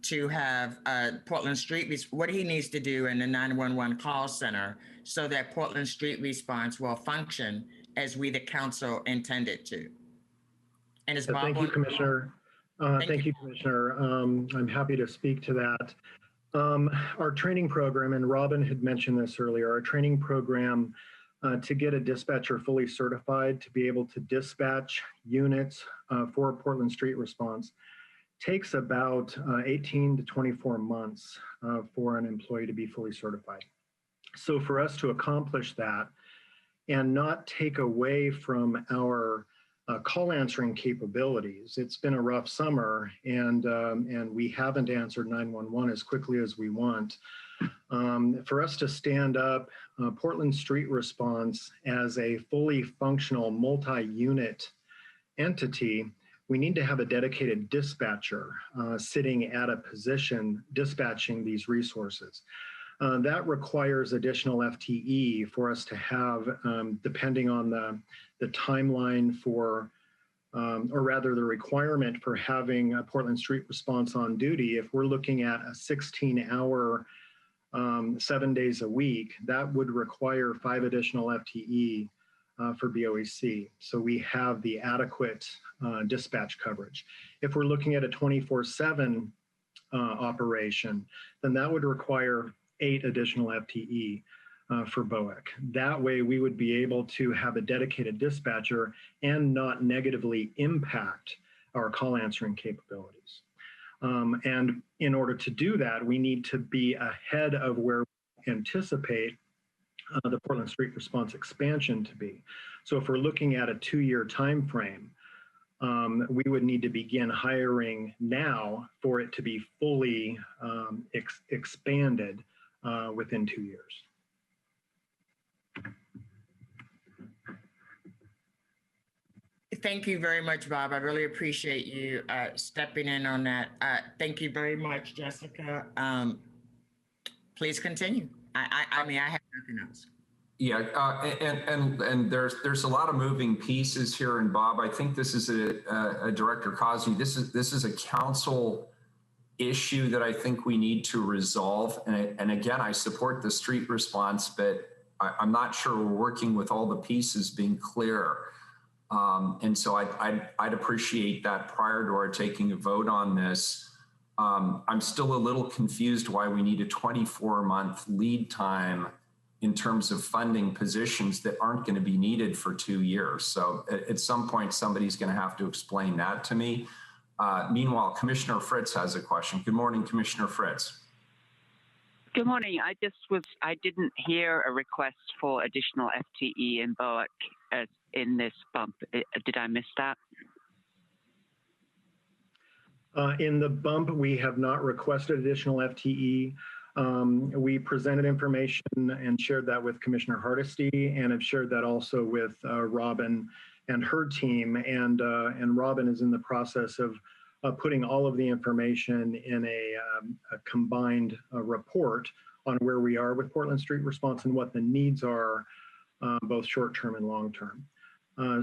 to have Portland Street, what he needs to do in the 911 call center so that Portland Street Response will function as we, the council, intended to. And is Bob? Thank you, Commissioner. Thank you, Commissioner. I'm happy to speak to that. Our training program, and Robin had mentioned this earlier, our training program to get a dispatcher fully certified to be able to dispatch units for Portland Street Response takes about 18 to 24 months for an employee to be fully certified. So for us to accomplish that and not take away from our call answering capabilities, it's been a rough summer, and we haven't answered 911 as quickly as we want. For us to stand up Portland Street Response as a fully functional multi-unit entity, we need to have a dedicated dispatcher sitting at a position dispatching these resources. That requires additional FTE for us to have, depending on the timeline for, or rather the requirement for having a Portland Street Response on duty. If we're looking at a 16-hour 7 days a week, that would require 5 additional FTE for BOEC. So we have the adequate dispatch coverage. If we're looking at a 24/7 operation, then that would require 8 additional FTE for BOEC. That way we would be able to have a dedicated dispatcher and not negatively impact our call answering capabilities. And in order to do that, we need to be ahead of where we anticipate the Portland Street Response expansion to be. So if we're looking at a 2-year time frame, we would need to begin hiring now for it to be fully expanded within 2 years. Thank you very much, Bob. I really appreciate you stepping in on that. Thank you very much, Jessica. Please continue. I mean, I have nothing else. Yeah, and there's a lot of moving pieces here. And Bob, I think this is a Director Cosby. This is a council issue that I think we need to resolve. And again, I support the street response, but I'm not sure we're working with all the pieces being clear. And so I'd appreciate that prior to our taking a vote on this. I'm still a little confused why we need a 24-month lead time in terms of funding positions that aren't going to be needed for 2 years. So at some point, somebody's going to have to explain that to me. Meanwhile, Commissioner Fritz has a question. Good morning, Commissioner Fritz. Good morning. I didn't hear a request for additional FTE in BOEC in this bump. Did I miss that? In the bump, we have not requested additional FTE. We presented information and shared that with Commissioner Hardesty, and have shared that also with Robin and her team. And Robin is in the process of putting all of the information in a combined report on where we are with Portland Street Response and what the needs are, both short-term and long-term.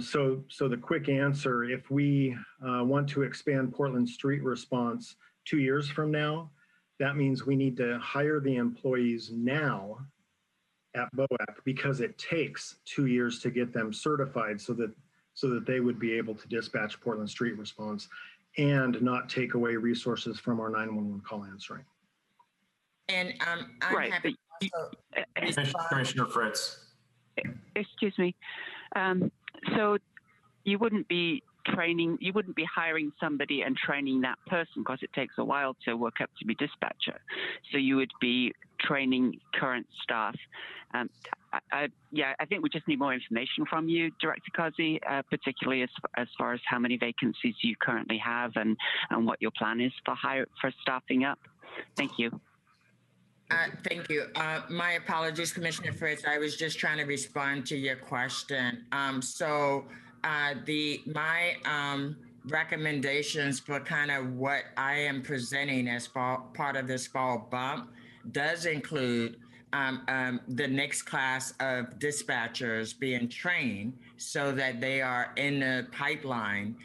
So the quick answer, if we want to expand Portland Street Response 2 years from now, that means we need to hire the employees now at BOEC, because it takes 2 years to get them certified so that they would be able to dispatch Portland Street Response and not take away resources from our 911 call answering. And I'm happy to Commissioner Fritz. Excuse me. So you wouldn't be hiring somebody and training that person, because it takes a while to work up to be dispatcher. So you would be training current staff. I think we just need more information from you, Director Kazi, particularly as far as how many vacancies you currently have and what your plan is for staffing up. Thank you. Thank you. My apologies, Commissioner Fritz. I was just trying to respond to your question. My recommendations for kind of what I am presenting as part of this fall bump does include the next class of dispatchers being trained so that they are in the pipeline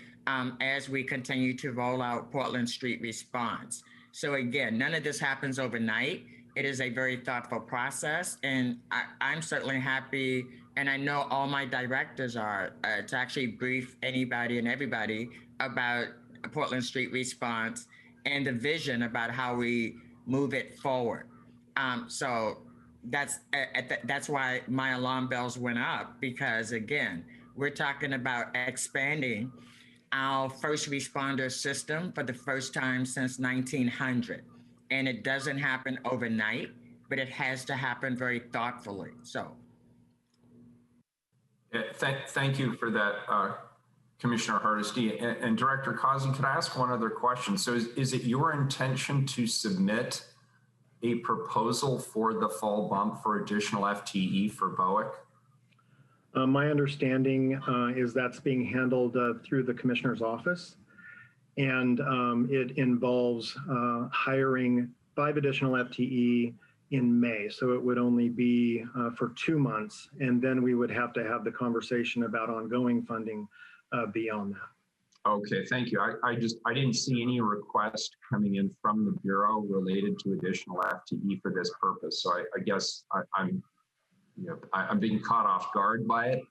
as we continue to roll out Portland Street Response. So again, none of this happens overnight. It is a very thoughtful process, and I'm certainly happy, and I know all my directors are, to actually brief anybody and everybody about Portland Street Response and the vision about how we move it forward. So that's why my alarm bells went up, because again, we're talking about expanding our first responder system for the first time since 1900. And it doesn't happen overnight, but it has to happen very thoughtfully. So, thank you for that, Commissioner Hardesty. And Director Causey, could I ask one other question? So, is it your intention to submit a proposal for the fall bump for additional FTE for BOEC? My understanding is that's being handled through the Commissioner's office. And it involves hiring 5 additional FTE in May. So it would only be for 2 months. And then we would have to have the conversation about ongoing funding beyond that. Okay, thank you. I didn't see any request coming in from the Bureau related to additional FTE for this purpose. So I guess I'm being caught off guard by it.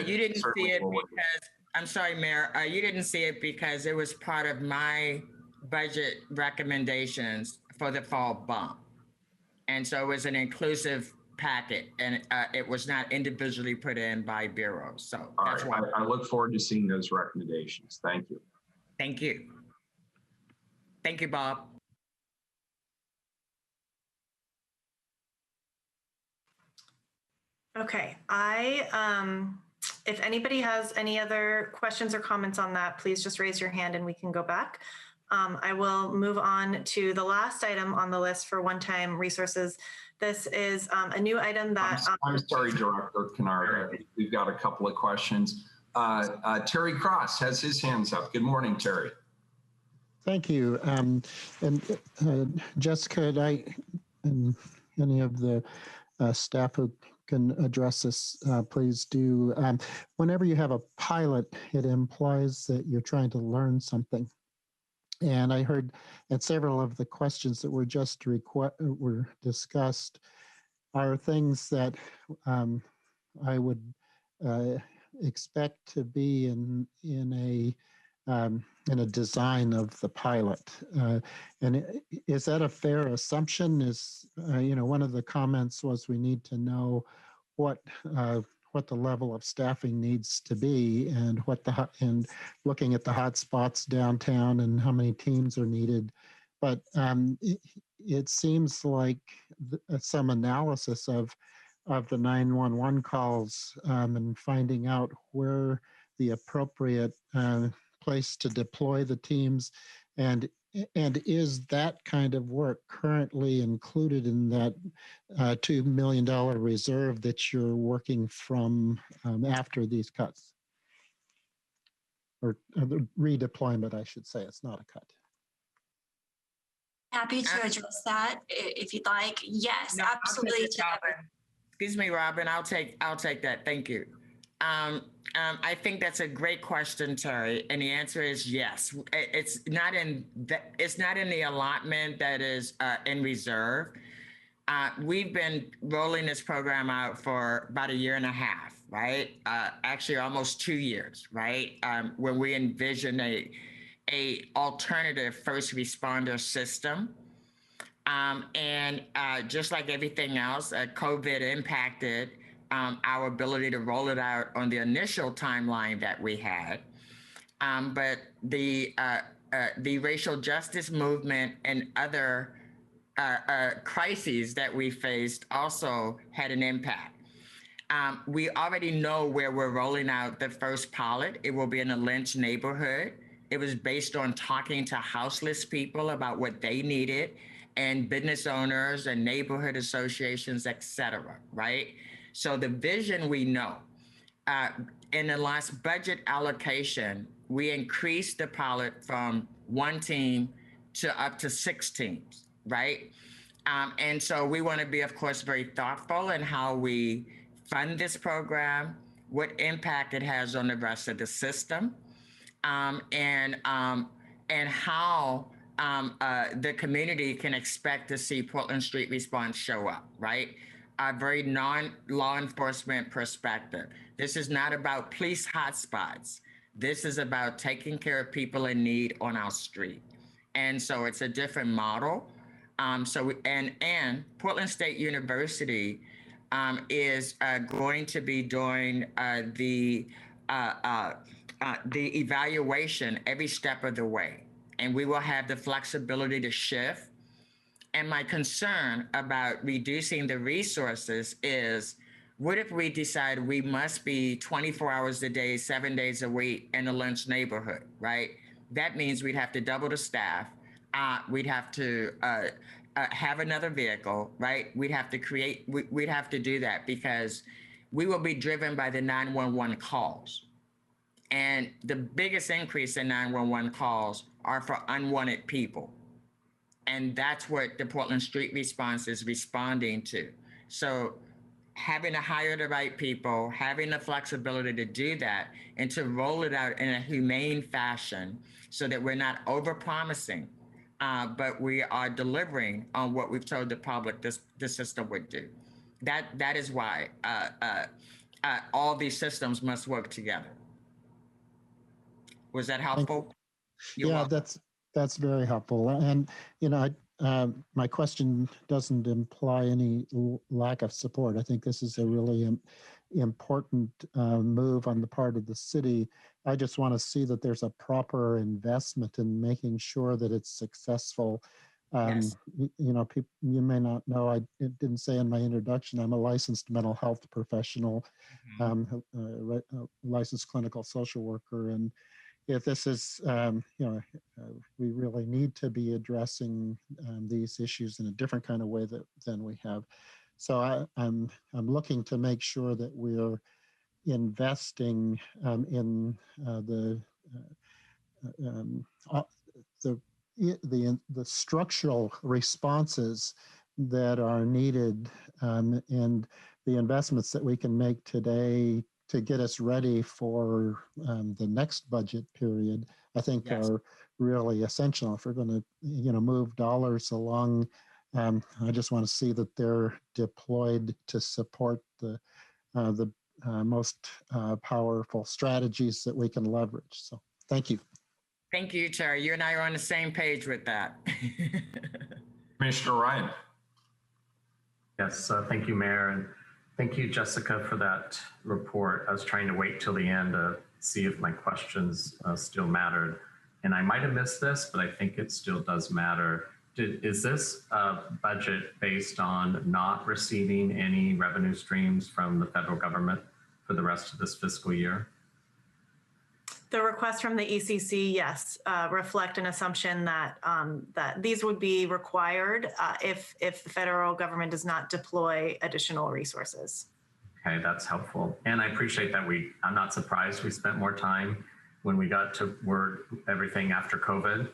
You didn't see it because, I'm sorry, Mayor, you didn't see it because it was part of my budget recommendations for the fall bump. And so it was an inclusive packet, and it was not individually put in by bureaus. So All that's right. why. I look forward to seeing those recommendations. Thank you. Thank you. Thank you, Bob. Okay, if anybody has any other questions or comments on that, please just raise your hand and we can go back. I will move on to the last item on the list for one-time resources. This is a new item that— I'm sorry, Director Kennard. We've got a couple of questions. Terry Cross has his hands up. Good morning, Terry. Thank you. And Jessica, and any of the staff who can address this, please do. Whenever you have a pilot, it implies that you're trying to learn something. And I heard that several of the questions that were just were discussed are things that I would expect to be in a design of the pilot. And is that a fair assumption? Is one of the comments was we need to know what the level of staffing needs to be, and and looking at the hot spots downtown and how many teams are needed. But it seems like some analysis of the 911 calls and finding out where the appropriate place to deploy the teams, and is that kind of work currently included in that $2 million reserve that you're working from after these cuts? Or the redeployment, I should say. It's not a cut. Happy to address that if you'd like. Yes, No, absolutely. Excuse me, Robin. I'll take that. Thank you. I think that's a great question, Terry, and the answer is yes. It's not in the allotment that is in reserve. We've been rolling this program out for about 1.5 years, right? Actually, almost 2 years, right? When we envision a alternative first responder system. And just like everything else, COVID impacted our ability to roll it out on the initial timeline that we had. But the racial justice movement and other crises that we faced also had an impact. We already know where we're rolling out the first pilot. It will be in a Lynch neighborhood. It was based on talking to houseless people about what they needed, and business owners and neighborhood associations, et cetera, right? So the vision we know. In the last budget allocation, we increased the pilot from 1 team to up to 6 teams, right? And so we want to be, of course, very thoughtful in how we fund this program, what impact it has on the rest of the system, and how the community can expect to see Portland Street Response show up, right? A very non-law enforcement perspective. This is not about police hotspots. This is about taking care of people in need on our street. And so it's a different model. And Portland State University is going to be doing the evaluation every step of the way. And we will have the flexibility to shift. And my concern about reducing the resources is, what if we decide we must be 24 hours a day, 7 days a week in the Lynch neighborhood, right? That means we'd have to double the staff. We'd have to have another vehicle, right? We'd have to do that because we will be driven by the 911 calls. And the biggest increase in 911 calls are for unwanted people. And that's what the Portland Street Response is responding to. So having to hire the right people, having the flexibility to do that, and to roll it out in a humane fashion so that we're not over-promising, but we are delivering on what we've told the public this system would do. That is why all these systems must work together. Was that helpful? Yeah, that's That's very helpful. And, my question doesn't imply any lack of support. I think this is a really important move on the part of the city. I just want to see that there's a proper investment in making sure that it's successful. Yes. People, you may not know, I didn't say in my introduction, I'm a licensed mental health professional, licensed clinical social worker. And if this is, we really need to be addressing these issues in a different kind of way than we have. So I'm looking to make sure that we're investing in the structural responses that are needed and the investments that we can make today to get us ready for the next budget period, I think are really essential. If we're going to, move dollars along, I just want to see that they're deployed to support the most powerful strategies that we can leverage. So thank you. Thank you, Terry. You and I are on the same page with that. Commissioner Ryan. Yes, thank you, Mayor. And thank you, Jessica, for that report. I was trying to wait till the end to see if my questions still mattered. And I might have missed this, but I think it still does matter. Is this budget based on not receiving any revenue streams from the federal government for the rest of this fiscal year? The request from the ECC, yes, reflect an assumption that that these would be required if the federal government does not deploy additional resources. Okay, that's helpful. And I appreciate that I'm not surprised we spent more time when we got to everything after COVID.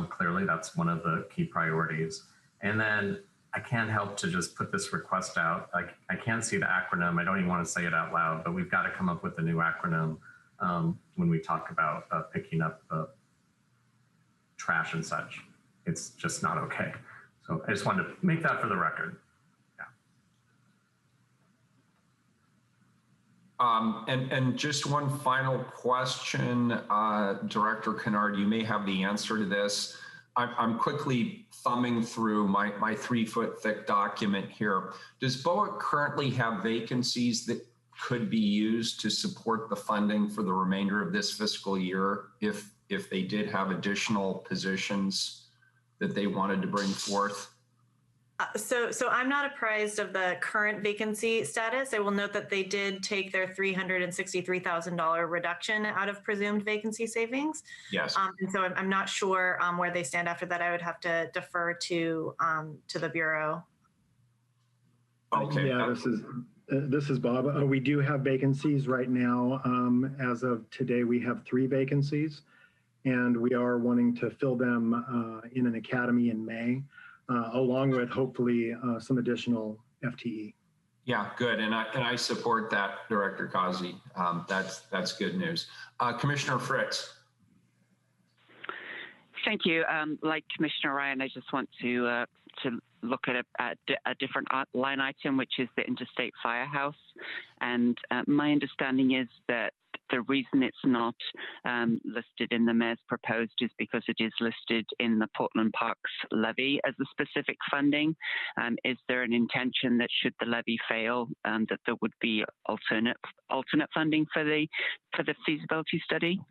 Clearly, that's one of the key priorities. And then I can't help to just put this request out. I can't see the acronym. I don't even want to say it out loud, but we've got to come up with a new acronym when we talk about picking up trash and such. It's just not okay. So I just wanted to make that for the record. And just one final question, Director Kennard, you may have the answer to this. I'm quickly thumbing through my 3-foot thick document here. Does BOA currently have vacancies that could be used to support the funding for the remainder of this fiscal year if they did have additional positions that they wanted to bring forth? So I'm not apprised of the current vacancy status. I will note that they did take their $363,000 reduction out of presumed vacancy savings. Yes. And so I'm not sure where they stand after that. I would have to defer to the Bureau. Okay. Yeah, this is Bob. We do have vacancies right now. As of today, we have 3 vacancies, and we are wanting to fill them in an academy in May. Along with hopefully some additional FTE. Yeah, good, and I support that, Director Kazi. That's good news. Commissioner Fritz. Thank you. Like Commissioner Ryan, I just want to look at a different line item, which is the Interstate Firehouse. And my understanding is that the reason it's not listed in the mayor's proposed is because it is listed in the Portland Parks levy as a specific funding. Is there an intention that should the levy fail, that there would be alternate funding for the feasibility study?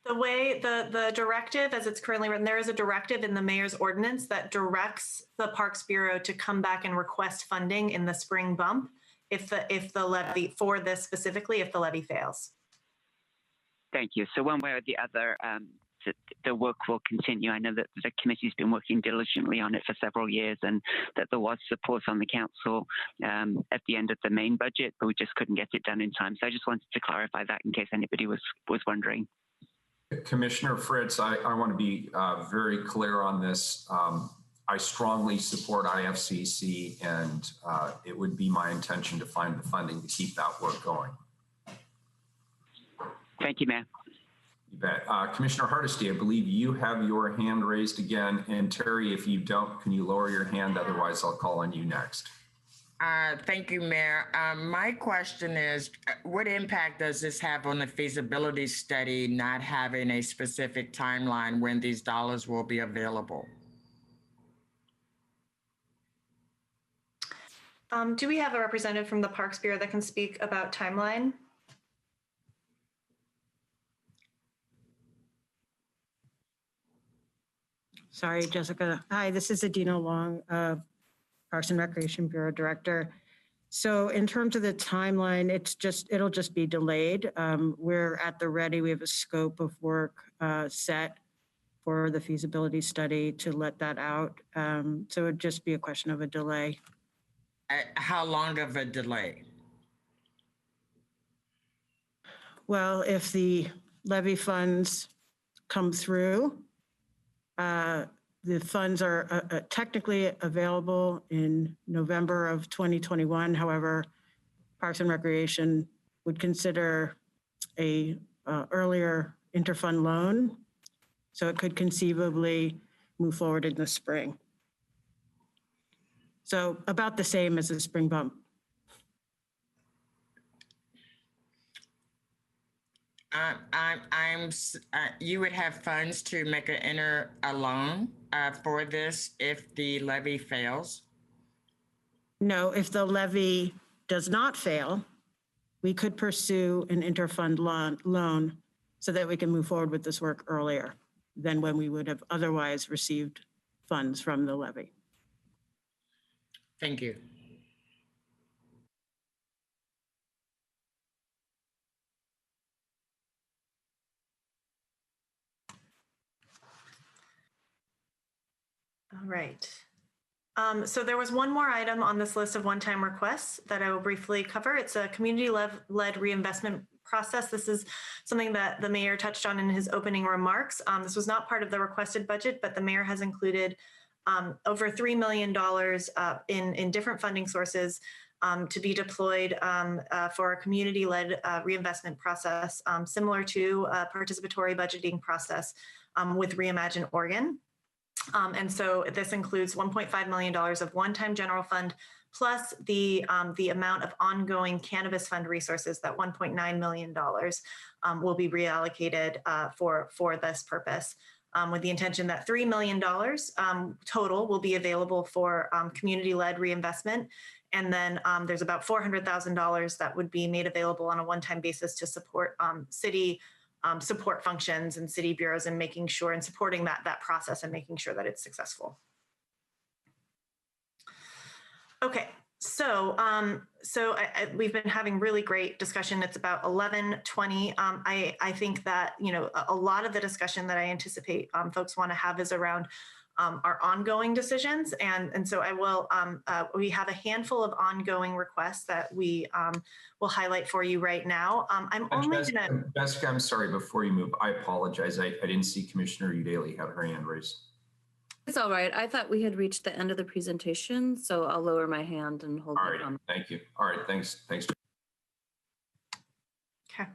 The way the directive, as it's currently written, there is a directive in the mayor's ordinance that directs the Parks Bureau to come back and request funding in the spring bump if the levy, for this specifically, if the levy fails. Thank you. So one way or the other, the work will continue. I know that the committee's been working diligently on it for several years, and that there was support on the council at the end of the main budget, but we just couldn't get it done in time. So I just wanted to clarify that in case anybody was wondering. Commissioner Fritz, I want to be very clear on this. I strongly support IFCC, and it would be my intention to find the funding to keep that work going. Thank you, Mayor. You bet. Commissioner Hardesty, I believe you have your hand raised again. And Terry, if you don't, can you lower your hand? Otherwise, I'll call on you next. Thank you, Mayor. My question is, what impact does this have on the feasibility study not having a specific timeline when these dollars will be available? Do we have a representative from the Parks Bureau that can speak about timeline? Sorry, Jessica. Hi, this is Adina Long, Parks and Recreation Bureau Director. So in terms of the timeline, it'll just be delayed. We're at the ready. We have a scope of work set for the feasibility study to let that out. So it'd just be a question of a delay. How long of a delay? Well, if the levy funds come through, the funds are technically available in November of 2021. However, Parks and Recreation would consider a earlier interfund loan, so it could conceivably move forward in the spring. So about the same as the spring bump. You would have funds to make a loan for this if the levy fails? No, if the levy does not fail, we could pursue an interfund loan so that we can move forward with this work earlier than when we would have otherwise received funds from the levy. Thank you. All right. So there was one more item on this list of one-time requests that I will briefly cover. It's a community-led reinvestment process. This is something that the mayor touched on in his opening remarks. This was not part of the requested budget, but the mayor has included over $3 million in different funding sources to be deployed for a community-led reinvestment process, similar to a participatory budgeting process with Reimagine Oregon. And so this includes $1.5 million of one-time general fund, plus the amount of ongoing cannabis fund resources, that $1.9 million will be reallocated for this purpose, with the intention that $3 million total will be available for community-led reinvestment. And then there's about $400,000 that would be made available on a one-time basis to support city support functions and city bureaus, and making sure and supporting that process and making sure that it's successful. Okay, so we've been having really great discussion. It's about 11:20. I think that a lot of the discussion that I anticipate folks want to have is around our ongoing decisions, and so I will. We have a handful of ongoing requests that we will highlight for you right now. I'm only gonna. Jessica, I'm sorry. Before you move, I apologize. I didn't see Commissioner Eudaily have her hand raised. It's all right. I thought we had reached the end of the presentation, so I'll lower my hand and hold my comment. Thank you. All right, thanks. Okay.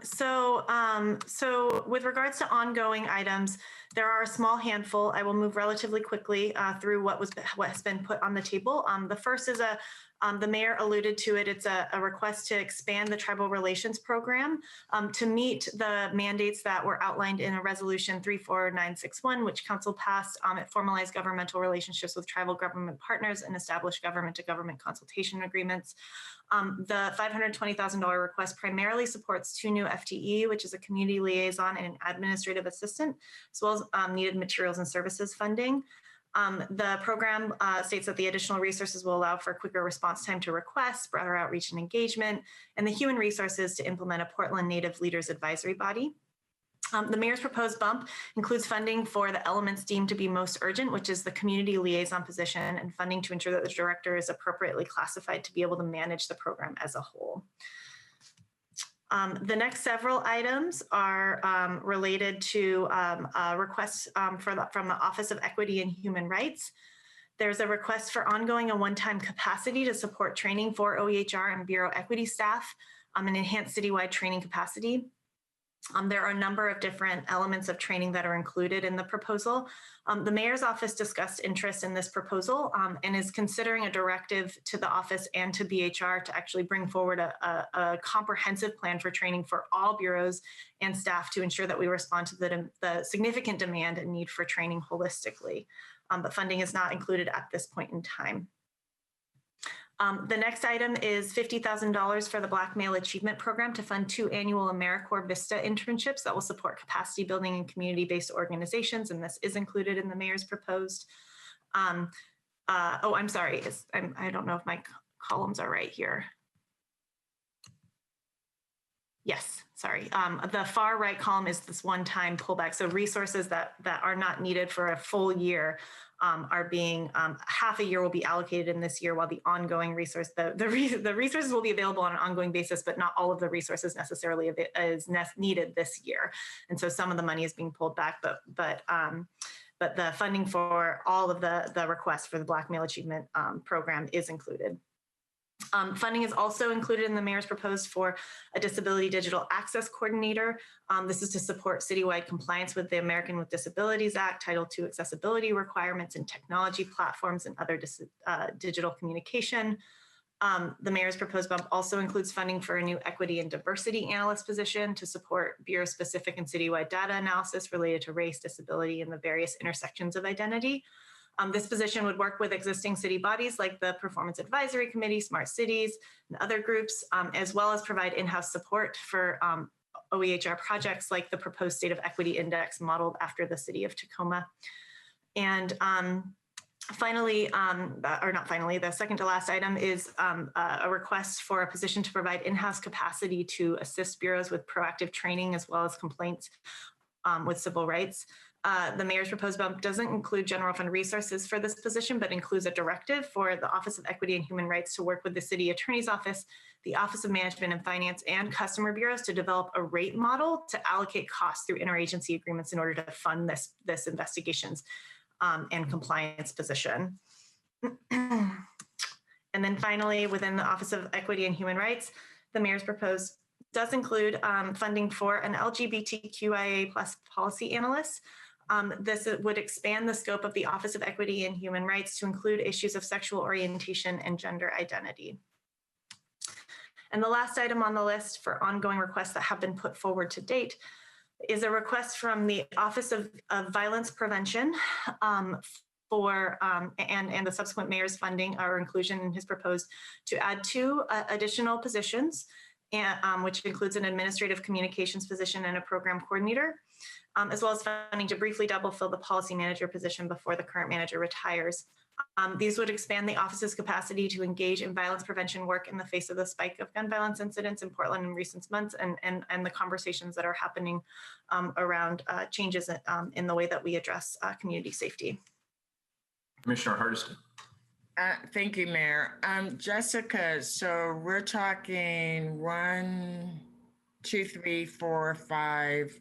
So with regards to ongoing items, there are a small handful. I will move relatively quickly through what has been put on the table. The first is the mayor alluded to it. It's a request to expand the tribal relations program to meet the mandates that were outlined in a resolution 34961, which council passed. It formalized governmental relationships with tribal government partners and established government-to-government consultation agreements. The $520,000 request primarily supports 2 new FTE, which is a community liaison and an administrative assistant, as well as needed materials and services funding. The program states that the additional resources will allow for quicker response time to requests, broader outreach and engagement, and the human resources to implement a Portland Native Leaders Advisory Body. The mayor's proposed bump includes funding for the elements deemed to be most urgent, which is the community liaison position, and funding to ensure that the director is appropriately classified to be able to manage the program as a whole. The next several items are related to requests from the Office of Equity and Human Rights. There's a request for ongoing and one-time capacity to support training for OEHR and Bureau equity staff and enhance citywide training capacity. There are a number of different elements of training that are included in the proposal. The mayor's office discussed interest in this proposal and is considering a directive to the office and to BHR to actually bring forward a comprehensive plan for training for all bureaus and staff to ensure that we respond to the significant demand and need for training holistically. But funding is not included at this point in time. The next item is $50,000 for the Black Male Achievement Program to fund 2 annual AmeriCorps Vista internships that will support capacity building in community-based organizations, and this is included in the mayor's proposed. I'm sorry, I don't know if my columns are right here. Yes, sorry. The far right column is this one-time pullback. So resources that are not needed for a full year are being, half a year will be allocated in this year, while the ongoing resource, the resources will be available on an ongoing basis, but not all of the resources necessarily is needed this year. And so some of the money is being pulled back, but the funding for all of the requests for the Black Male Achievement Program is included. Funding is also included in the mayor's proposed for a disability digital access coordinator. This is to support citywide compliance with the American with Disabilities Act, Title II accessibility requirements and technology platforms and other digital communication. The mayor's proposed bump also includes funding for a new equity and diversity analyst position to support bureau-specific and citywide data analysis related to race, disability, and the various intersections of identity. This position would work with existing city bodies like the Performance Advisory Committee, Smart Cities, and other groups, as well as provide in-house support for OEHR projects like the proposed State of Equity Index modeled after the city of Tacoma. And finally, the second to last item is a request for a position to provide in-house capacity to assist bureaus with proactive training as well as complaints with civil rights. The mayor's proposed bump doesn't include general fund resources for this position, but includes a directive for the Office of Equity and Human Rights to work with the City Attorney's Office, the Office of Management and Finance, and customer bureaus to develop a rate model to allocate costs through interagency agreements in order to fund this investigations and compliance position. And then finally, within the Office of Equity and Human Rights, the mayor's proposed does include funding for an LGBTQIA+ policy analyst. This would expand the scope of the Office of Equity and Human Rights to include issues of sexual orientation and gender identity. And the last item on the list for ongoing requests that have been put forward to date is a request from the Office of Violence Prevention for and the subsequent mayor's funding or inclusion in his proposed to add 2 additional positions, and, which includes an administrative communications position and a program coordinator, as well as funding to briefly double fill the policy manager position before the current manager retires. These would expand the office's capacity to engage in violence prevention work in the face of the spike of gun violence incidents in Portland in recent months and the conversations that are happening around changes in the way that we address community safety. Commissioner Hardesty. Thank you, Mayor. Jessica, so we're talking 1, 2, 3, 4, 5,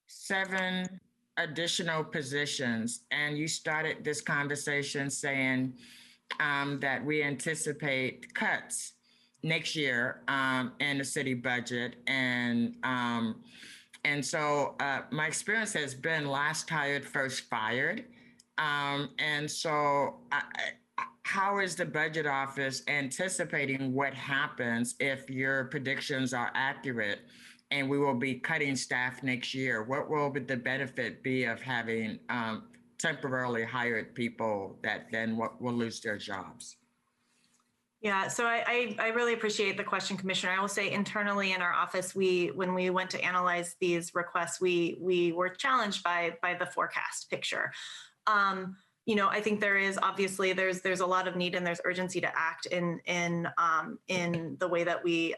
7 additional positions. And you started this conversation saying that we anticipate cuts next year in the city budget. And so my experience has been last hired, first fired. And so how is the budget office anticipating what happens if your predictions are accurate and we will be cutting staff next year? What will the benefit be of having temporarily hired people that then will lose their jobs? Yeah, so I really appreciate the question, Commissioner. I will say internally in our office, when we went to analyze these requests, we were challenged by the forecast picture. You know, I think there is obviously there's a lot of need and there's urgency to act in the way that we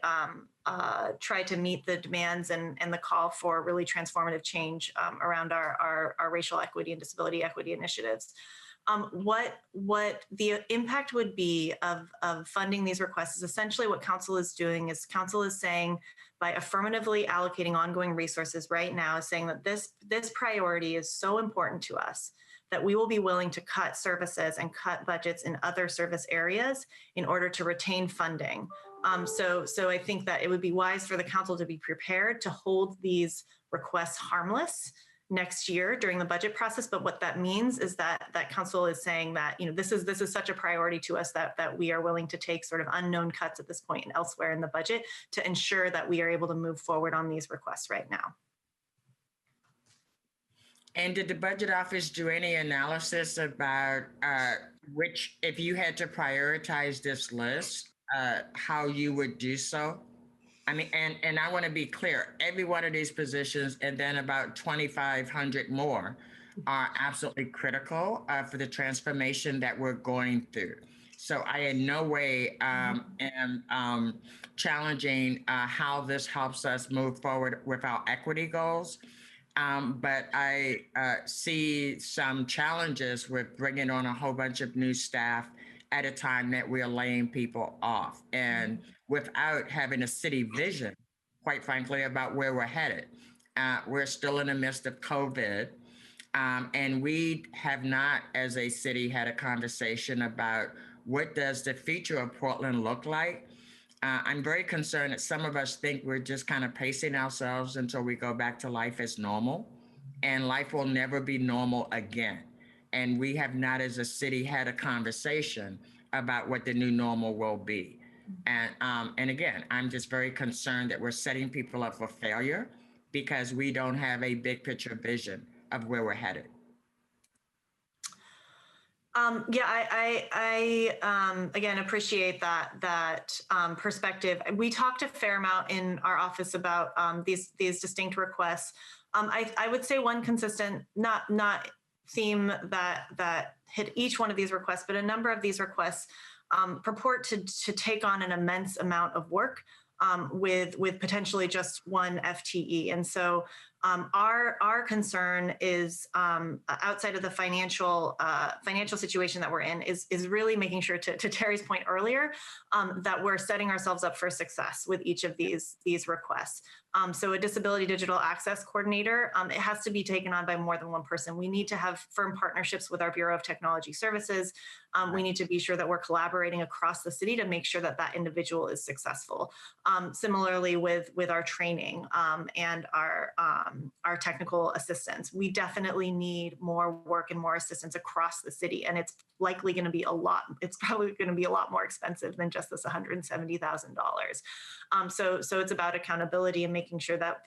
try to meet the demands and the call for really transformative change around our racial equity and disability equity initiatives. What the impact would be of funding these requests is essentially what council is doing is council is saying by affirmatively allocating ongoing resources right now is saying that this priority is so important to us that we will be willing to cut services and cut budgets in other service areas in order to retain funding So I think that it would be wise for the council to be prepared to hold these requests harmless next year during the budget process. But what that means is that council is saying that, this is such a priority to us that we are willing to take sort of unknown cuts at this point and elsewhere in the budget to ensure that we are able to move forward on these requests right now. And did the budget office do any analysis about which, if you had to prioritize this list, how you would do so? I mean, and I want to be clear, every one of these positions and then about 2,500 more are absolutely critical for the transformation that we're going through. So I in no way am challenging how this helps us move forward with our equity goals. But I see some challenges with bringing on a whole bunch of new staff at a time that we're laying people off and without having a city vision, quite frankly, about where we're headed. We're still in the midst of COVID, and we have not, as a city, had a conversation about what does the future of Portland look like. I'm very concerned that some of us think we're just kind of pacing ourselves until we go back to life as normal, and life will never be normal again. And we have not, as a city, had a conversation about what the new normal will be. And again, I'm just very concerned that we're setting people up for failure because we don't have a big picture vision of where we're headed. Yeah, I again appreciate that perspective. We talked a fair amount in our office about these distinct requests. I would say one consistent, not theme that hit each one of these requests, but a number of these requests purport to take on an immense amount of work with potentially just one FTE. And so our concern is outside of the financial situation that we're in is really making sure, to Terry's point earlier, that we're setting ourselves up for success with each of these requests. So a disability digital access coordinator, it has to be taken on by more than one person. We need to have firm partnerships with our Bureau of Technology Services. We need to be sure that we're collaborating across the city to make sure that individual is successful. Similarly with our training and our technical assistance, we definitely need more work and more assistance across the city. And it's likely going to be it's probably going to be a lot more expensive than just this $170,000. So it's about accountability and making sure that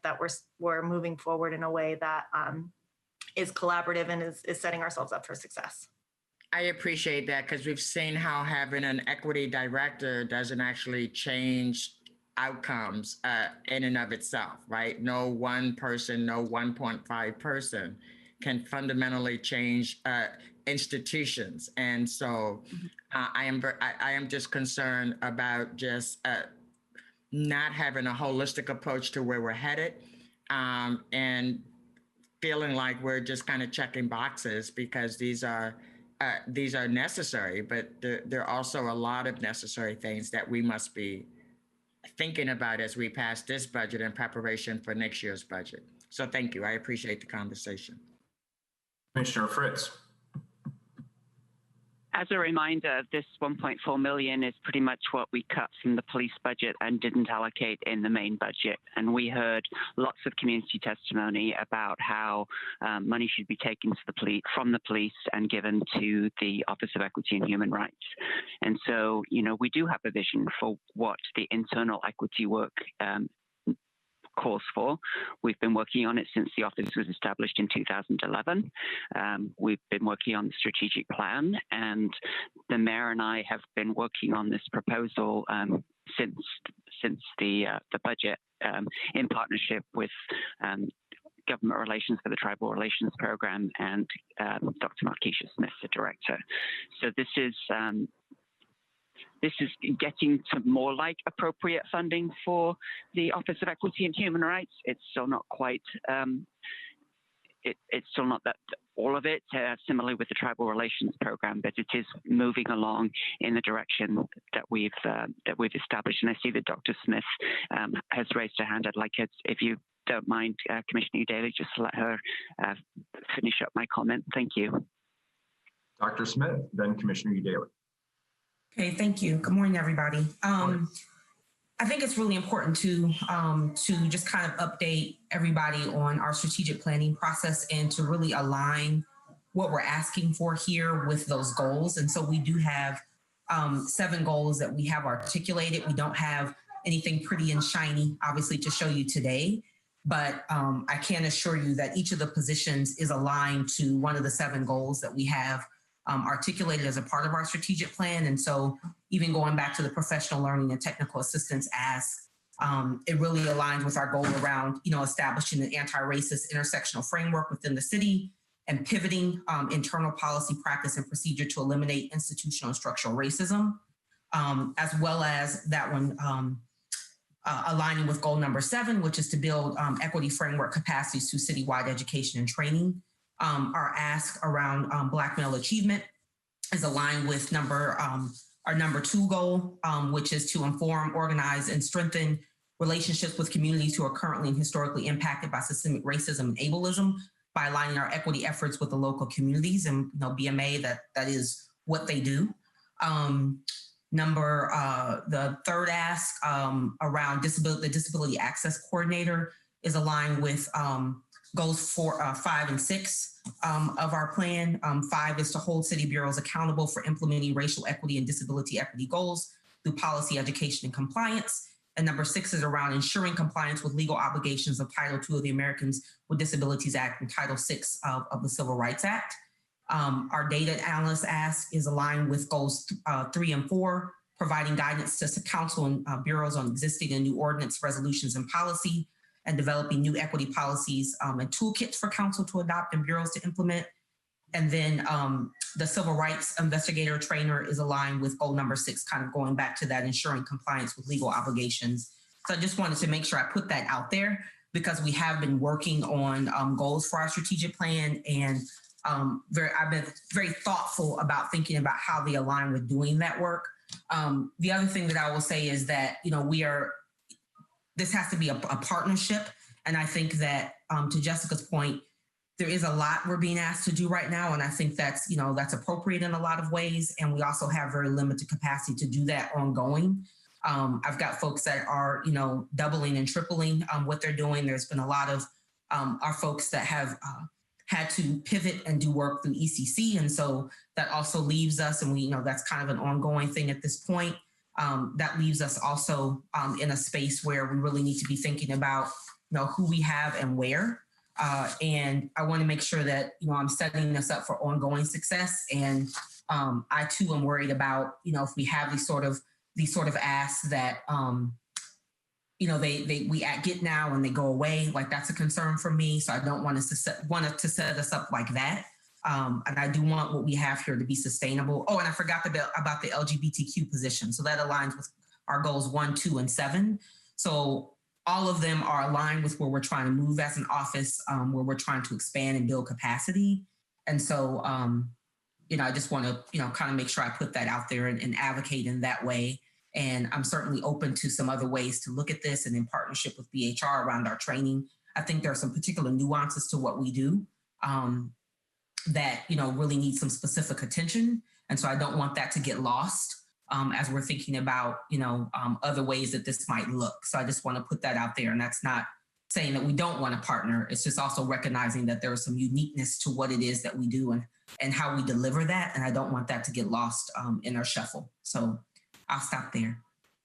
we're moving forward in a way that is collaborative and is setting ourselves up for success. I appreciate that because we've seen how having an equity director doesn't actually change outcomes in and of itself, right? No one person, no 1.5 person can fundamentally change institutions. And so I am just concerned about just not having a holistic approach to where we're headed and feeling like we're just kind of checking boxes because these are necessary, but there are also a lot of necessary things that we must be thinking about as we pass this budget in preparation for next year's budget. So thank you. I appreciate the conversation. Commissioner Fritz. As a reminder, this 1.4 million is pretty much what we cut from the police budget and didn't allocate in the main budget. And we heard lots of community testimony about how money should be taken from the police and given to the Office of Equity and Human Rights. And so, we do have a vision for what the internal equity work calls for. We've been working on it since the office was established in 2011. We've been working on the strategic plan, and the mayor and I have been working on this proposal since the budget in partnership with Government Relations for the Tribal Relations Program and Dr. Markeisha Smith, the director. So this is getting to more like appropriate funding for the Office of Equity and Human Rights. It's still not quite, it's still not that all of it, similarly with the Tribal Relations Program, but it is moving along in the direction that we've established. And I see that Dr. Smith has raised her hand. I'd like her, if you don't mind, Commissioner Eudaily, just to let her finish up my comment. Thank you. Dr. Smith, then Commissioner Eudaily. Okay, thank you. Good morning, everybody. I think it's really important to just kind of update everybody on our strategic planning process and to really align what we're asking for here with those goals. And so we do have 7 goals that we have articulated. We don't have anything pretty and shiny, obviously, to show you today, but I can assure you that each of the positions is aligned to one of the 7 goals that we have articulated as a part of our strategic plan. And so even going back to the professional learning and technical assistance ask, it really aligns with our goal around, establishing an anti-racist intersectional framework within the city and pivoting internal policy, practice, and procedure to eliminate institutional and structural racism, as well as that one aligning with goal number 7, which is to build equity framework capacities through citywide education and training. Our ask around Black male achievement is aligned with our number 2 goal, which is to inform, organize, and strengthen relationships with communities who are currently and historically impacted by systemic racism and ableism by aligning our equity efforts with the local communities. And BMA, that is what they do. The third ask around the disability access coordinator is aligned with goals 4, 5, and 6 of our plan. 5 is to hold city bureaus accountable for implementing racial equity and disability equity goals through policy, education, and compliance. And number 6 is around ensuring compliance with legal obligations of Title II of the Americans with Disabilities Act and Title VI of the Civil Rights Act. Our data analyst ask is aligned with goals 3 and 4, providing guidance to council and bureaus on existing and new ordinance resolutions and policy, and developing new equity policies and toolkits for council to adopt and bureaus to implement. And then the civil rights investigator trainer is aligned with goal number 6, kind of going back to that, ensuring compliance with legal obligations. So I just wanted to make sure I put that out there because we have been working on goals for our strategic plan, and I've been very thoughtful about thinking about how they align with doing that work. The other thing that I will say is that, this has to be a partnership. And I think that to Jessica's point, there is a lot we're being asked to do right now. And I think that's appropriate in a lot of ways. And we also have very limited capacity to do that ongoing. I've got folks that are, doubling and tripling what they're doing. There's been a lot of our folks that have had to pivot and do work through ECC. And so that also leaves us, and that's kind of an ongoing thing at this point. That leaves us also in a space where we really need to be thinking about, who we have and where. And I want to make sure that, I'm setting us up for ongoing success. And I too am worried about, if we have these sort of asks that, we get now and they go away. Like, that's a concern for me. So I don't want us to set us up like that. And I do want what we have here to be sustainable. Oh, and I forgot about the LGBTQ position. So that aligns with our goals 1, 2, and 7. So all of them are aligned with where we're trying to move as an office, where we're trying to expand and build capacity. And so, I just want to, kind of make sure I put that out there and advocate in that way. And I'm certainly open to some other ways to look at this, and in partnership with BHR around our training. I think there are some particular nuances to what we do that, really need some specific attention. And so I don't want that to get lost as we're thinking about, other ways that this might look. So I just want to put that out there. And that's not saying that we don't want to partner. It's just also recognizing that there is some uniqueness to what it is that we do and how we deliver that. And I don't want that to get lost in our shuffle. So I'll stop there.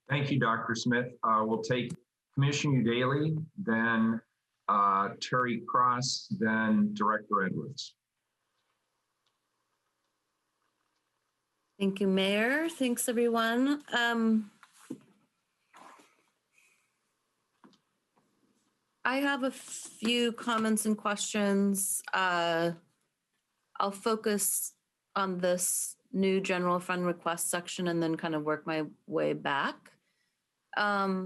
Thank you, Dr. Smith. We'll take Commissioner Eudaily, then Terry Cross, then Director Edwards. Thank you, Mayor. Thanks, everyone. I have a few comments and questions. I'll focus on this new general fund request section and then kind of work my way back. I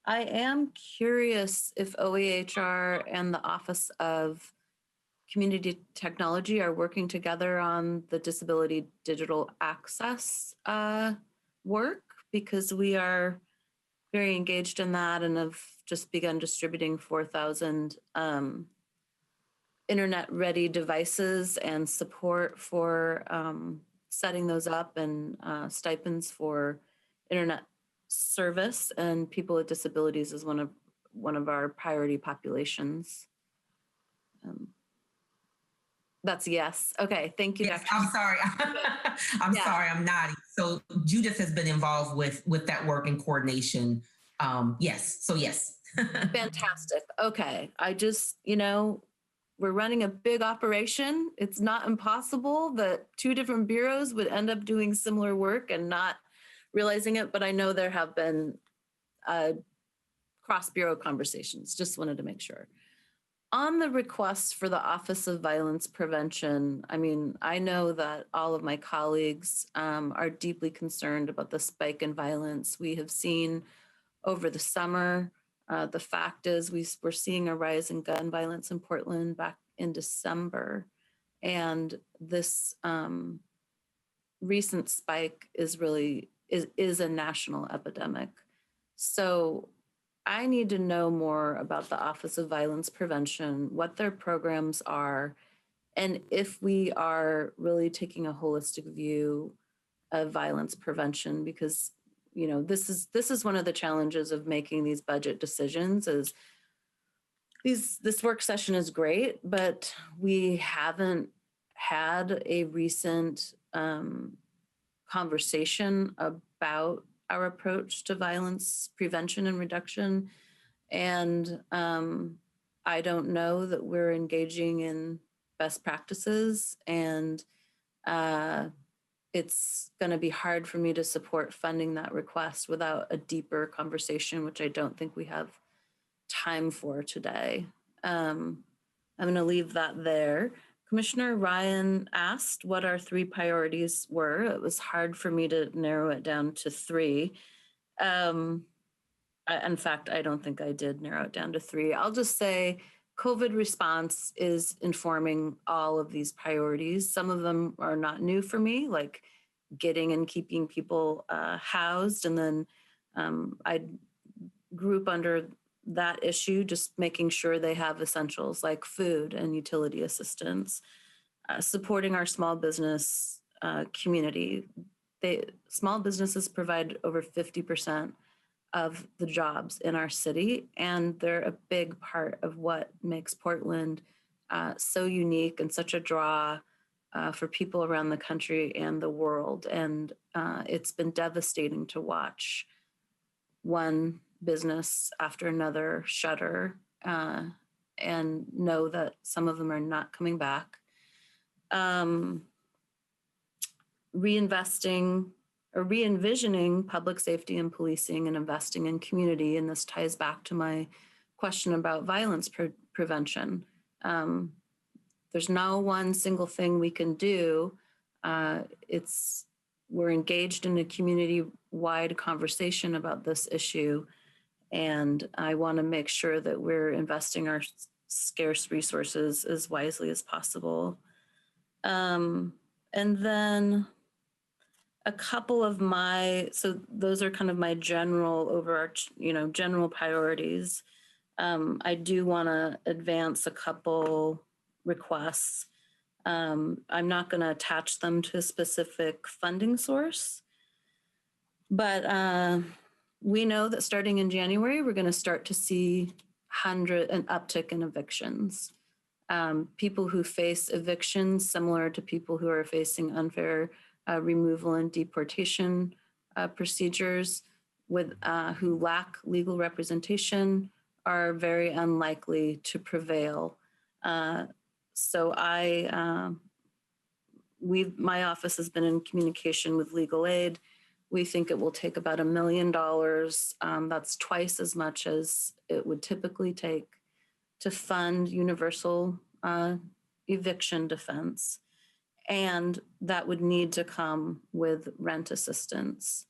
am curious if OEHR and the Office of Community Technology are working together on the disability digital access work, because we are very engaged in that and have just begun distributing 4,000 internet-ready devices and support for setting those up, and stipends for internet service, and people with disabilities is one of our priority populations. That's a yes. Okay, thank you, Yes, Dr. I'm sorry. I'm Yeah. sorry, I'm nodding. So Judith has been involved with that work and coordination. Yes, so yes. Fantastic. Okay, I just, we're running a big operation. It's not impossible that two different bureaus would end up doing similar work and not realizing it, but I know there have been cross-bureau conversations. Just wanted to make sure. On the request for the Office of Violence Prevention, I mean, I know that all of my colleagues are deeply concerned about the spike in violence we have seen over the summer. The fact is we're seeing a rise in gun violence in Portland back in December. And this recent spike is really is a national epidemic. So I need to know more about the Office of Violence Prevention, what their programs are, and if we are really taking a holistic view of violence prevention, because this is one of the challenges of making these budget decisions. Is this work session is great, but we haven't had a recent conversation about our approach to violence prevention and reduction. And I don't know that we're engaging in best practices, and it's going to be hard for me to support funding that request without a deeper conversation, which I don't think we have time for today. I'm going to leave that there. Commissioner Ryan asked what our 3 priorities were. It was hard for me to narrow it down to 3. In fact, I don't think I did narrow it down to 3. I'll just say COVID response is informing all of these priorities. Some of them are not new for me, like getting and keeping people housed. And then I group under that issue, just making sure they have essentials like food and utility assistance, supporting our small business community. Small businesses provide over 50% of the jobs in our city, and they're a big part of what makes Portland so unique and such a draw for people around the country and the world. And it's been devastating to watch one business after another shutter and know that some of them are not coming back. Reinvesting or re-envisioning public safety and policing and investing in community. And this ties back to my question about violence prevention. There's no one single thing we can do. We're engaged in a community-wide conversation about this issue. And I want to make sure that we're investing our scarce resources as wisely as possible. And then a couple of so those are kind of my general general priorities. I do want to advance a couple requests. I'm not going to attach them to a specific funding source, but we know that starting in January, we're going to start to see an uptick in evictions. People who face evictions, similar to people who are facing unfair removal and deportation procedures who lack legal representation, are very unlikely to prevail. So my office has been in communication with legal aid. We think it will take about $1 million. That's twice as much as it would typically take to fund universal eviction defense. And that would need to come with rent assistance.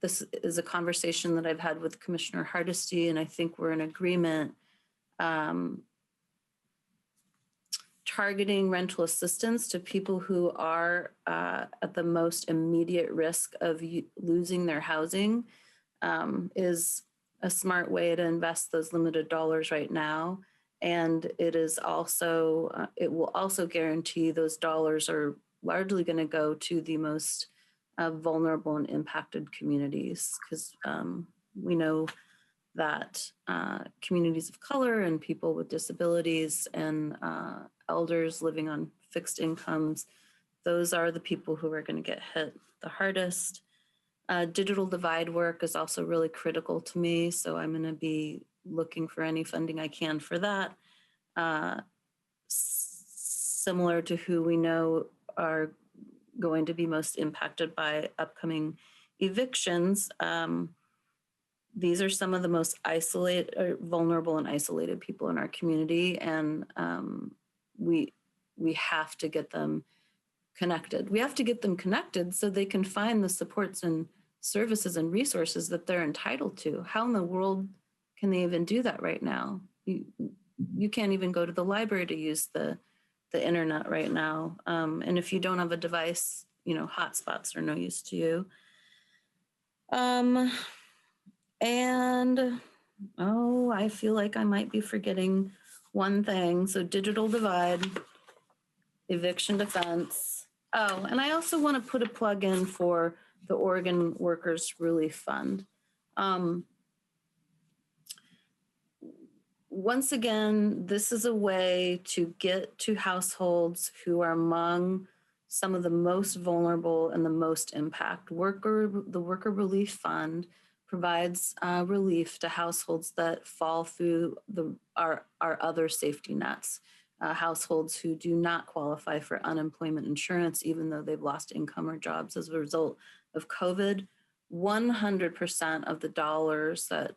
This is a conversation that I've had with Commissioner Hardesty, and I think we're in agreement. Targeting rental assistance to people who are at the most immediate risk of losing their housing is a smart way to invest those limited dollars right now. And it will also guarantee those dollars are largely going to go to the most vulnerable and impacted communities, because we know that communities of color and people with disabilities and elders living on fixed incomes, those are the people who are going to get hit the hardest. Digital divide work is also really critical to me, so I'm going to be looking for any funding I can for that. Similar to who we know are going to be most impacted by upcoming evictions. These are some of the most isolated, or vulnerable and isolated people in our community, and we have to get them connected. We have to get them connected so they can find the supports and services and resources that they're entitled to. How in the world can they even do that right now? You can't even go to the library to use the internet right now. And if you don't have a device, hotspots are no use to you. And, I feel like I might be forgetting one thing. So digital divide, eviction defense. Oh, and I also want to put a plug in for the Oregon Workers Relief Fund. Once again, this is a way to get to households who are among some of the most vulnerable and the most impact. The Worker Relief Fund provides relief to households that fall through our other safety nets. Households who do not qualify for unemployment insurance, even though they've lost income or jobs as a result of COVID. 100% of the dollars that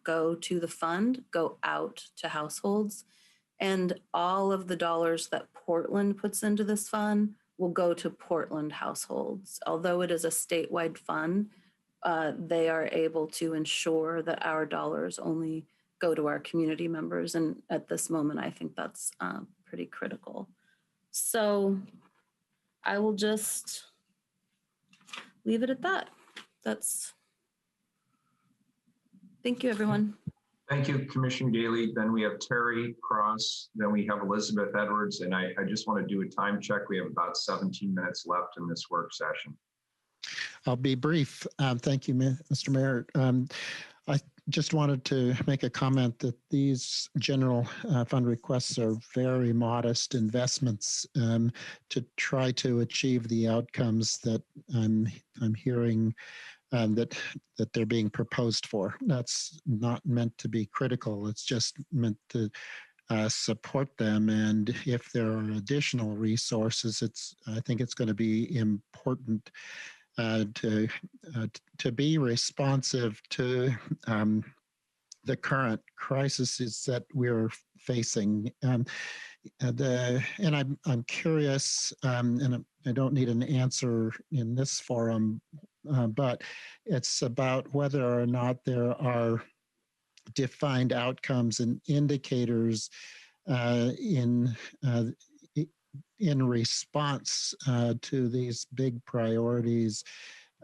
go to the fund go out to households. And all of the dollars that Portland puts into this fund will go to Portland households. Although it is a statewide fund, they are able to ensure that our dollars only go to our community members. And at this moment, I think that's pretty critical. So I will just leave it at that. Thank you, everyone. Thank you, Commissioner Eudaily. Then we have Terry Cross, then we have Elizabeth Edwards, and I just want to do a time check. We have about 17 minutes left in this work session. I'll be brief. Thank you, Mr. Mayor. I just wanted to make a comment that these general fund requests are very modest investments to try to achieve the outcomes that I'm hearing that they're being proposed for. That's not meant to be critical. It's just meant to support them. And if there are additional resources, I think it's going to be important to be responsive to the current crises that we're facing. And I'm curious, and I don't need an answer in this forum, but it's about whether or not there are defined outcomes and indicators in response to these big priorities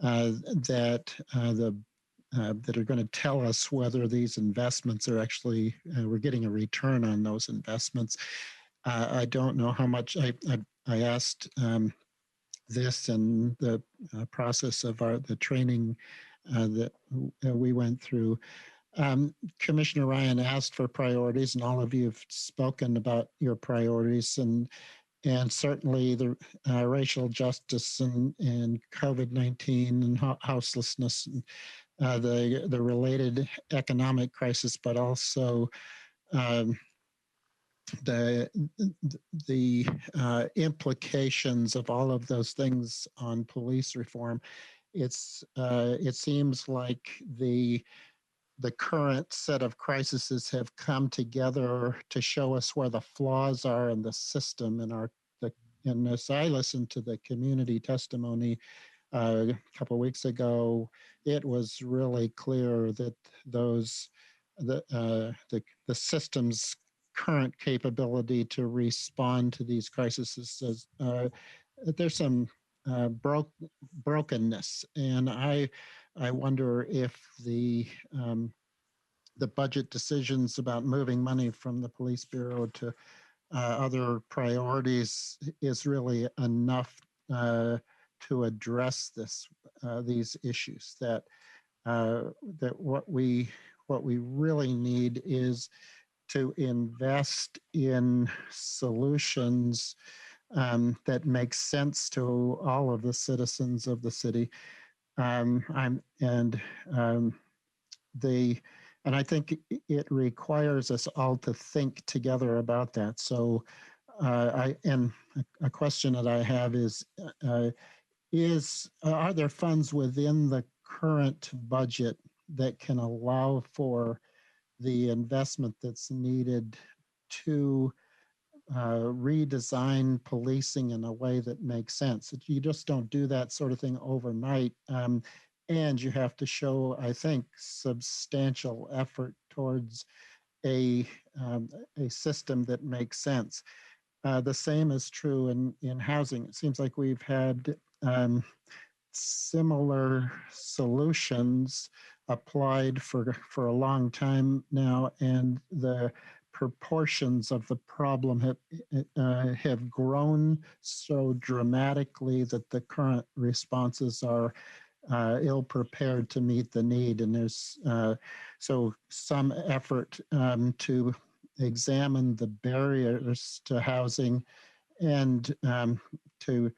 that are going to tell us whether these investments are actually we're getting a return on those investments. I don't know how much I asked this and the process of the training that we went through. Commissioner Ryan asked for priorities, and all of you have spoken about your priorities, and certainly the racial justice and COVID-19 and houselessness, and the related economic crisis, but also the implications of all of those things on police reform. It seems like the current set of crises have come together to show us where the flaws are in the system. And as I listened to the community testimony a couple of weeks ago, it was really clear that the system's current capability to respond to these crises there's some brokenness, and I wonder if the budget decisions about moving money from the police bureau to other priorities is really enough to address this these issues. That what we really need is to invest in solutions that make sense to all of the citizens of the city. And I think it requires us all to think together about that. So, and a question that I have is are there funds within the current budget that can allow for the investment that's needed to redesign policing in a way that makes sense? You just don't do that sort of thing overnight. And you have to show, I think, substantial effort towards a system that makes sense. The same is true in housing. It seems like we've had similar solutions applied for a long time now, and the proportions of the problem have grown so dramatically that the current responses are ill prepared to meet the need. And there's so some effort to examine the barriers to housing and to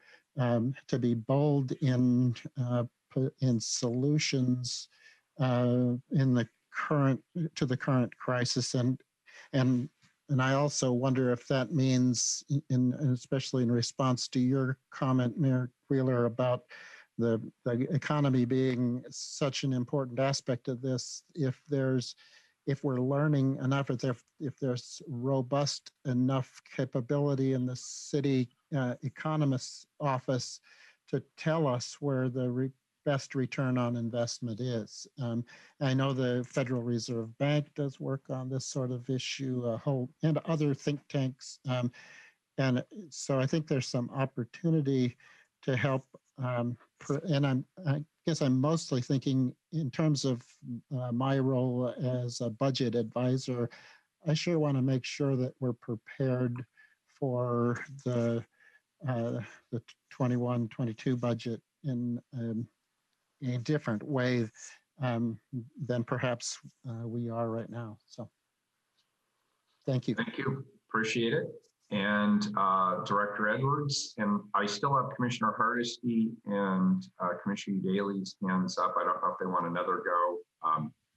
be bold in solutions in the current crisis. And I also wonder if that means, especially in response to your comment, Mayor Wheeler, about the economy being such an important aspect of this, if we're learning enough, if there's robust enough capability in the city economist's office to tell us where the best return on investment is. I know the Federal Reserve Bank does work on this sort of issue, and other think tanks. And so I think there's some opportunity to help. And I guess I'm mostly thinking in terms of my role as a budget advisor. I sure want to make sure that we're prepared for the 21-22 budget in a different way than perhaps we are right now. So thank you. Thank you. Appreciate it. And Director Edwards, and I still have Commissioner Hardesty and Commissioner Eudaily's hands up. I don't know if they want another go,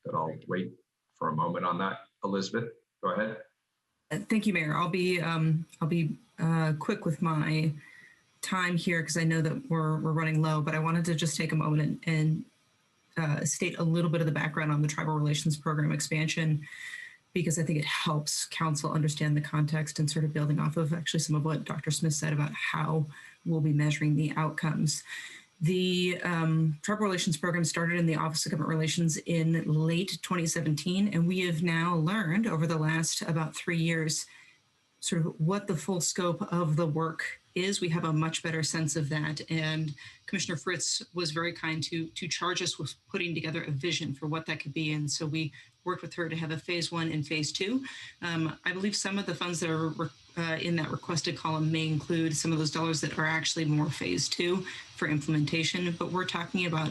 but I'll wait for a moment on that. Elizabeth, go ahead. Thank you, Mayor. I'll be quick with my time here because I know that we're running low, but I wanted to just take a moment and state a little bit of the background on the Tribal Relations Program expansion, because I think it helps council understand the context and sort of building off of actually some of what Dr. Smith said about how we'll be measuring the outcomes. The Tribal Relations Program started in the Office of Government Relations in late 2017, and we have now learned over the last about 3 years sort of what the full scope of the work is. We have a much better sense of that, and Commissioner Fritz was very kind to charge us with putting together a vision for what that could be, and so we worked with her to have a phase 1 and phase 2. I believe some of the funds that are in that requested column may include some of those dollars that are actually more phase 2 for implementation, but we're talking about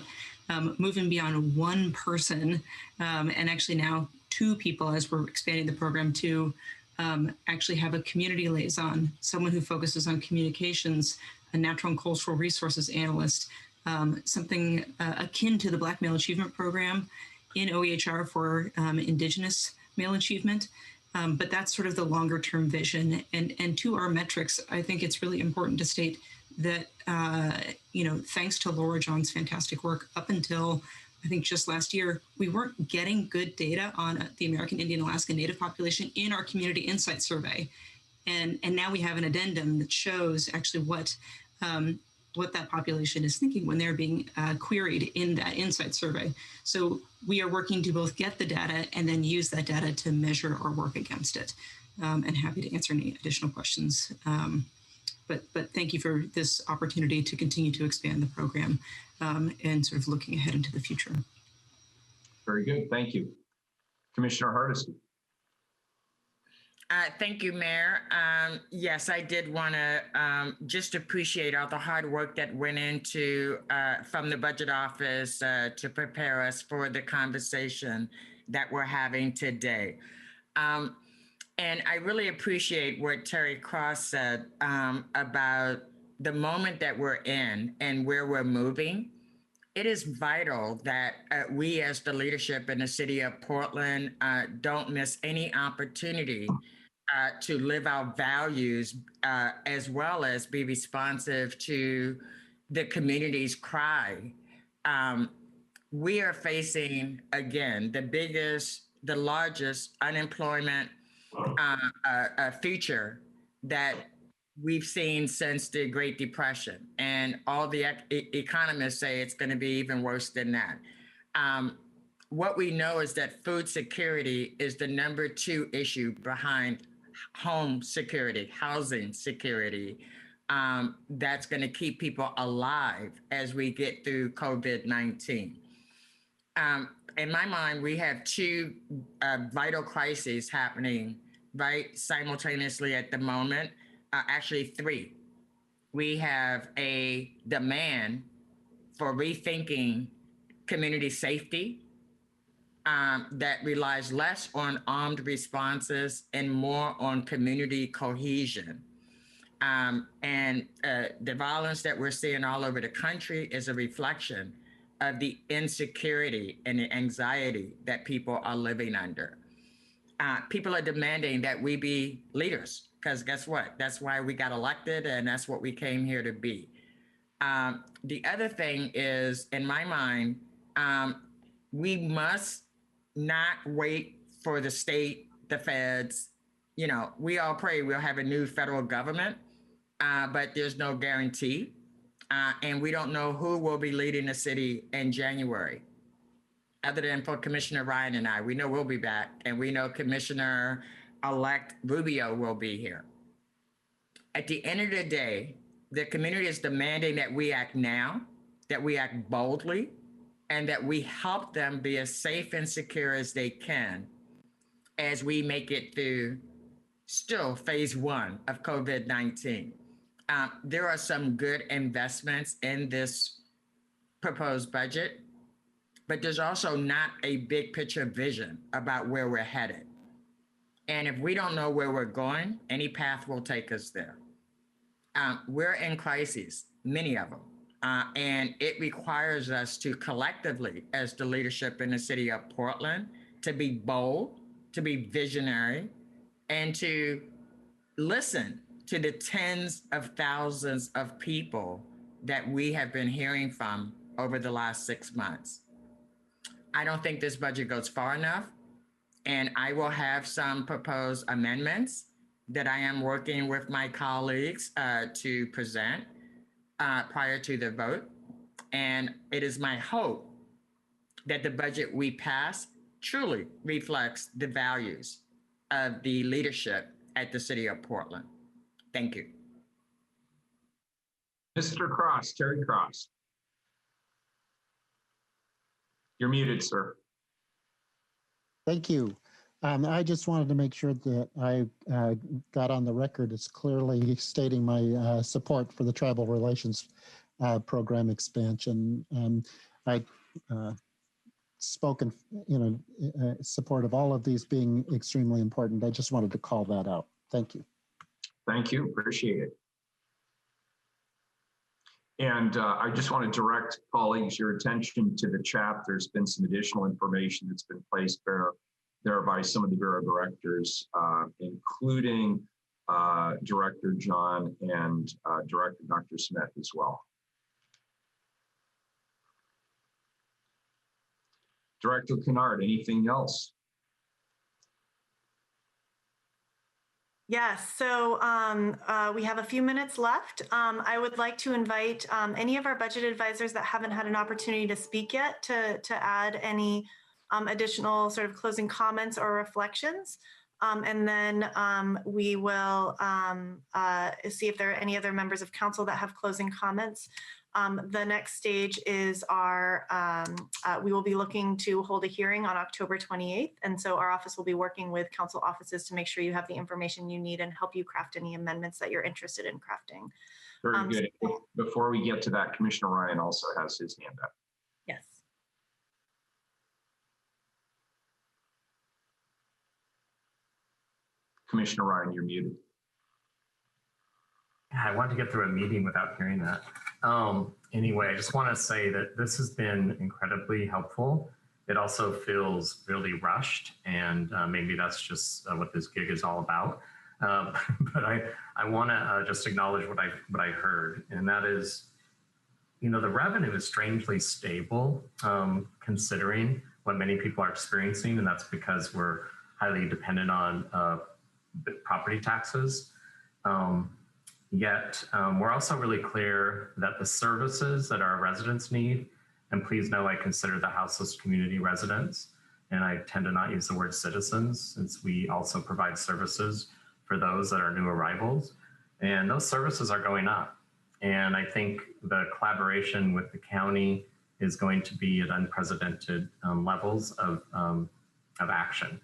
moving beyond one person and actually now 2 people as we're expanding the program to actually have a community liaison, someone who focuses on communications, a natural and cultural resources analyst, something akin to the Black Male Achievement Program in OEHR for Indigenous male achievement. But that's sort of the longer term vision. And to our metrics, I think it's really important to state that, thanks to Laura John's fantastic work up until I think just last year, we weren't getting good data on the American Indian Alaska Native population in our community insight survey. And now we have an addendum that shows actually what that population is thinking when they're being queried in that insight survey. So we are working to both get the data and then use that data to measure our work against it. And happy to answer any additional questions. But thank you for this opportunity to continue to expand the program and sort of looking ahead into the future. Very good. Thank you. Commissioner Hardesty. Thank you, Mayor. Yes, I did want to just appreciate all the hard work that went into from the budget office to prepare us for the conversation that we're having today. And I really appreciate what Terry Cross said about the moment that we're in and where we're moving. It is vital that we as the leadership in the city of Portland don't miss any opportunity to live our values as well as be responsive to the community's cry. We are facing, again, the largest unemployment future that we've seen since the Great Depression. And all the economists say it's going to be even worse than that. What we know is that food security is the number 2 issue behind home security, housing security, that's going to keep people alive as we get through COVID-19. In my mind, we have 2 vital crises happening right simultaneously at the moment, actually 3. We have a demand for rethinking community safety that relies less on armed responses and more on community cohesion. And the violence that we're seeing all over the country is a reflection of the insecurity and the anxiety that people are living under. People are demanding that we be leaders, because guess what? That's why we got elected, and that's what we came here to be. The other thing is, in my mind, we must not wait for the state, the feds. You know, we all pray we'll have a new federal government, but there's no guarantee. And we don't know who will be leading the city in January. Other than for Commissioner Ryan and I, we know we'll be back, and we know Commissioner-elect Rubio will be here. At the end of the day, the community is demanding that we act now, that we act boldly, and that we help them be as safe and secure as they can as we make it through still phase 1 of COVID-19. There are some good investments in this proposed budget, but there's also not a big picture vision about where we're headed. And if we don't know where we're going, any path will take us there. We're in crises, many of them. And it requires us to collectively, as the leadership in the city of Portland, to be bold, to be visionary, and to listen to the tens of thousands of people that we have been hearing from over the last 6 months. I don't think this budget goes far enough, and I will have some proposed amendments that I am working with my colleagues to present prior to the vote. And it is my hope that the budget we pass truly reflects the values of the leadership at the city of Portland. Thank you. Mr. Cross, Terry Cross. You're muted, sir. Thank you. I just wanted to make sure that I got on the record as clearly stating my support for the tribal relations program expansion. I spoken, support of all of these being extremely important. I just wanted to call that out. Thank you. Thank you. Appreciate it. And I just want to direct colleagues your attention to the chat. There's been some additional information that's been placed there by some of the Bureau directors, including Director John and Director Dr. Smith as well. Director Kennard, anything else? Yes, so we have a few minutes left. I would like to invite any of our budget advisors that haven't had an opportunity to speak yet to add any additional sort of closing comments or reflections. And then we will see if there are any other members of council that have closing comments. The next stage is we will be looking to hold a hearing on October 28th. And so our office will be working with council offices to make sure you have the information you need and help you craft any amendments that you're interested in crafting. Very good. Before we get to that, Commissioner Ryan also has his hand up. Yes. Commissioner Ryan, you're muted. I wanted to get through a meeting without hearing that. Anyway, I just want to say that this has been incredibly helpful. It also feels really rushed, and maybe that's just what this gig is all about. But I want to just acknowledge what I heard, and that is, you know, the revenue is strangely stable considering what many people are experiencing, and that's because we're highly dependent on property taxes. Yet we're also really clear that the services that our residents need, and please know I consider the houseless community residents, and I tend to not use the word citizens since we also provide services for those that are new arrivals, and those services are going up. And I think the collaboration with the county is going to be at unprecedented levels of action.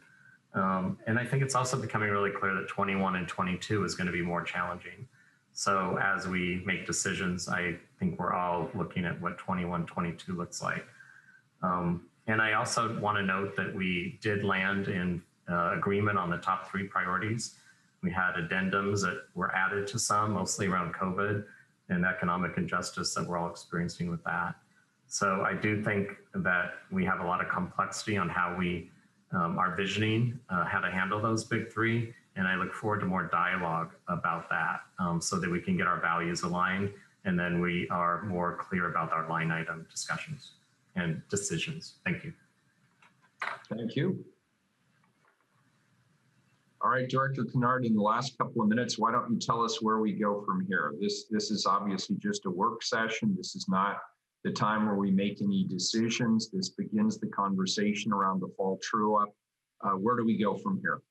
And I think it's also becoming really clear that 21 and 22 is going to be more challenging. So as we make decisions, I think we're all looking at what 21, 22 looks like. And I also want to note that we did land in agreement on the top 3 priorities. We had addendums that were added to some, mostly around COVID and economic injustice that we're all experiencing with that. So I do think that we have a lot of complexity on how we are visioning how to handle those big 3. And I look forward to more dialogue about that so that we can get our values aligned, and then we are more clear about our line item discussions and decisions. Thank you. Thank you. All right, Director Kennard, in the last couple of minutes, why don't you tell us where we go from here? This is obviously just a work session. This is not the time where we make any decisions. This begins the conversation around the fall true-up. Where do we go from here?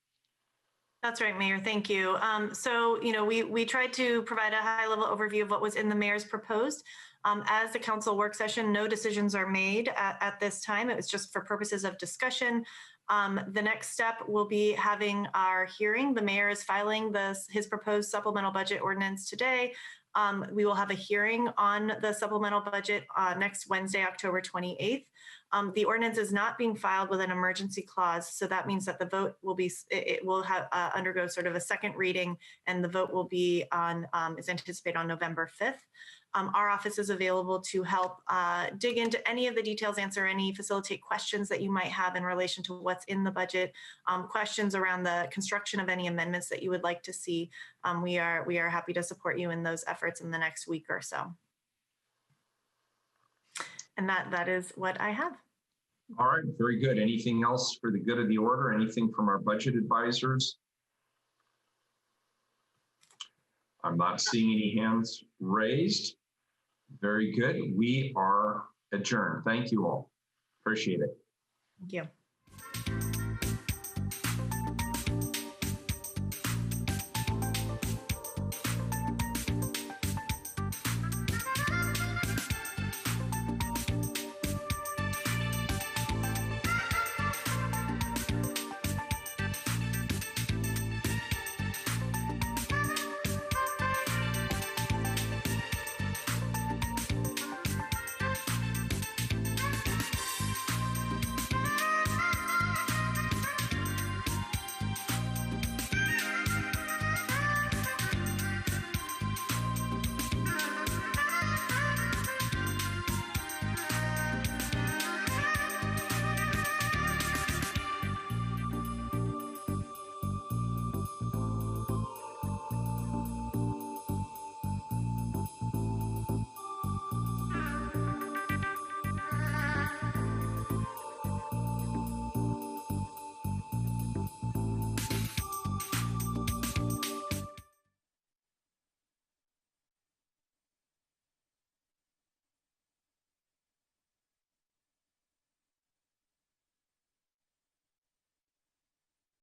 That's right, Mayor. Thank you. So, you know, we tried to provide a high-level overview of what was in the mayor's proposed. As the council work session, no decisions are made at this time. It was just for purposes of discussion. The next step will be having our hearing. The mayor is filing his proposed supplemental budget ordinance today. We will have a hearing on the supplemental budget next Wednesday, October 28th. The ordinance is not being filed with an emergency clause, so that means that the vote will be, it will have undergo sort of a second reading, and the vote will be on, is anticipated on November 5th. Our office is available to help dig into any of the details, answer any, facilitate questions that you might have in relation to what's in the budget, questions around the construction of any amendments that you would like to see. We are happy to support you in those efforts in the next week or so. And that is what I have. All right, very good. Anything else for the good of the order? Anything from our budget advisors? I'm not seeing any hands raised. Very good. We are adjourned. Thank you all. Appreciate it. Thank you.